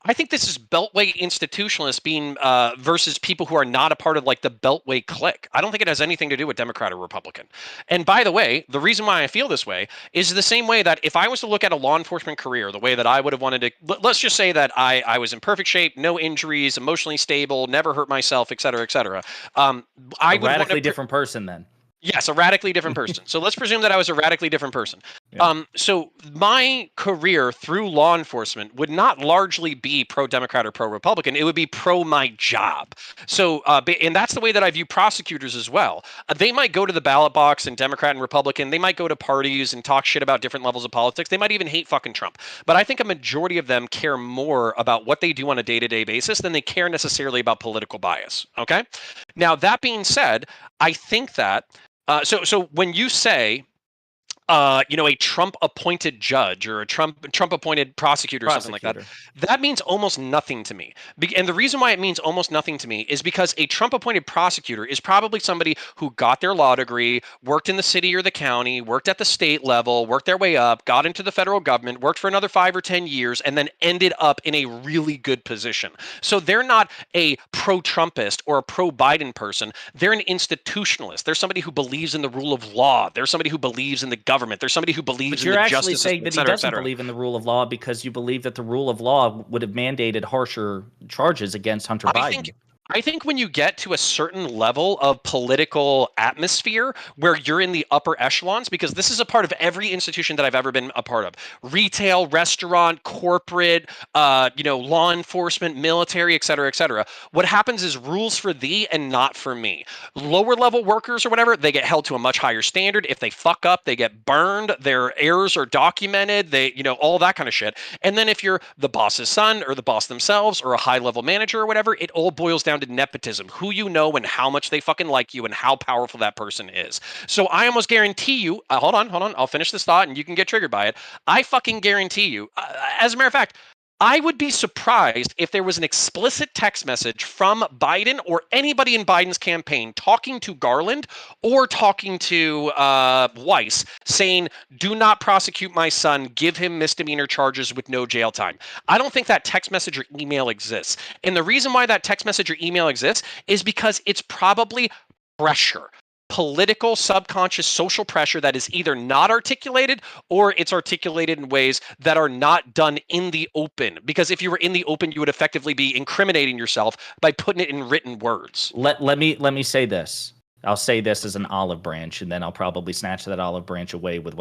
I think this is Beltway institutionalists being versus people who are not a part of like the Beltway clique. I don't think it has anything to do with Democrat or Republican. And by the way, the reason why I feel this way is the same way that if I was to look at a law enforcement career, the way that I would have wanted to, let's just say that I was in perfect shape, no injuries, emotionally stable, never hurt myself, et cetera, et cetera. I would radically different person then. Yes, a radically different person. So let's presume that I was a radically different person. Yeah. So my career through law enforcement would not largely be pro-Democrat or pro-Republican. It would be pro my job. So, and that's the way that I view prosecutors as well. They might go to the ballot box and Democrat and Republican. They might go to parties and talk shit about different levels of politics. They might even hate fucking Trump. But I think a majority of them care more about what they do on a day-to-day basis than they care necessarily about political bias. Okay? Now, that being said, I think that So when you say, a Trump-appointed judge or a Trump-appointed prosecutor or something like that, that means almost nothing to me. And the reason why it means almost nothing to me is because a Trump-appointed prosecutor is probably somebody who got their law degree, worked in the city or the county, worked at the state level, worked their way up, got into the federal government, worked for another 5 or 10 years, and then ended up in a really good position. So they're not a pro-Trumpist or a pro-Biden person. They're an institutionalist. They're somebody who believes in the rule of law. They're somebody who believes in the government. There's somebody who believes in the justice system. But you're actually saying that he doesn't believe in the rule of law because you believe that the rule of law would have mandated harsher charges against Hunter Biden. I think when you get to a certain level of political atmosphere where you're in the upper echelons, because this is a part of every institution that I've ever been a part of, retail, restaurant, corporate, law enforcement, military, et cetera, what happens is rules for thee and not for me. Lower level workers or whatever, they get held to a much higher standard. If they fuck up, they get burned. Their errors are documented. They, all that kind of shit. And then if you're the boss's son or the boss themselves or a high level manager or whatever, it all boils down to nepotism, who you know and how much they fucking like you and how powerful that person is. So I almost guarantee you, hold on, I'll finish this thought and you can get triggered by it. I fucking guarantee you, as a matter of fact, I would be surprised if there was an explicit text message from Biden or anybody in Biden's campaign talking to Garland or talking to Weiss saying, do not prosecute my son, give him misdemeanor charges with no jail time. I don't think that text message or email exists. And the reason why that text message or email exists is because it's probably pressure. Political, subconscious, social pressure that is either not articulated or it's articulated in ways that are not done in the open. Because if you were in the open, you would effectively be incriminating yourself by putting it in written words. Let me say this. I'll say this as an olive branch, and then I'll probably snatch that olive branch away with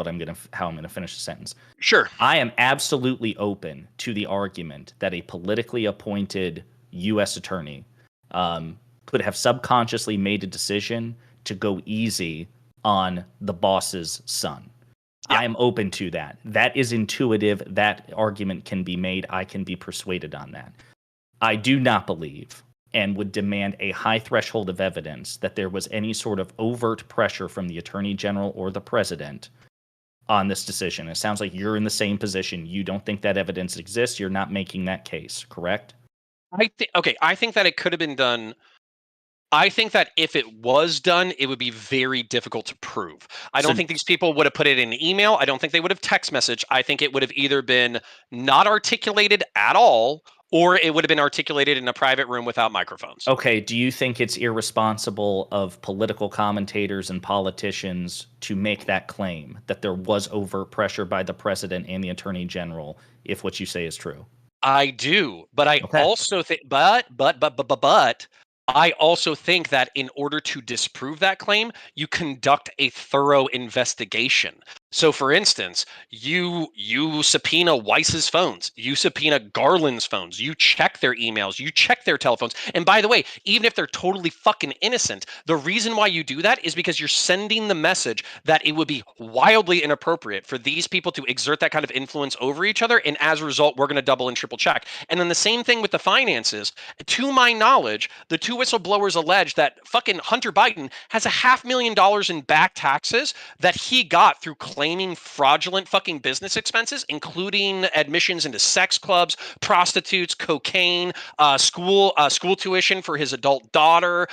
how I'm gonna finish the sentence. Sure. I am absolutely open to the argument that a politically appointed U.S. attorney could have subconsciously made a decision to go easy on the boss's son. Yeah. I am open to that. That is intuitive. That argument can be made. I can be persuaded on that. I do not believe and would demand a high threshold of evidence that there was any sort of overt pressure from the attorney general or the president on this decision. It sounds like you're in the same position. You don't think that evidence exists. You're not making that case, correct? I think that it could have been done. I think that if it was done, it would be very difficult to prove. I don't think these people would have put it in an email. I don't think they would have text messaged. I think it would have either been not articulated at all, or it would have been articulated in a private room without microphones. Okay, do you think it's irresponsible of political commentators and politicians to make that claim that there was overt pressure by the president and the attorney general if what you say is true? I do, but I also think, but I also think that in order to disprove that claim, you conduct a thorough investigation. So, for instance, you subpoena Weiss's phones, you subpoena Garland's phones, you check their emails, you check their telephones. And by the way, even if they're totally fucking innocent, the reason why you do that is because you're sending the message that it would be wildly inappropriate for these people to exert that kind of influence over each other. And as a result, we're going to double and triple check. And then the same thing with the finances. To my knowledge, the two whistleblowers allege that fucking Hunter Biden has $500,000 in back taxes that he got through claiming fraudulent fucking business expenses, including admissions into sex clubs, prostitutes, cocaine, school tuition for his adult daughter,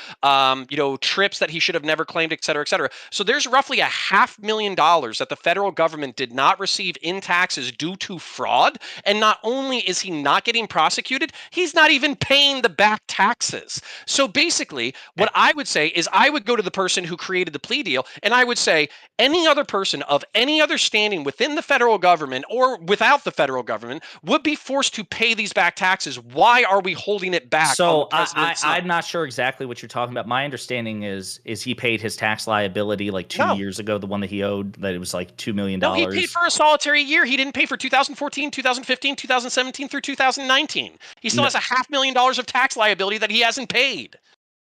trips that he should have never claimed, et cetera, et cetera. So there's roughly $500,000 that the federal government did not receive in taxes due to fraud. And not only is he not getting prosecuted, he's not even paying the back taxes. So basically, what I would say is I would go to the person who created the plea deal and I would say any other person of any other standing within the federal government or without the federal government would be forced to pay these back taxes. Why are we holding it back? So I'm not sure exactly what you're talking about. My understanding is he paid his tax liability like 2 years ago, the one that he owed, that it was like $2 million. No, he paid for a solitary year. He didn't pay for 2014, 2015, 2017 through 2019. He still has $500,000 of tax liability that he hasn't paid.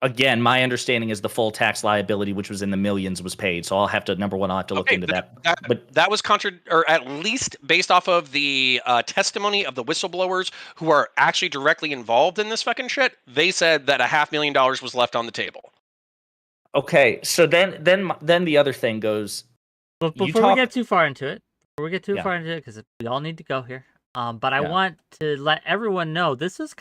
Again, my understanding is the full tax liability, which was in the millions, was paid. So I'll have to look into that. But that was or at least based off of the testimony of the whistleblowers who are actually directly involved in this fucking shit. They said that $500,000 was left on the table. Okay, so then the other thing goes. But You before we get talked- too far into it, Yeah. because we all need to go here. But I Yeah. want to let everyone know this was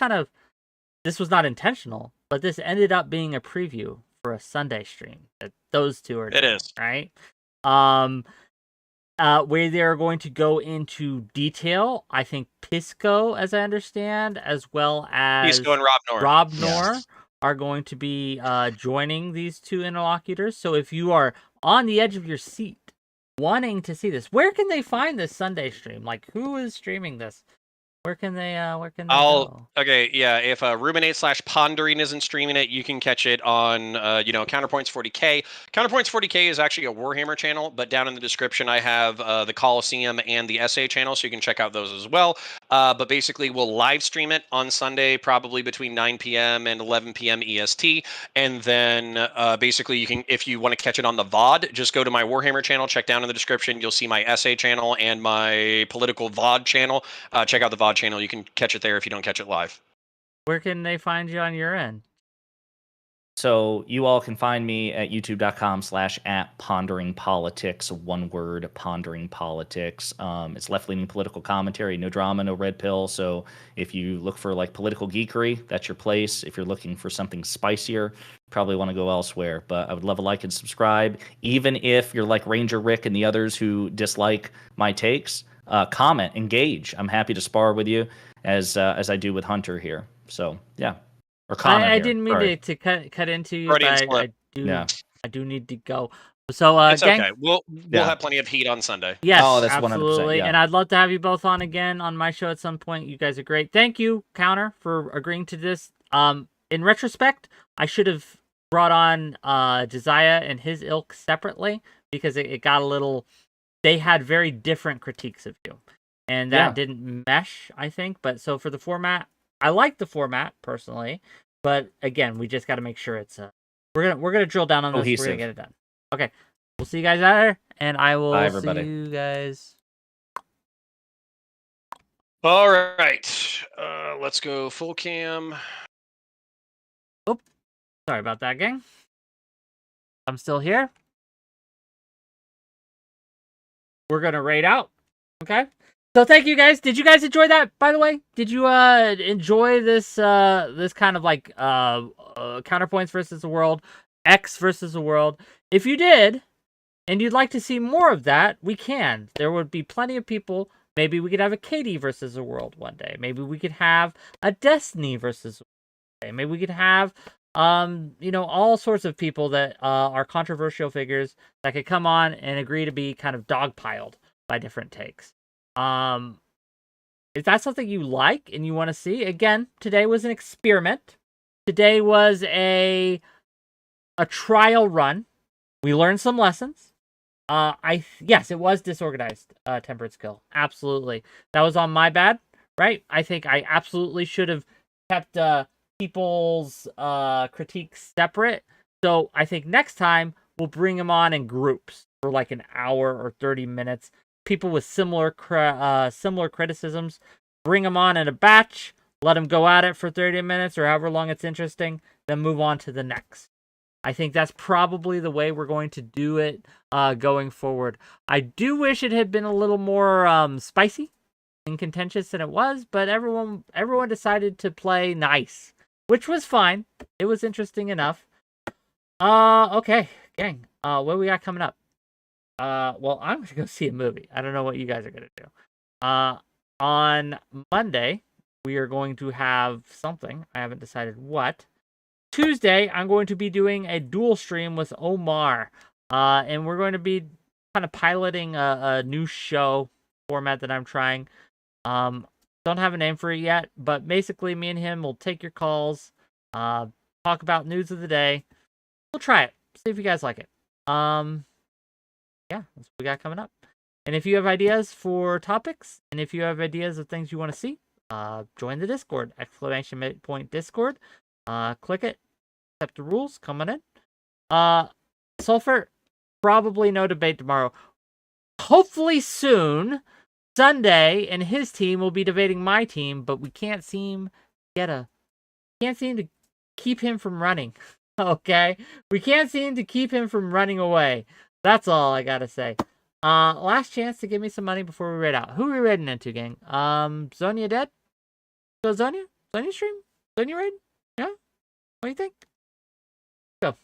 not intentional, but this ended up being a preview for a Sunday stream that those two are doing, It is. right? Where they're going to go into detail. I think Pisco, as I understand, as well as Pisco and Rob Noor. Rob Noor are going to be joining these two interlocutors. So if you are on the edge of your seat, wanting to see this, where can they find this Sunday stream? Like, who is streaming this? Where can they go? Okay, yeah. If Ruminate/Pondering isn't streaming it, you can catch it on Counterpoints 40K. Counterpoints 40K is actually a Warhammer channel, but down in the description I have the Coliseum and the SA channel, so you can check out those as well. But basically, we'll live stream it on Sunday, probably between 9 p.m. and 11 p.m. EST, and then basically you can, if you want to catch it on the VOD, just go to my Warhammer channel. Check down in the description. You'll see my SA channel and my political VOD channel. Check out the VOD channel. You can catch it there if you don't catch it live. Where can they find you on your end? So you all can find me at youtube.com/@ponderingpolitics, one word, pondering politics. It's left-leaning political commentary, no drama, no red pill. So if you look for like political geekery, that's your place. If you're looking for something spicier, probably want to go elsewhere. But I would love a like and subscribe. Even if you're like Ranger Rick and the others who dislike my takes, comment, engage. I'm happy to spar with you as I do with Hunter here. So yeah. Or I didn't mean to cut into you, Freudian but slip. I do need to go. So It's gang, okay. We'll have plenty of heat on Sunday. yes, Oh, that's 100%, absolutely. yeah. And I'd love to have you both on again on my show at some point. You guys are great. Thank you, Counter, for agreeing to this. In retrospect, I should have brought on 𝕵𝖎𝖙 and his ilk separately, because it got a little. They had very different critiques of you, and that didn't mesh, I think. But so for the format, I like the format personally, but again, we just got to make sure it's we're gonna drill down on this. Cohesive. We're gonna get it done. Okay, we'll see you guys out there, and I will Bye, everybody. see you guys. All right. Let's go full cam. Sorry about that, gang. I'm still here. We're gonna raid out. Okay. So thank you guys. Did you guys enjoy that, by the way? Did you enjoy this this kind of like counterpoints versus the world, X versus the world? If you did, and you'd like to see more of that, we can. There would be plenty of people. Maybe we could have a Katie versus the world one day. Maybe we could have a Destiny versus the world one day. Maybe we could have all sorts of people that are controversial figures that could come on and agree to be kind of dogpiled by different takes. If that's something you like and you want to see, again, today was an experiment. Today was a trial run. We learned some lessons. Yes, it was disorganized, Temperance Kill. Absolutely. That was on my bad, right? I think I absolutely should have kept people's critiques separate. So I think next time we'll bring them on in groups for like an hour or 30 minutes. People with similar criticisms, bring them on in a batch, let them go at it for 30 minutes or however long it's interesting, then move on to the next. I think that's probably the way we're going to do it going forward. I do wish it had been a little more spicy and contentious than it was, but everyone decided to play nice, which was fine. It was interesting enough. Okay, gang. What we got coming up? Well, I'm gonna go see a movie. I don't know what you guys are gonna do. On Monday, we are going to have something. I haven't decided what. Tuesday, I'm going to be doing a dual stream with Omar. And we're going to be kind of piloting a new show format that I'm trying. Don't have a name for it yet, but basically me and him will take your calls, talk about news of the day. We'll try it. See if you guys like it. Yeah, that's what we got coming up. And if you have ideas for topics, and if you have ideas of things you want to see, join the Discord, !Discord. Click it, accept the rules, come on in. Sulfur, probably no debate tomorrow. Hopefully soon, Sunday and his team will be debating my team, but we can't seem to keep him from running. Okay? We can't seem to keep him from running away. That's all I gotta say. Last chance to give me some money before we raid out. Who are we raiding into, gang? Zonia dead? Go Zonia? Zonia stream? Zonia raid? Yeah? What do you think? Go.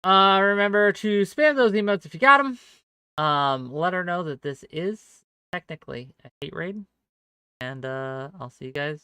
Remember to spam those emotes if you got them. Let her know that this is technically a hate raid. And I'll see you guys